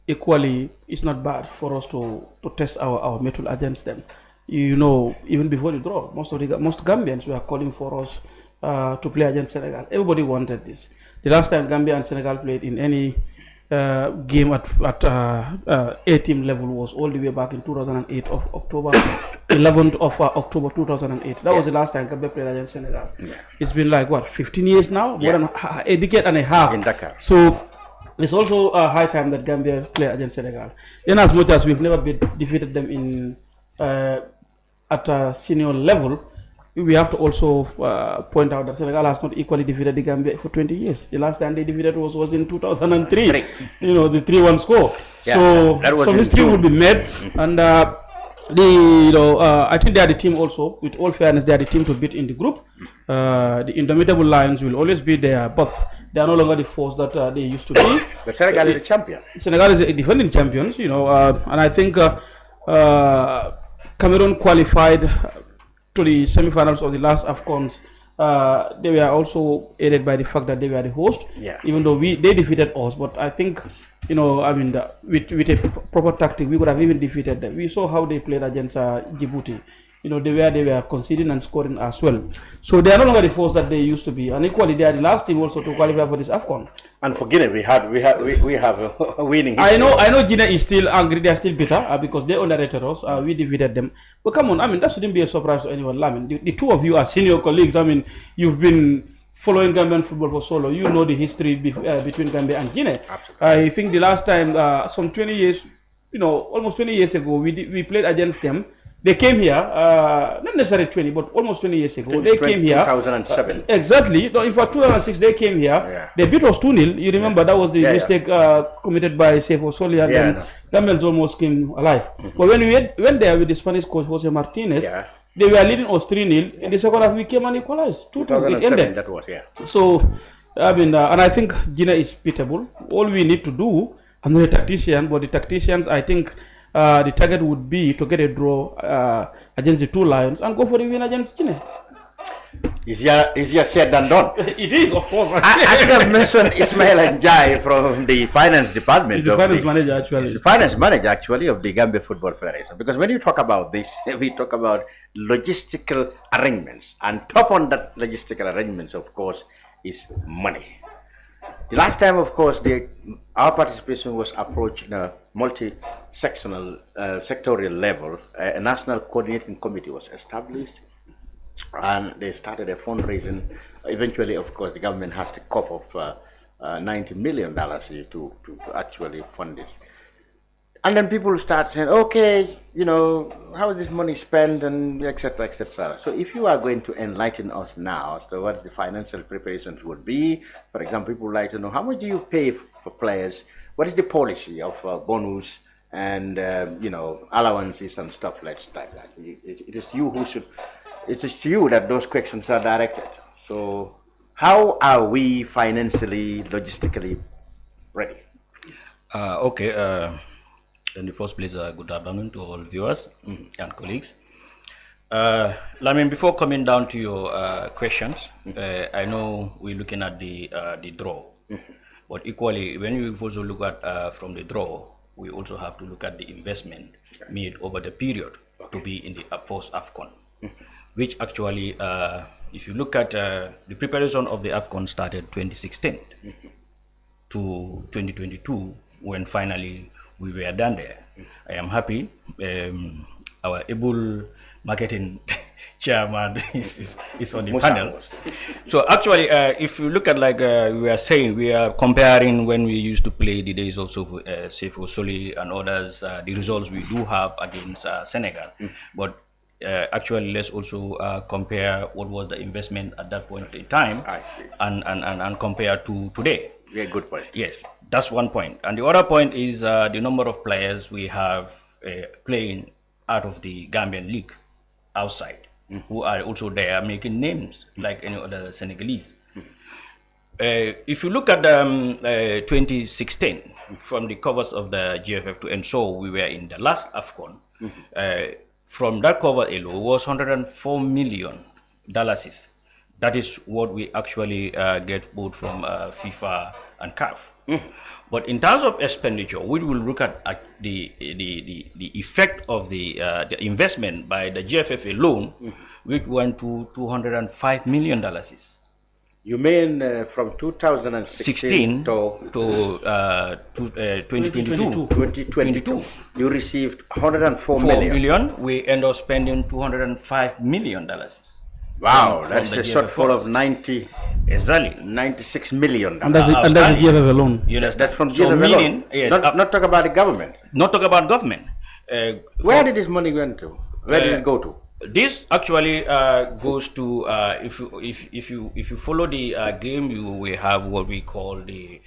equally, it's not bad for us to test our mettle against them. You know, even before the draw, most Gambians were calling for us to play against Senegal. Everybody wanted this. The last time Gambia and Senegal played in any game at A-team level was all the way back in 2008 of October, 11th of October 2008. That was the last time Gambia played against Senegal. It's been like, what, 15 years now? More than a decade and a half. In Dakar. So it's also a high time that Gambia play against Senegal. In as much as we've never defeated them in at a senior level, we have to also point out that Senegal has not equally defeated the Gambia for 20 years. The last time they defeated was in 2003. You know, the 3-1 score. Yeah, so history will be made, and I think they are the team also. With all fairness, they are the team to beat in the group. The indomitable Lions will always be there, but they are no longer the force that they used to be. But Senegal is the champion. Senegal is the defending champions, and I think Cameroon qualified to the semi-finals of the last AFCONs. They were also aided by the fact that they were the host, even though they defeated us. But I think, with a proper tactic, we could have even defeated them. We saw how they played against Djibouti. They were conceding and scoring as well. So they are no longer the force that they used to be, and equally they are the last team also to qualify for this AFCON. And for Guinea, we have a winning history. I know Guinea is still angry. They are still bitter because they underrated us. We defeated them. But come on, that shouldn't be a surprise to anyone. The two of you are senior colleagues. You've been following Gambian football for so long. You know the history between Gambia and Guinea. Absolutely. I think the last time, some 20 years, almost 20 years ago, we played against them. They came here, not necessarily 20, but almost 20 years ago. They came here. 2007. Exactly. No, in fact, 2006, they came here. Yeah. They beat us 2-0. You remember that was the mistake committed by Saihou Mballow, and then Gambians almost came alive. But when we went there with the Spanish coach, Jose Martinez, they were leading us 3-0. In the second half, we came and equalized. 2-2. It ended. That was, So, and I think Guinea is beatable. All we need to do, I'm not a tactician, but the tacticians, I think, the target would be to get a draw against the two Lions and go for the win against Guinea. Easier said than done. It is, of course. I should have mentioned Ismail Njai from the finance department. He's the finance manager, actually. The finance manager, actually, of the Gambia Football Federation. Because when you talk about this, we talk about logistical arrangements. And top on that logistical arrangements, of course, is money. The last time, of course, our participation was approached in a multi-sectional, sectorial level. A national coordinating committee was established, and they started a fundraising. Eventually, of course, the government has to cough of $90 million to actually fund this. And then people start saying, okay, how is this money spent, and etc., etc. So if you are going to enlighten us now as to what the financial preparations would be, for example, people would like to know how much do you pay for players, what is the policy of bonus and, allowances and stuff like that. It is you who should, it is to you that those questions are directed. So how are we financially, logistically ready? In the first place, good afternoon to all viewers and colleagues. Before coming down to your questions, I know we're looking at the draw, but equally, when we also look at from the draw, we also have to look at the investment made over the period to be in the first AFCON, which actually, if you look at the preparation of the AFCON started 2016 to 2022, when finally we were done there. I am happy. Our able marketing chairman is on the panel. So actually, if you look at we were saying, we are comparing when we used to play the days of Saihou Mballow and others, the results we do have against Senegal. But actually, let's also compare what was the investment at that point in time and compare to today. Yeah, good point. Yes, that's one point. And the other point is the number of players we have playing out of the Gambian league outside, who are also there making names like any other Senegalese. If you look at 2016, from the covers of the GFF to ensure we were in the last AFCON, from that cover alone was $104 million That is what we actually get both from FIFA and CAF. But in terms of expenditure, we will look at the effect of the investment by the GFF alone, which went to $205 million. You mean from 2016 to 2022. 2022, you received 104 million. We end up spending $205 million. Wow, that's a shortfall of 96 million. And that's the GFF alone. That's from GFF alone. Yes, not talk about the government. Not talk about government. Where did this money go to? Where did it go to? This actually goes to if you follow the game, you will have what we call the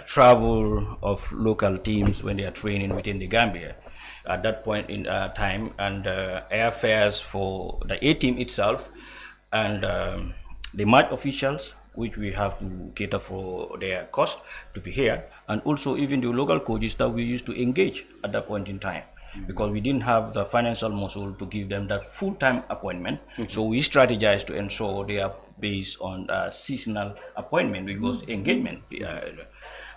travel of local teams when they are training within the Gambia at that point in time, and airfares for the A team itself, and the match officials, which we have to cater for their cost to be here, and also even the local coaches that we used to engage at that point in time. Because we didn't have the financial muscle to give them that full-time appointment. So we strategized to ensure they are based on seasonal appointment because engagement.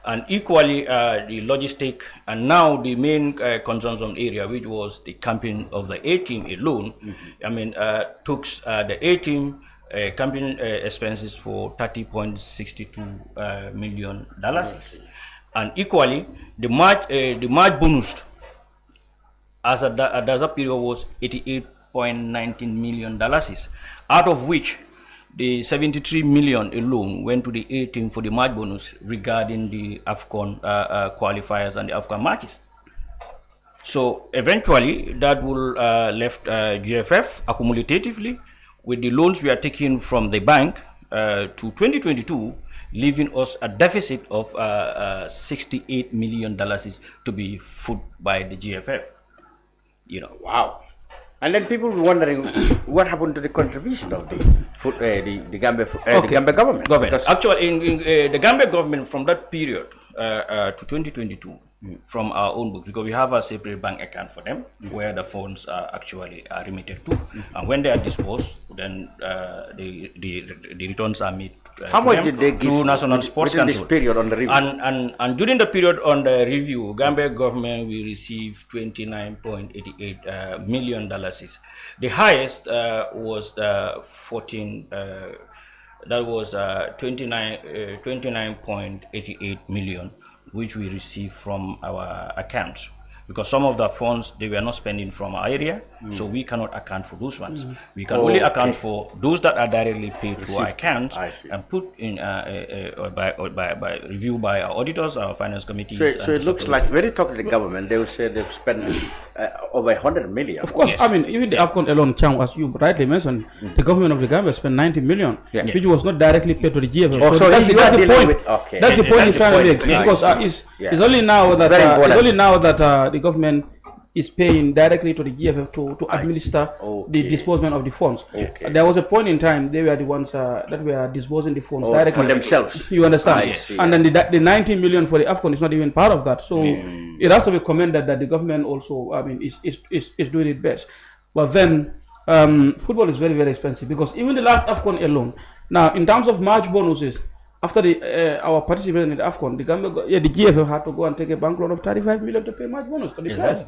And equally the logistic, and now the main consumption area, which was the camping of the A team alone, I mean, took the A team camping expenses for $30.62 million. And equally, the match bonus as at that period was $88.19 million, out of which the 73 million alone went to the A team for the match bonus regarding the AFCON qualifiers and the AFCON matches. So eventually that will left GFF accumulatively with the loans we are taking from the bank to 2022, leaving us a deficit of $68 million to be foot by the GFF. You know, wow. And then people were wondering what happened to the contribution of the Gambia government. Actually, in the Gambia government from that period to 2022, from our own books, because we have a separate bank account for them where the funds are actually remitted to, and when they are disposed, then the returns are made. How much did they give to National Sports Council? This period on the review? And during the period on the review, Gambia government will receive $29.88 million. The highest was the 14. That was 29.88 million, which we received from our accounts, because some of the funds they were not spending from our area, so we cannot account for those ones. We can only account for those that are directly paid to our accounts and put in by review by our auditors, our finance committees. So it looks like when you talk to the government, they will say they've spent over 100 million. Of course, I mean, even the AFCON alone, Chang, as you rightly mentioned, the government of the Gambia spent 90 million, which was not directly paid to the GFF. So that's the point. That's the point he's trying to make, because it's only now that the government is paying directly to the GFF to administer the disbursement of the funds. There was a point in time they were the ones that were disbursing the funds directly for themselves. You understand? And then the 90 million for the AFCON is not even part of that. So it has to be commended that the government also, I mean, is doing it best. But then football is very, very expensive, because even the last AFCON alone, now in terms of match bonuses, after our participation in the AFCON, the GFF had to go and take a bank loan of 35 million to pay match bonus to the players.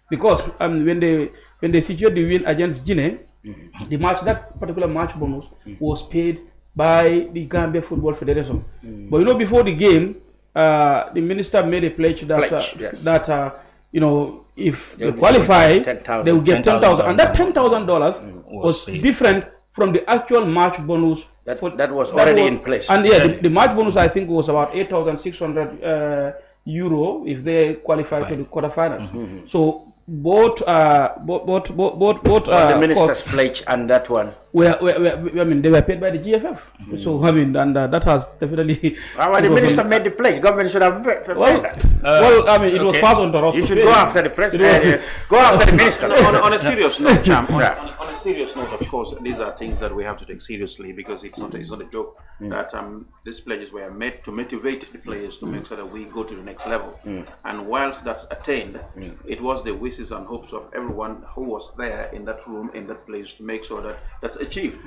Because when they secured the win against Guinea, that particular match bonus was paid by the Gambia Football Federation. But you know, before the game, the minister made a pledge that if they qualify, they will get $10,000, and that $10,000 was different from the actual match bonus that was already in place. And the match bonus, I think, was about 8,600 euro if they qualify to the quarterfinals. So both the minister's pledge and that one, I mean, they were paid by the GFF. So I mean, and that has definitely. The minister made the pledge. Government should have paid that. Well, I mean, it was passed on to us. You should go after the president. Go after the minister. On a serious note, Champ. On a serious note, of course, these are things that we have to take seriously, because it's not a joke that these pledges were made to motivate the players to make sure that we go to the next level. And whilst that's attained, it was the wish wishes and hopes of everyone who was there in that room, in that place, to make sure that that's achieved.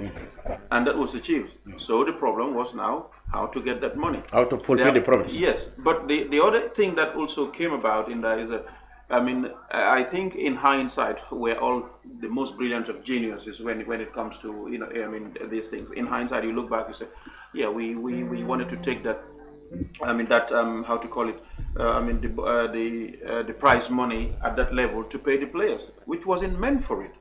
And that was achieved. So the problem was now how to get that money. How to fulfill the promise. Yes, but the other thing that also came about in that is that, I mean, I think in hindsight, we're all the most brilliant of geniuses when it comes to, you know, I mean, these things. In hindsight, you look back and say, yeah, we wanted to take that, I mean, that, how to call it, I mean, the prize money at that level to pay the players, which wasn't meant for it.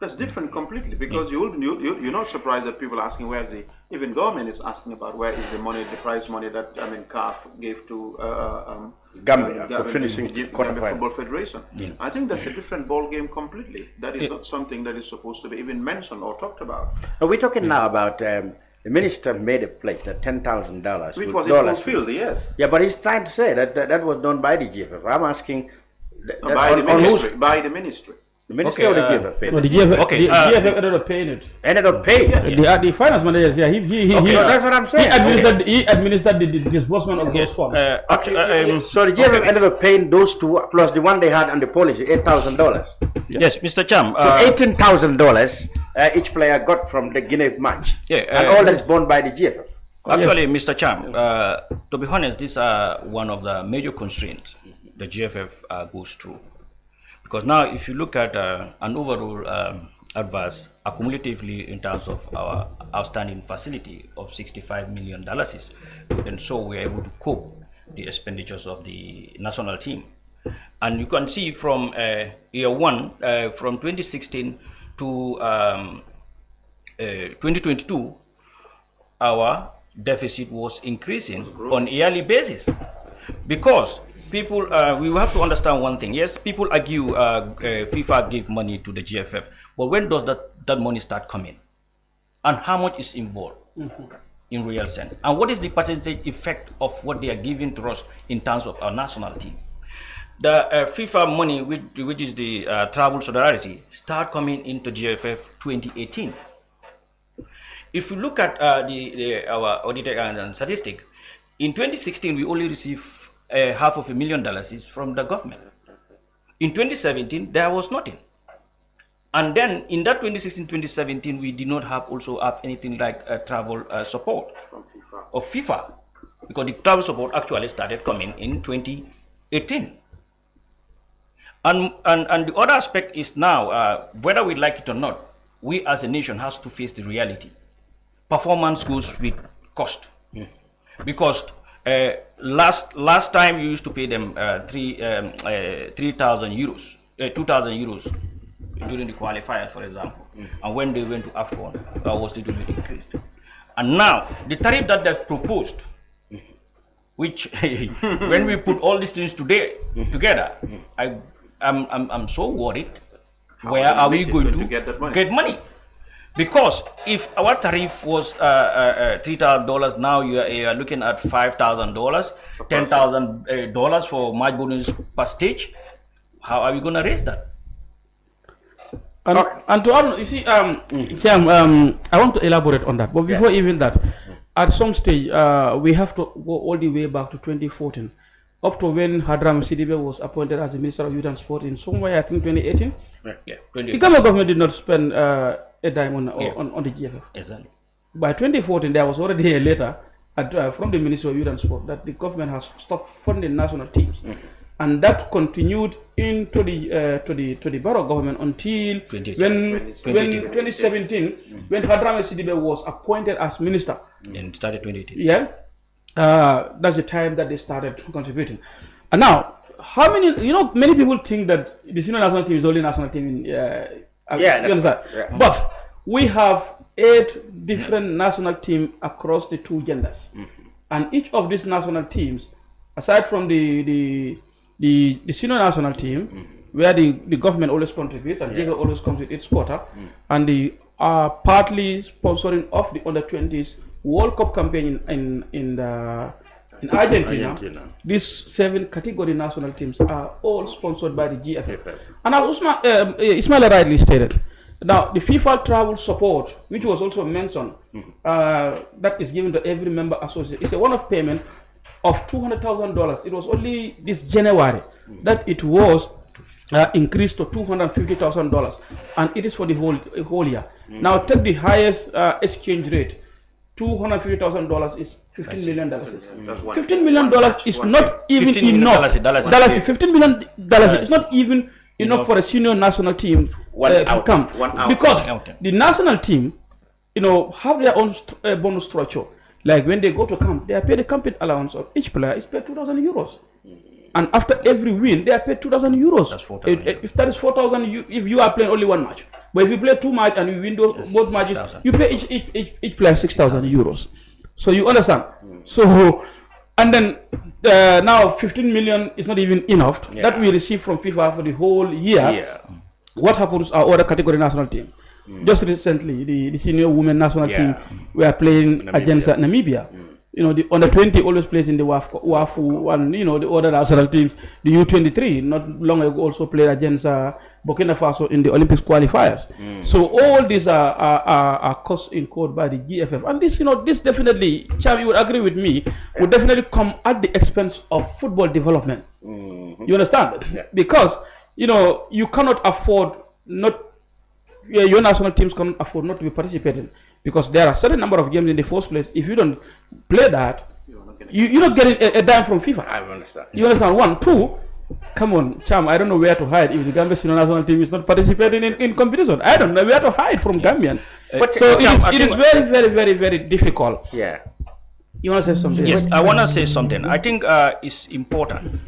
That's different completely, because you're not surprised that people are asking where's the, even government is asking about where is the money, the prize money that, I mean, CAF gave to Gambia for finishing the Gambia Football Federation. I think that's a different ball game completely. That is not something that is supposed to be even mentioned or talked about. We're talking now about the minister made a pledge that $10,000. Which was fulfilled, yes. Yeah, but he's trying to say that that was done by the GFF. I'm asking by the ministry. By the ministry. The ministry or the GFF paid? Well, the GFF ended up paying it. Ended up paying it? The finance manager, yeah, that's what I'm saying. He administered the disbursement of those funds. So the GFF ended up paying those two plus the one they had on the policy, $8,000. Yes, Mr. Cham. So $18,000 each player got from the Guinea match. And all that's borne by the GFF. Actually, Mr. Cham, to be honest, these are one of the major constraints the GFF goes through. Because now, if you look at an overall advance accumulatively in terms of our outstanding facility of $65 million, and so we're able to cope the expenditures of the national team. And you can see from year one, from 2016 to 2022, our deficit was increasing on a yearly basis. Because people, we have to understand one thing. Yes, people argue FIFA gave money to the GFF, but when does that money start coming? And how much is involved in real sense? And what is the percentage effect of what they are giving to us in terms of our national team? The FIFA money, which is the travel solidarity, start coming into GFF 2018. If you look at our audited and statistic, in 2016 we only received $500,000 from the government. In 2017 there was nothing, and then in that 2016-2017 we did not have anything like travel support of FIFA, because the travel support actually started coming in 2018. And the other aspect is now, whether we like it or not, we as a nation has to face the reality. Performance goes with cost, because last time you used to pay them 3,000 euros, 2,000 euros during the qualifiers, for example, and when they went to AFCON, that was little bit increased. And now the tariff that they proposed, which when we put all these things together, I'm so worried. Where are we going to get money? Because if our tariff was $3,000, now you are looking at $5,000, $10,000 for match bonus per stage. How are we going to raise that? And to add, you see, Cam, I want to elaborate on that. But before even that, at some stage, we have to go all the way back to 2014, up to when Hadram Sidibe was appointed as the Minister of Youth and Sport in somewhere, I think 2018. Yeah, the government did not spend a dime on the GFF. Exactly. By 2014, there was already a letter from the Ministry of Youth and Sport that the government has stopped funding national teams, and that continued into the Barrow government until 2017, when Hadrami Sidibe was appointed as minister. And started 2018. Yeah, that's the time that they started contributing. And now, how many? Many people think that the senior national team is only national team in. But we have 8 different national teams across the 2 genders, and each of these national teams, aside from the senior national team, where the government always contributes and JV always comes with its quota, and the partly sponsoring of the under-20s World Cup campaign in Argentina. These 7 category national teams are all sponsored by the GFF. And as Ismail rightly stated, now the FIFA travel support, which was also mentioned, that is given to every member associate, it's a one-off payment of $200,000. It was only this January that it was increased to $250,000, and it is for the whole year. Now take the highest exchange rate. $250,000 is $15 million. $15 million is not even enough. $15 million is not even enough for a senior national team to come, because the national team, have their own bonus structure. Like when they go to camp, they are paid a camping allowance of each player is paid €2,000. And after every win, they are paid €2,000. That's 4,000. If that is 4,000, if you are playing only one match, but if you play 2 matches and you win both matches, you pay each player €6,000. So you understand. So, and then now 15 million is not even enough that we receive from FIFA for the whole year. What happens to our other category national team? Just recently, the senior women national team were playing against Namibia. The under 20 always plays in the WAFU, and the other national teams, the U23, not long ago also played against Burkina Faso in the Olympics qualifiers. So all these are costs incurred by the GFF, and this definitely, Cham, you would agree with me, would definitely come at the expense of football development. You understand? Because you cannot afford your national teams cannot afford not to be participating, because there are certain number of games in the first place. If you don't play that, you're not getting a dime from FIFA. I understand. You understand? 1, 2. Come on, Cham, I don't know where to hide if the Gambia senior national team is not participating in competition. I don't know where to hide from Gambians. But so Cham, it is very, very, very, very difficult. Yeah. You want to say something? Yes, I want to say something. I think it's important,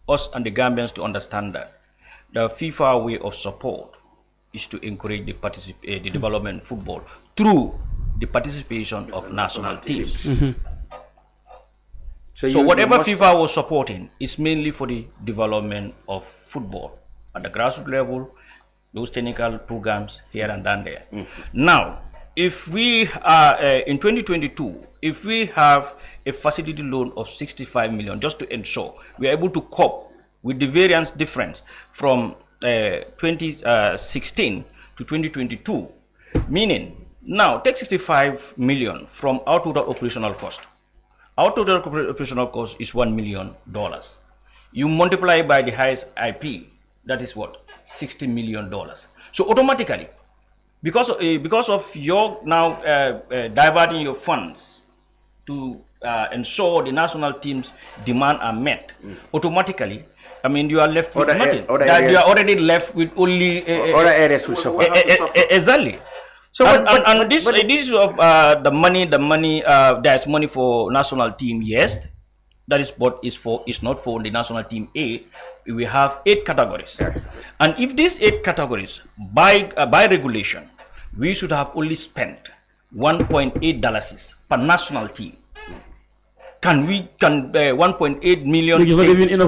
us and the Gambians, to understand that the FIFA way of support is to encourage the development of football through the participation of national teams. So whatever FIFA was supporting is mainly for the development of football at the grassroots level, those technical programs here and there. Now, if we are in 2022, if we have a facility loan of 65 million just to ensure we are able to cope with the variance difference from 2016 to 2022, meaning now take 65 million from our total operational cost. Our total operational cost is $1 million. You multiply by the highest IP, that is what? $60 million. So automatically, because of your now diverting your funds to ensure the national team's demand are met, automatically, I mean, you are left with nothing. You are already left with only other areas will suffer. Exactly. So this of the money, there's money for national team. Yes, that is what is not for the national team A. We have 8 categories, and if these 8 categories by regulation, we should have only spent $1.8 per national team. Can 1.8 million? Which is not even enough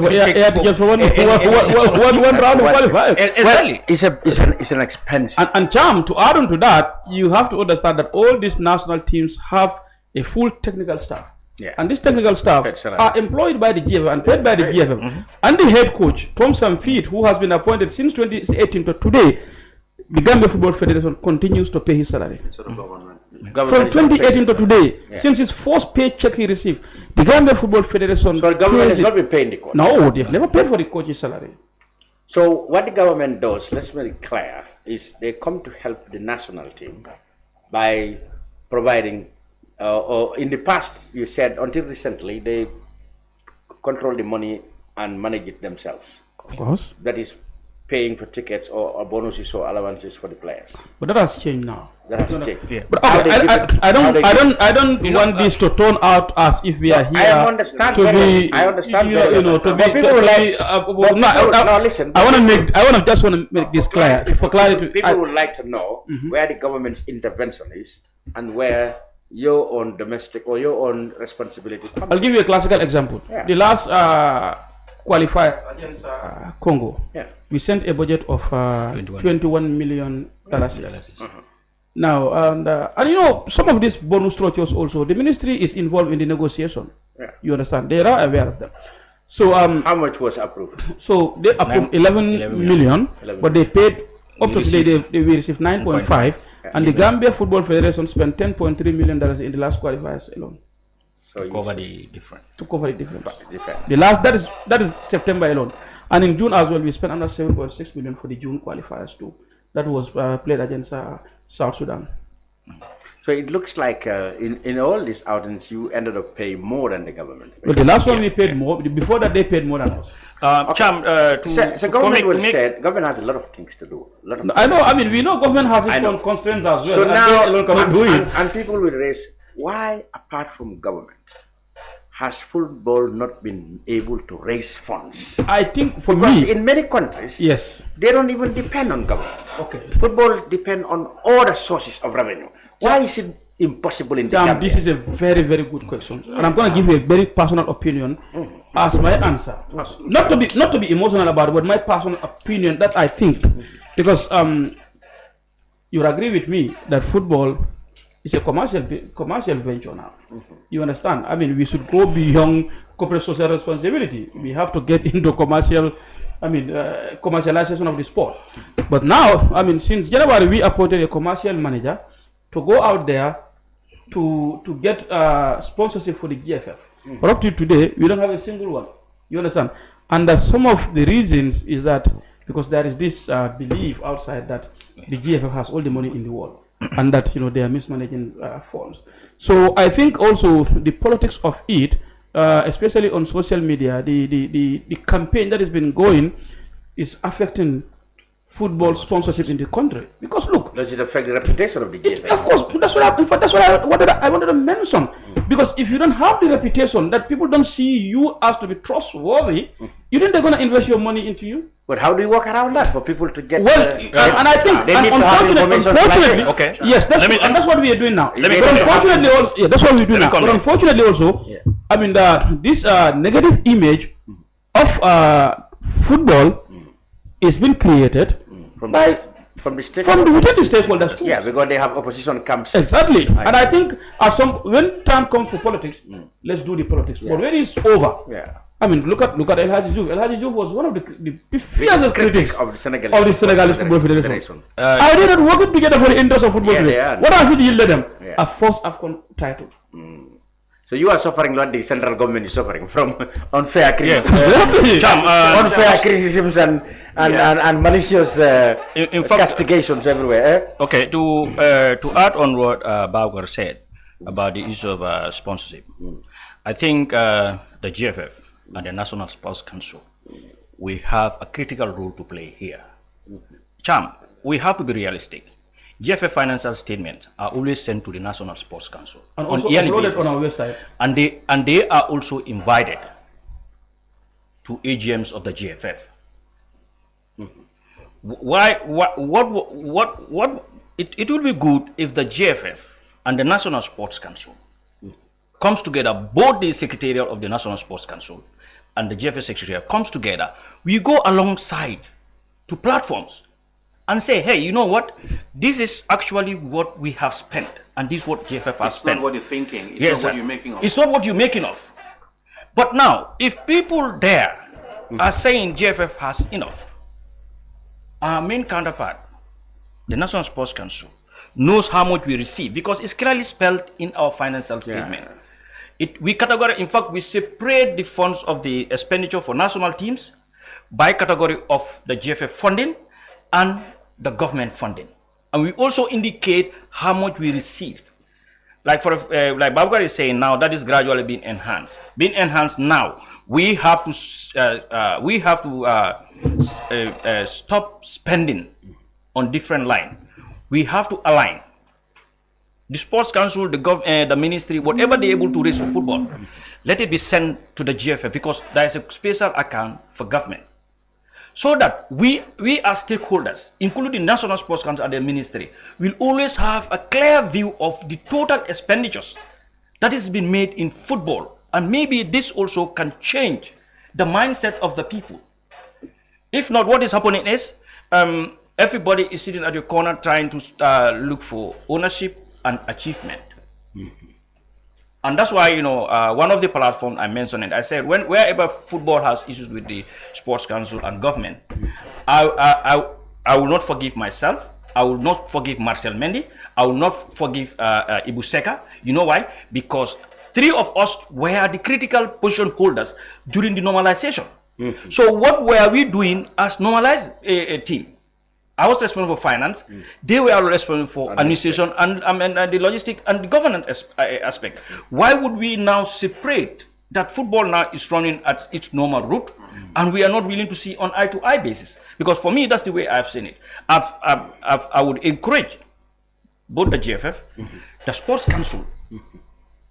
for one round of qualifiers. Exactly. It's an expense. And Cham, to add on to that, you have to understand that all these national teams have a full technical staff. And this technical staff are employed by the GFF and paid by the GFF. And the head coach, Tom Samfeet, who has been appointed since 2018 to today, the Gambia Football Federation continues to pay his salary. From 2018 to today, since his first paycheck he received, the Gambia Football Federation. So the government has not been paying the coach? No, they've never paid for the coach's salary. So what the government does, let's make it clear, is they come to help the national team by providing, or in the past, you said until recently, they control the money and manage it themselves. Of course. That is paying for tickets or bonuses or allowances for the players. But that has changed now. That has changed. Yeah. But okay, I don't want this to turn out as if we are here. I understand. To be, I understand. Listen. I just want to make this clear. For clarity, people would like to know where the government's intervention is and where your own domestic or your own responsibility comes. I'll give you a classical example. Yeah. The last qualifier against Congo, we sent a budget of $21 million. Now, and you know, some of these bonus structures also, the ministry is involved in the negotiation. You understand? They are aware of them. So, how much was approved? So they approved 11 million, but they paid up to today. They received 9.5, and the Gambia Football Federation spent $10.3 million in the last qualifiers alone. So to cover the difference. To cover the difference. The last that is September alone, And in June as well, we spent under 7.6 million for the June qualifiers too. That was played against South Sudan. So it looks like in all these outings, you ended up paying more than the government. Well, the last one we paid more. Before that, they paid more than us. Cham, government has a lot of things to do. I know. I mean, we know government has its constraints as well. So now, and people will raise, why apart from government has football not been able to raise funds? I think for because me, in many countries, yes, they don't even depend on government. Okay, football depend on other sources of revenue. Why is it impossible in the Gambia? This is a very, very good question, and I'm going to give you a very personal opinion as my answer. Not to be emotional about it, but my personal opinion that I think, because you agree with me that football is a commercial venture now. You understand? I mean, we should go beyond corporate social responsibility. We have to get into commercial. I mean, commercialization of the sport. But now, I mean, since January, we appointed a commercial manager to go out there to get sponsorship for the GFF. But up to today, we don't have a single one. You understand? And some of the reasons is that because there is this belief outside that the GFF has all the money in the world and that, you know, they are mismanaging funds. So I think also the politics of it, especially on social media, the campaign that has been going is affecting football sponsorship in the country. Because look, does it affect the reputation of the GFF? Of course, that's what I wanted to mention. Because if you don't have the reputation that people don't see you as to be trustworthy, you think they're going to invest your money into you? But how do you work around that for people to get? Well, and I think, unfortunately, okay, yes, that's what we are doing now. But unfortunately, that's what we do now. But unfortunately, also, I mean, this negative image of football is being created from within the stakeholders. Yeah, because they have opposition camps. Exactly, and I think when time comes for politics, let's do the politics. But when it's over, I mean, look at El Hadji Diouf. El Hadji Diouf was one of the fiercest critics of the Senegalese Football Federation. Are they not working together for the interest of football today? What has it yielded them? A first AFCON title. So you are suffering what the central government is suffering from unfair criticism, criticisms and malicious castigations everywhere. Okay, to add on what Bauer said about the issue of sponsorship, I think the GFF and the National Sports Council, we have a critical role to play here. Cham, we have to be realistic. GFF financial statements are always sent to the National Sports Council and also uploaded on our website. And they are also invited to AGMs of the GFF. It would be good if the GFF and the National Sports Council comes together, both the Secretariat of the National Sports Council and the GFF Secretariat comes together. We go alongside to platforms and say, hey, you know what? This is actually what we have spent, and this is what GFF has spent. It's not what you're thinking. It's not what you're making of. It's not what you're making of. But now, if people there are saying GFF has enough, our main counterpart, the National Sports Council, knows how much we receive because it's clearly spelled in our financial statement. We categorize, in fact, we separate the funds of the expenditure for national teams by category of the GFF funding and the government funding. And we also indicate how much we received. Like like Babgar is saying now, that is gradually being enhanced. Being enhanced now, we have to stop spending on different lines. We have to align. The Sports Council, the ministry, whatever they're able to raise for football, let it be sent to the GFF because there is a special account for government. So that we as stakeholders, including the National Sports Council and the ministry, will always have a clear view of the total expenditures that has been made in football. And maybe this also can change the mindset of the people. If not, what is happening is everybody is sitting at your corner trying to look for ownership and achievement. And that's why, you know, one of the platforms I mentioned it, I said, wherever football has issues with the Sports Council and government, I will not forgive myself. I will not forgive Marcel Mendy. I will not forgive Ibu Seka. You know why? Because three of us were the critical position holders during the normalization. So what were we doing as normalized a team? I was responsible for finance. They were responsible for administration and the logistic and the governance aspect. Why would we now separate that football now is running at its normal route, and we are not willing to see on eye-to-eye basis? Because for me, that's the way I've seen it. I would encourage both the GFF, the Sports Council,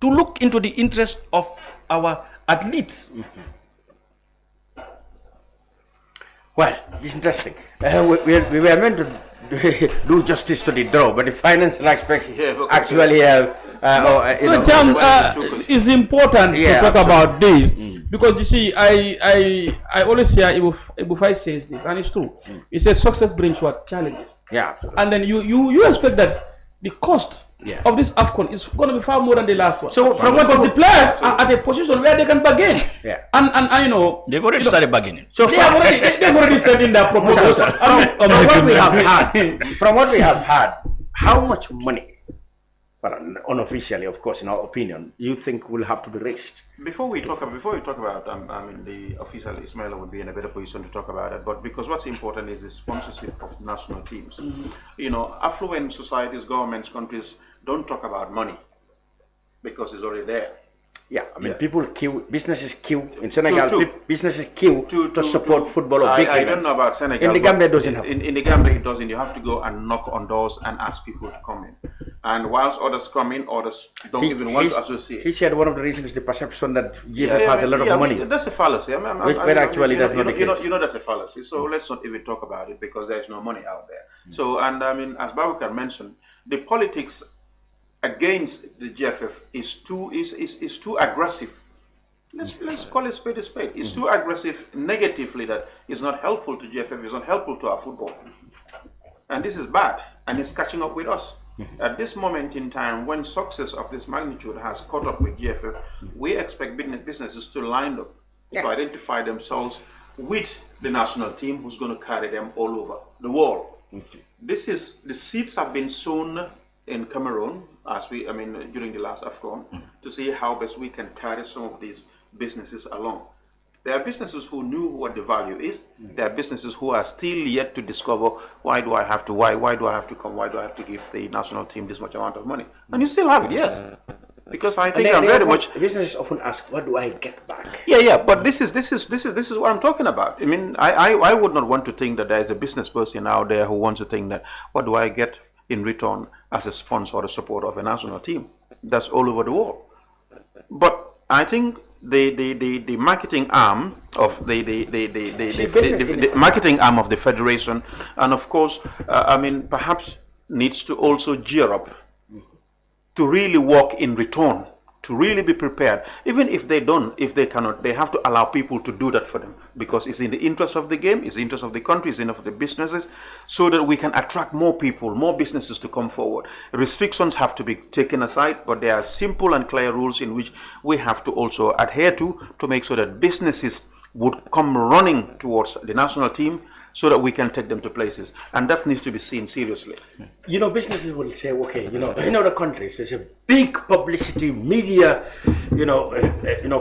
to look into the interest of our athletes. Well, it's interesting. We were meant to do justice to the draw, but the financial aspects actually have. It's important to talk about this because you see, I always hear Ibufai says this, and it's true. He says success brings what challenges. Yeah, and then you expect that the cost of this AFCON is going to be far more than the last one. So from because the players are at a position where they can bargain. Yeah. And you know they've already started bargaining. So they've already sent in their proposals. From what we have had, how much money, well, unofficially, of course, in our opinion, you think will have to be raised? Before we talk about, the official Ismail would be in a better position to talk about it. But because what's important is the sponsorship of national teams. You know, affluent societies, governments, countries don't talk about money because it's already there. Yeah, I mean, people queue, businesses queue in Senegal. Businesses queue to support football or big I don't know about Senegal. In the Gambia, it doesn't happen. In the Gambia, it doesn't. You have to go and knock on doors and ask people to come in. And whilst others come in, others don't even want to associate. He said one of the reasons is the perception that GFF has a lot of money. That's a fallacy. But actually, that's not the case. You know that's a fallacy. So let's not even talk about it because there's no money out there. So, and I mean, as Babakar mentioned, the politics against the GFF is too aggressive. Let's call it spade a spade. It's too aggressive negatively that is not helpful to GFF, it's not helpful to our football. And this is bad, and it's catching up with us. At this moment in time, when success of this magnitude has caught up with GFF, we expect businesses to line up, to identify themselves with the national team who's going to carry them all over the world. The seeds have been sown in Cameroon, during the last AFCON, to see how best we can carry some of these businesses along. There are businesses who knew what the value is. There are businesses who are still yet to discover why do I have to come, why do I have to give the national team this much amount of money? And you still have it, yes. Because I think I'm very much. Businesses often ask, what do I get back? Yeah, but this is what I'm talking about. I mean, I would not want to think that there is a business person out there who wants to think that what do I get in return as a sponsor or a supporter of a national team. That's all over the world. But I think the marketing arm of the marketing arm of the federation, and of course, perhaps needs to also gear up to really work in return, to really be prepared. Even if they cannot, they have to allow people to do that for them, because it's in the interest of the game, it's the interest of the country, it's in the interest of the businesses, so that we can attract more people, more businesses to come forward. Restrictions have to be taken aside, but there are simple and clear rules in which we have to also adhere to make sure that businesses would come running towards the national team, so that we can take them to places, and that needs to be seen seriously. You know, businesses will say, okay, in other countries there's a big publicity, media,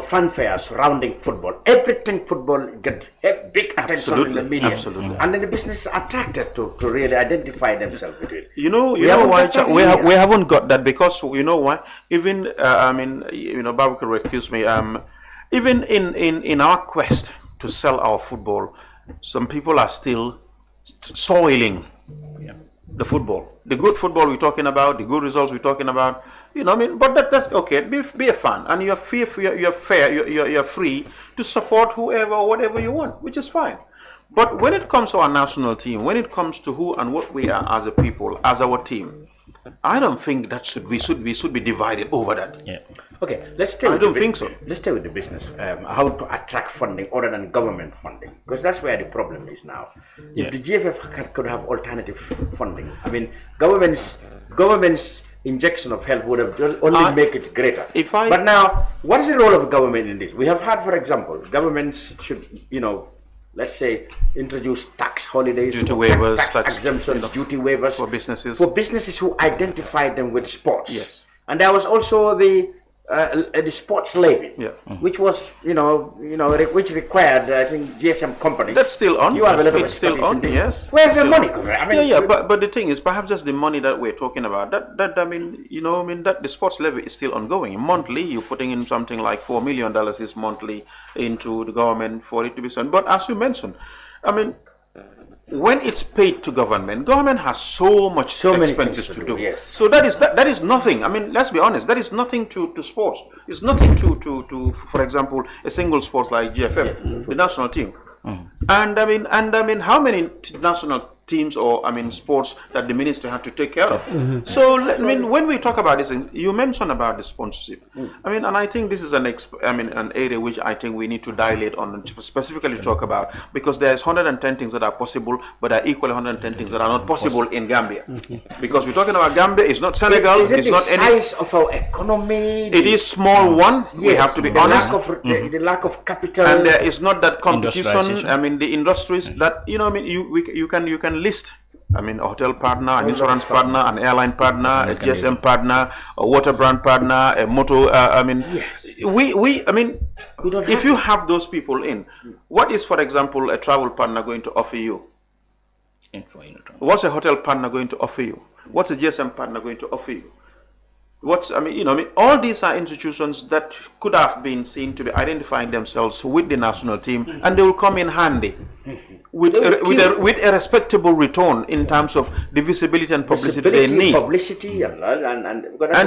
fanfare surrounding football. Everything football get big attention in the media, and then the businesses are attracted to really identify themselves with it. We haven't got that, because you know why? Even Babakar will excuse me. Even in our quest to sell our football, some people are still soiling the football. The good football we're talking about, the good results we're talking about, but that's okay. Be a fan, and you're free to support whoever or whatever you want, which is fine. But when it comes to our national team, when it comes to who and what we are as a people, as our team, I don't think that we should be divided over that. Yeah. Okay, let's stay. Let's stay with the business. How to attract funding other than government funding, because that's where the problem is now. If the GFF could have alternative funding, government's injection of help would have only make it greater. But now, what is the role of government in this? We have had, for example, governments should, let's say, introduce tax holidays, duty waivers, tax exemptions, duty waivers for businesses who identify them with sports. Yes. And there was also the the sports levy, which was, which required, I think, GSM companies. That's still on. You have a lot of It's still on, yes. Where's the Still money on. coming? I mean, Yeah, but the thing is, perhaps just the money that we're talking about, that the sports levy is still ongoing. Monthly, you're putting in something like $4 million is monthly into the government for it to be spent. But as you mentioned, I mean, when it's paid to government has so many expenses to do. Yes. So that is nothing. I mean, let's be honest. That is nothing to sports. It's nothing to for example, a single sport like GFF, the national team. And I mean, how many national teams or sports that the minister had to take care of? So when we talk about this, you mentioned about the sponsorship. And I think this is an area which I think we need to dilate on and specifically talk about, because there's 110 things that are possible, but there are equally 110 things that are not possible in Gambia. Because we're talking about Gambia, it's not Senegal, it's not any size of our economy. It is small one. Yes, we have to be honest. The lack of capital, and there is not that competition. The industries that you can list. A hotel partner, an insurance partner, an airline partner, a GSM partner, a water brand partner, a motor. If you have those people in, what is, for example, a travel partner going to offer you? What's a hotel partner going to offer you? What's a GSM partner going to offer you? All these are institutions that could have been seen to be identifying themselves with the national team, and they will come in handy with a respectable return in terms of the visibility and publicity they need. And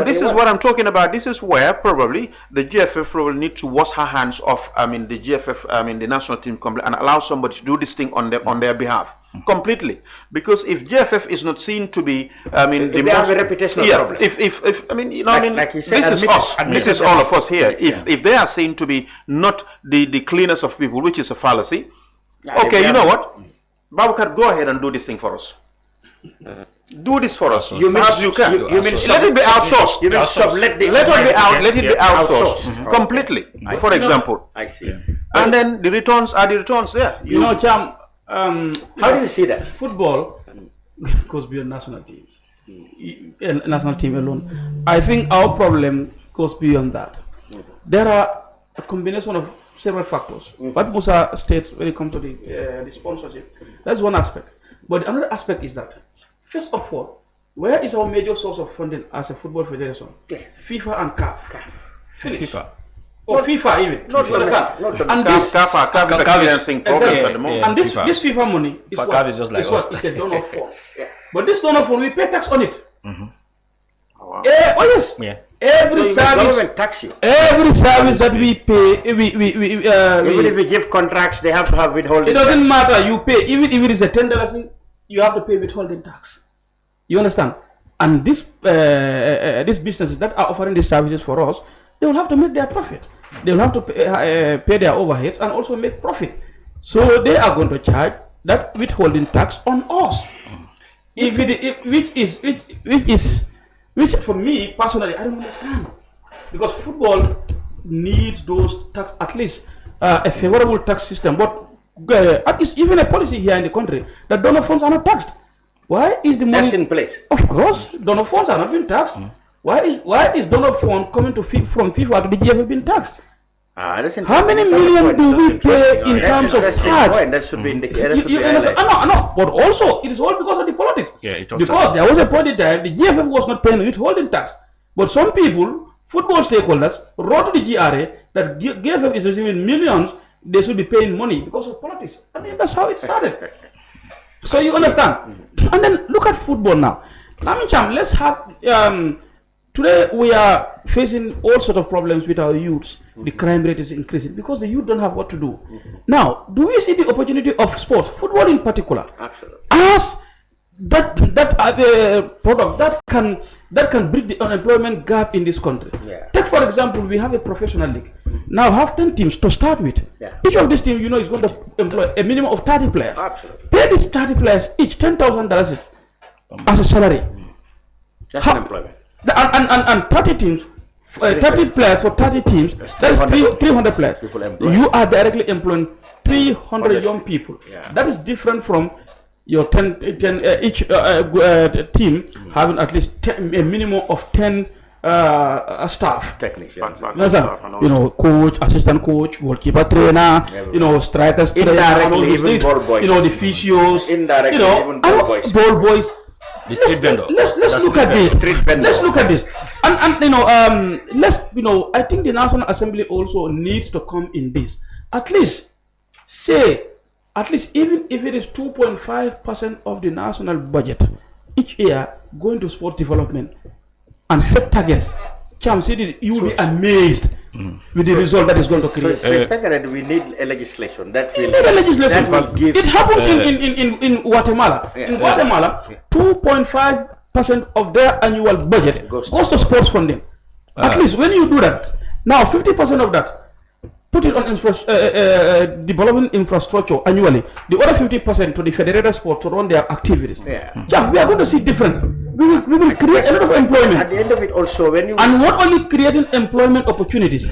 this is what I'm talking about. This is where probably the GFF will need to wash her hands off. The GFF, the national team, and allow somebody to do this thing on their behalf. Completely, because if GFF is not seen to be, they have a reputational problem. This is us. This is all of us here. If they are seen to be not the cleanest of people, which is a fallacy, okay, you know what, Babakar, go ahead and do this thing for us. Do this for us. Perhaps you can. Let it be outsourced. Let it be outsourced completely. For example, I see. And then the returns are the returns there. Cham. How do you see that? Football goes beyond national teams, national team alone. I think our problem goes beyond that. There are a combination of several factors. What Musa states when it comes to the sponsorship, that's one aspect. But another aspect is that, first of all, where is our major source of funding as a football federation? FIFA and CAF. Finish. FIFA. Or FIFA even. Not you understand? And this CAF is experiencing problems at the moment. And this FIFA money is what? Is just like it's a donor fund. But this donor fund, we pay tax on it. Wow. Yes. Yeah. Every service, tax you. Every service that we pay, even if we give contracts, they have to have withholding. It doesn't matter. You pay, even if it is a $10, you have to pay withholding tax. You understand? And these businesses that are offering these services for us, they will have to make their profit. They will have to pay their overheads and also make profit. So they are going to charge that withholding tax on us. Which for me personally, I don't understand, because football needs those tax, at least a favorable tax system. But at least even a policy here in the country that donor funds are not taxed. Why is the money that's in place? Of course, donor funds are not being taxed. Why is donor fund coming to from FIFA to the GFF being taxed? How many million do we pay in terms of tax? That should be indicated. No, but also it is all because of the politics. Because there was a point in time the GFF was not paying withholding tax, but some people, football stakeholders, wrote to the GRA that GFF is receiving millions. They should be paying money because of politics. I mean, that's how it started. So you understand? And then look at football now. Let's have. Today we are facing all sorts of problems with our youths. The crime rate is increasing because the youth don't have what to do. Now, do we see the opportunity of sports, football in particular, as that product that can bridge the unemployment gap in this country? Take for example, we have a professional league. Now have 10 teams to start with. Each of these teams, is going to employ a minimum of 30 players. Pay these 30 players each $10,000 as a salary. That's unemployment. And 30 teams, 30 players for 30 teams, that is 300 players. You are directly employing 300 young people. That is different from your 10 each team having at least a minimum of 10 staff. Technicians. You know, coach, assistant coach, goalkeeper trainer, you know, strikers trainer, and all those things. You know, the physios, indirectly, you know, even ball boys. Ball boys. The street vendor. Let's look at this. Let's look at this. And you know, let's, you know, I think the National Assembly also needs to come in this. At least say, at least even if it is 2.5% of the national budget each year going to sport development and set targets, you will be amazed with the result that is going to create. We need a legislation that will, that will give. It happens in Guatemala. In Guatemala, 2.5% of their annual budget goes to sports funding. At least when you do that, now 50% of that, put it on developing infrastructure annually. The other 50% to the federated sport to run their activities. We are going to see different. We will create a lot of employment. At the end of it also, when you... And not only creating employment opportunities,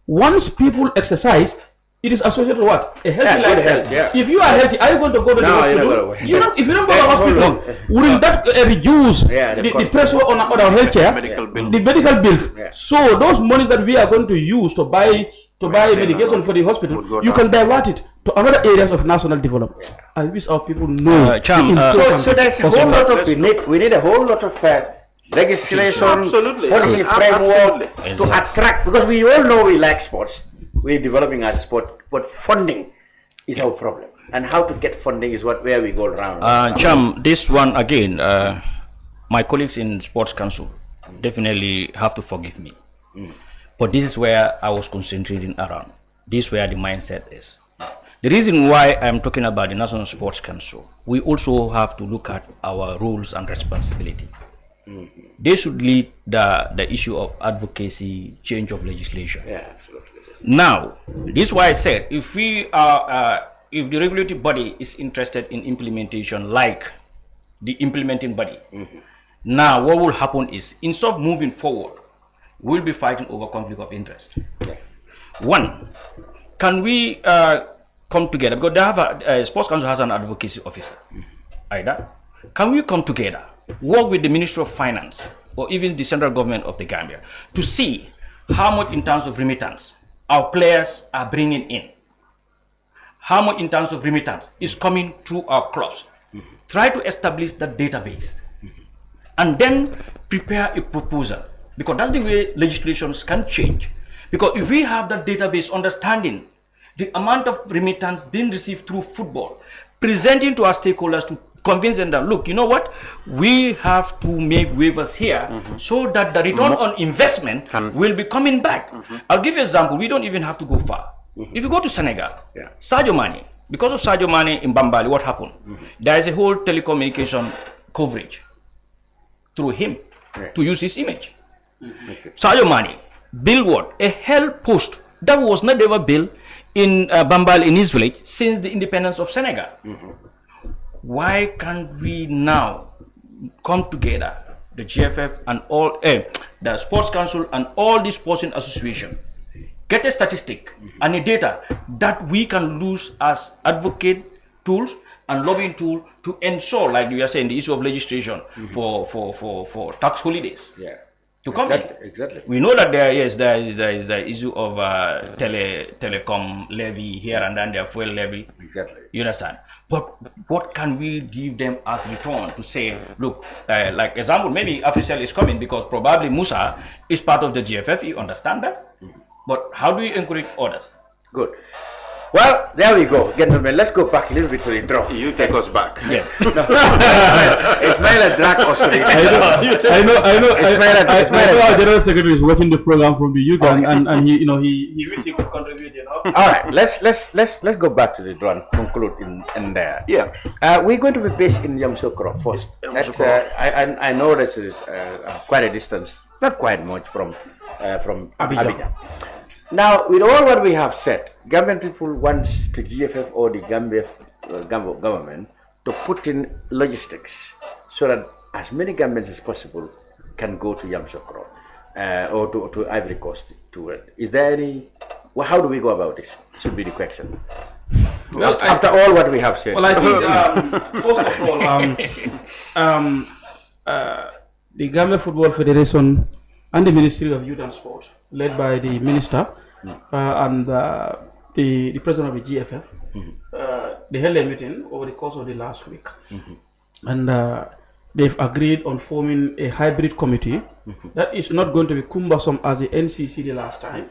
once people exercise, it is associated with what? A healthy lifestyle. If you are healthy, are you going to go to the hospital? If you don't go to the hospital, will that reduce the pressure on our healthcare? The medical bills. So those monies that we are going to use to buy medication for the hospital, you can divert it to other areas of national development. I wish our people know. So there's a whole lot of we need a whole lot of legislation, policy framework to attract, because we all know we like sports. We're developing our sport, but funding is our problem, and how to get funding is where we go around. Cham, this one again, my colleagues in Sports Council definitely have to forgive me. But this is where I was concentrating around. This is where the mindset is. The reason why I'm talking about the National Sports Council, we also have to look at our roles and responsibility. They should lead the issue of advocacy, change of legislation. Yeah, absolutely. Now, this is why I said, if we are, if the regulatory body is interested in implementation, like the implementing body, now what will happen is, instead of moving forward, we'll be fighting over conflict of interest. One, can we come together, because they have a Sports Council has an advocacy officer. Either can we come together, work with the Ministry of Finance or even the central government of the Gambia to see how much in terms of remittance our players are bringing in, how much in terms of remittance is coming through our clubs. Try to establish that database and then prepare a proposal, because that's the way legislations can change. Because if we have that database understanding the amount of remittance being received through football, presenting to our stakeholders to convince them that, look, you know what, we have to make waivers here so that the return on investment will be coming back. I'll give you an example. We don't even have to go far. If you go to Senegal, Sadio Mane, because of Sadio Mane in Bambali, what happened? There is a whole telecommunication coverage through him to use his image. Sadio Mane built what? A health post that was not ever built in Bambali, in his village, since the independence of Senegal. Why can't we now come together, the GFF and all, the Sports Council and all these sports associations, get a statistic and a data that we can use as advocate tools and lobbying tool to ensure, like you are saying, the issue of legislation for tax holidays. To come in. We know that there is the issue of telecom levy here and then their fuel levy. You understand? But what can we give them as return to say, look, like example, maybe Africell is coming because probably Musa is part of the GFF, you understand that? But how do you encourage others? Good. Well, there we go, gentlemen. Let's go back a little bit to the draw. You take us back. Yeah. Ismail drag us to the I know our General Secretary is watching the program from the UK, and he, you know, he wishes he could contribute, you know. All right, let's go back to the draw and conclude in there. Yeah. We're going to be based in Yamoussoukro first. That's I know this is quite a distance, not quite much from Abidjan. Now, with all what we have said, Gambian people want the GFF or the Gambia government to put in logistics so that as many Gambians as possible can go to Yamoussoukro or to Ivory Coast to it. Is there any? Well, how do we go about this? Should be the question. Well, after all what we have said. Well, I think first of all, the Gambia Football Federation and the Ministry of Youth and Sport, led by the Minister and the President of the GFF. They held a meeting over the course of the last week. And they've agreed on forming a hybrid committee that is not going to be cumbersome as the NCC the last time.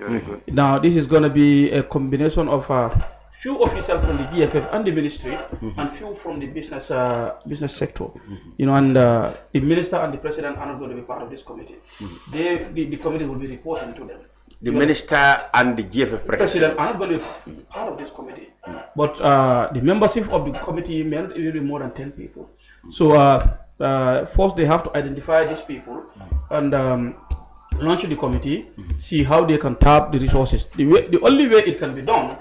Now, this is going to be a combination of few officials from the GFF and the ministry, and few from the business sector. You know, and the minister and the president are not going to be part of this committee. The committee will be reporting to them. The minister and the GFF president are not going to be part of this committee. But the membership of the committee may not even be more than 10 people. So first they have to identify these people and launch the committee, see how they can tap the resources. The only way it can be done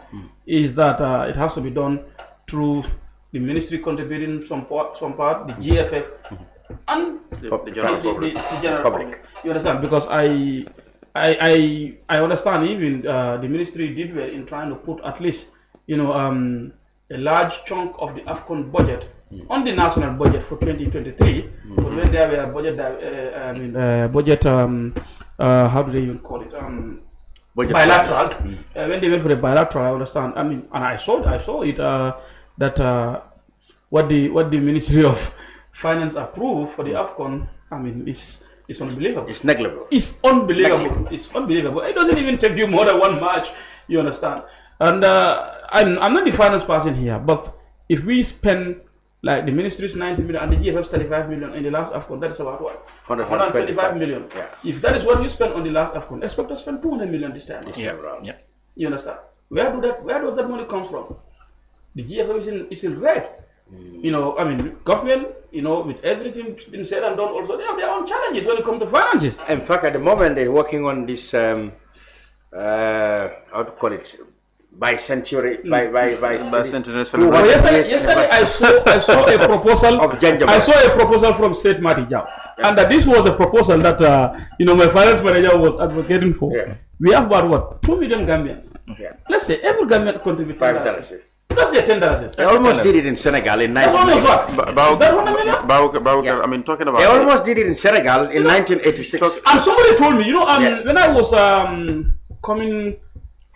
is that it has to be done through the ministry contributing some part, the GFF, and the general public. You understand? Because I understand even the ministry did well in trying to put at least, you know, a large chunk of the AFCON budget on the national budget for 2023. But when there were budget, how do they even call it? Bilateral. When they went for the bilateral, I understand. I mean, and I saw it that what the Ministry of Finance approved for the AFCON. I mean, it's unbelievable. It's negligible. It's unbelievable. It's unbelievable. It doesn't even take you more than one match. You understand? And I'm not the finance person here, but if we spend like the ministry's 90 million and the GFF's 35 million in the last AFCON, that is about what? 125 million. Yeah. If that is what you spend on the last AFCON, expect to spend 200 million this time. Yeah. You understand? Where does that money come from? The GFF is in red. You know, I mean, government, you know, with everything been said and done, also they have their own challenges when it comes to finances. In fact, at the moment they're working on this, how to call it, bicentenary celebration. Yesterday I saw a proposal of Gingerbread. I saw a proposal from State Mati Jawo, and that this was a proposal that you know, my finance manager was advocating for. We have about what, 2 million Gambians. Let's say every Gambian contributes $5. Let's say $10. They almost did it in Senegal in 1986. Is that 1 million? I mean, talking about. They almost did it in Senegal in 1986. And somebody told me, you know, when I was coming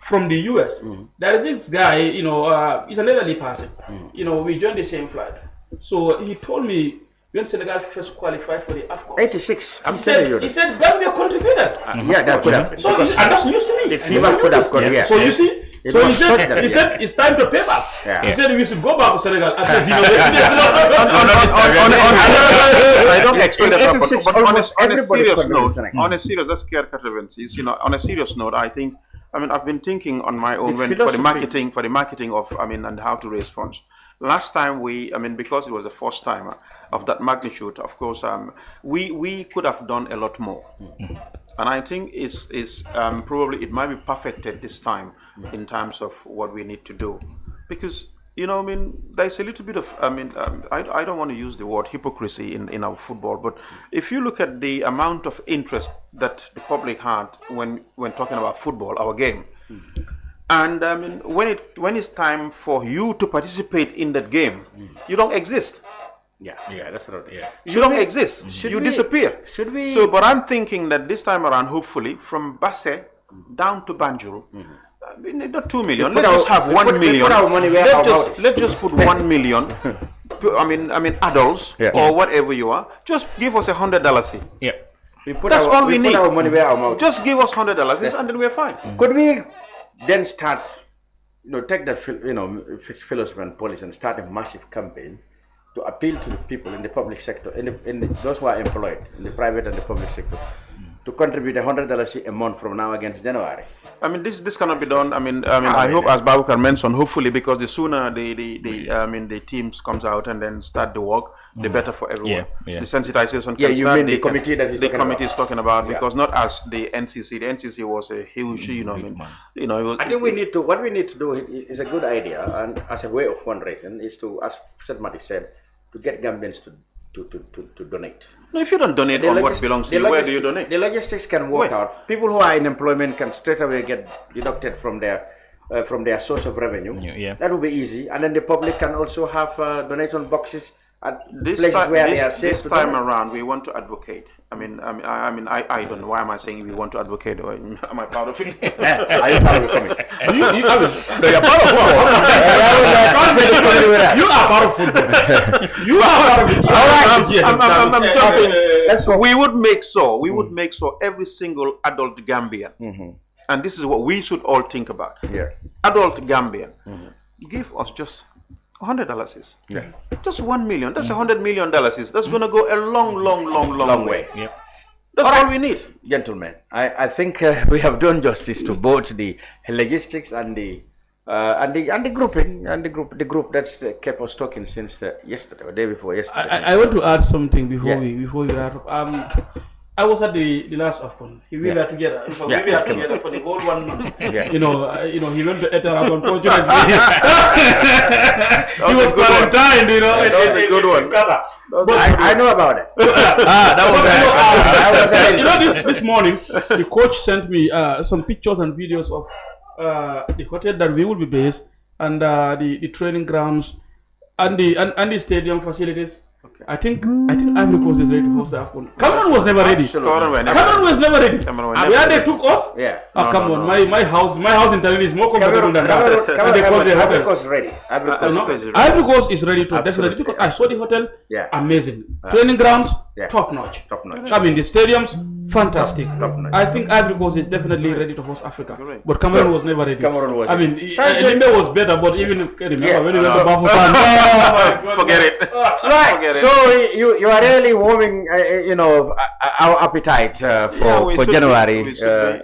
from the US, there is this guy, you know, he's an elderly person. You know, we joined the same flight. So he told me when Senegal first qualified for the AFCON. 86. I'm telling you. He said Gambia contributed. Yeah, that could have been. So and that's news to me. The fever could have gone, So you see. So he said it's time to pay back. He said we should go back to Senegal. I don't expect that. But on a serious note, that's Kerr controversies. You know, on a serious note, I think. I mean, I've been thinking on my own for the marketing of, I mean, and how to raise funds. Last time because it was the first time of that magnitude, of course, we could have done a lot more. And I think probably it might be perfected this time in terms of what we need to do. Because, you know, I mean, there's a little bit of, I don't want to use the word hypocrisy in our football, but if you look at the amount of interest that the public had when talking about football, our game, and I mean, when it's time for you to participate in that game, you don't exist. Yeah, that's right. Yeah, you don't exist. You disappear. Should we? So, but I'm thinking that this time around, hopefully, from Basse down to Banjul. Not 2 million. Let's just have 1 million. Let's just put 1 million. I mean, adults or whatever you are. Just give us $100. Yeah, that's all we need. Put our money where our mouth. Just give us $100, and then we're fine. Could we then start? You know, take the philosophy and policy and start a massive campaign to appeal to the people in the public sector, in those who are employed in the private and the public sector, to contribute $100 a month from now against January. I mean, this cannot be done. I hope, as Babukar mentioned, hopefully, because the sooner the teams comes out and then start the work, the better for everyone. Yeah. The sensitization. Yeah, you mean the committee that the committee is talking about, because not as the NCC. The NCC was a huge, I think what we need to do is a good idea, and as a way of fundraising, is to, as Mati said, to get Gambians to donate. No, if you don't donate on what belongs to you, where do you donate? The logistics can work out. People who are in employment can straight away get deducted from their source of revenue. That will be easy. And then the public can also have donation boxes at This places time, where they are safe this to time go? around, we want to advocate. I don't know. Why am I saying we want to advocate? Or am I part of it? Are you part of the committee? No, you're part of football. You are part of football. You are part of it. All right, I'm jumping. We would make sure every single adult Gambian, and this is what we should all think about. Yeah. Adult Gambian, give us just $100. Yeah. Just $1 million. That's $100 million. That's going to go a long way. Yep. That's all we need. Gentlemen, I think we have done justice to both the logistics and the grouping and the group that's kept us talking since yesterday or day before yesterday. I want to add something before we wrap up. I was at the last AFCON. We were together. We were together for the whole 1 month. Yeah. You know, he went to Eterab, unfortunately. He was quarantined, you know. That was a good one. I know about it. This morning, the coach sent me some pictures and videos of the hotel that we will be based, and the training grounds, and the stadium facilities. I think Ivory Coast is ready to host the AFCON. Cameroon was never ready. Cameroon was never ready. Where they took us? Yeah. Come on. My house in Tarini is more comfortable than that. And they called the Ivory hotel. Coast ready. Ivory Coast is ready to definitely, because I saw the hotel. Yeah. Amazing. Training grounds, top notch. I mean, the stadiums, fantastic. I think Ivory Coast is definitely ready to host Africa. But Cameroon was never ready. I mean, Demba was better, but even remember when he went to Bafokeng. Forget it. Right. So you are really warming, our appetite for January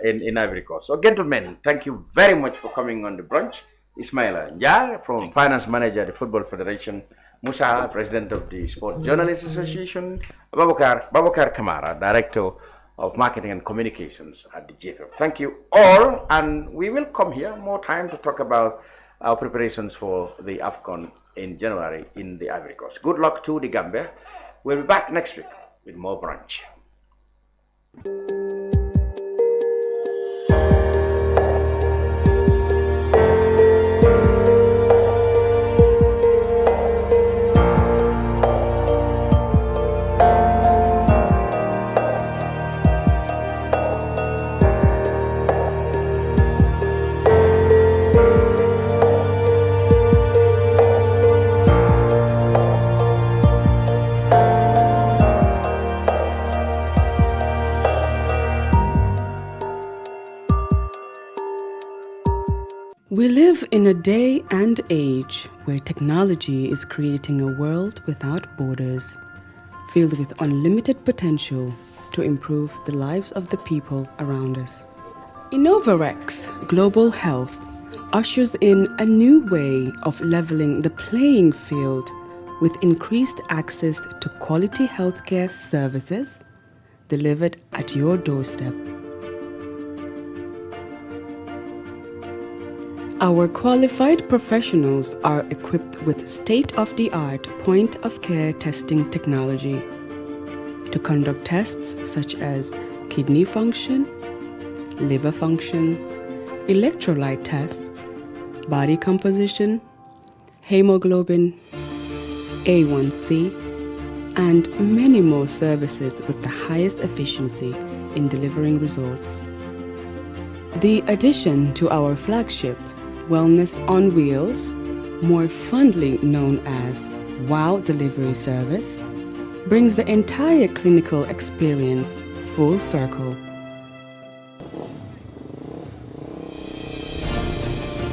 in Ivory Coast. So, gentlemen, thank you very much for coming on the brunch. Ismaila Njar from Finance Manager at the Football Federation, Musa, President of the Sport Journalists Association, Babakar Kamara, Director of Marketing and Communications at the JFF. Thank you all, and we will come here more time to talk about our preparations for the AFCON in January in the Ivory Coast. Good luck to the Gambia. We'll be back next week with more brunch. We live in a day and age where technology is creating a world without borders, filled with unlimited potential to improve the lives of the people around us. Innovarex Global Health ushers in a new way of leveling the playing field with increased access to quality healthcare services delivered at your doorstep. Our qualified professionals are equipped with state-of-the-art point-of-care testing technology to conduct tests such as kidney function, liver function, electrolyte tests, body composition, hemoglobin, A1C, and many more services with the highest efficiency in delivering results. The addition to our flagship Wellness on Wheels, more fondly known as WOW Delivery Service, brings the entire clinical experience full circle.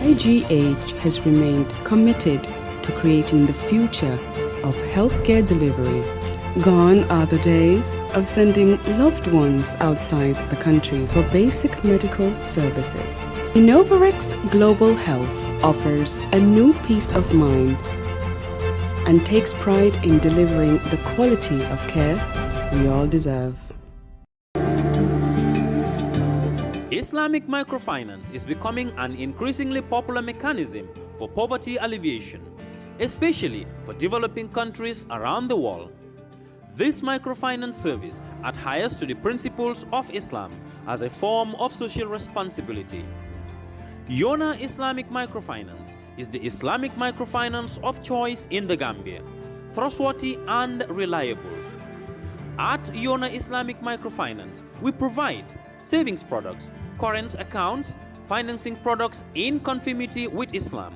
IGH has remained committed to creating the future of healthcare delivery. Gone are the days of sending loved ones outside the country for basic medical services. Innovarex Global Health offers a new peace of mind and takes pride in delivering the quality of care we all deserve. Islamic microfinance is becoming an increasingly popular mechanism for poverty alleviation, especially for developing countries around the world. This microfinance service adheres to the principles of Islam as a form of social responsibility. Yona Islamic Microfinance is the Islamic microfinance of choice in the Gambia. trustworthy and reliable. At Yona Islamic Microfinance, we provide savings products, current accounts, financing products in conformity with Islam.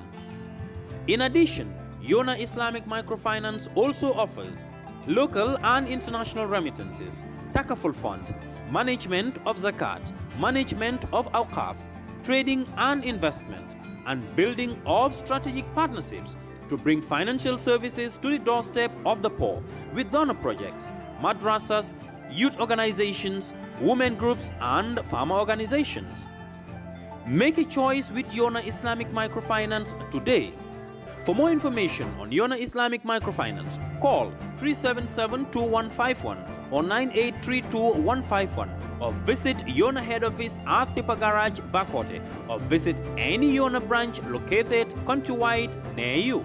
In addition, Yona Islamic Microfinance also offers local and international remittances, takaful fund, management of zakat, management of awqaf, trading and investment, and building of strategic partnerships to bring financial services to the doorstep of the poor with donor projects, madrasas, youth organizations, women groups, and farmer organizations. Make a choice with Yona Islamic Microfinance today. For more information on Yona Islamic Microfinance, call 377-2151 or 9832-151 or visit Yona head office at Tipa Garage, Bakote, or visit any Yona branch located countrywide near you.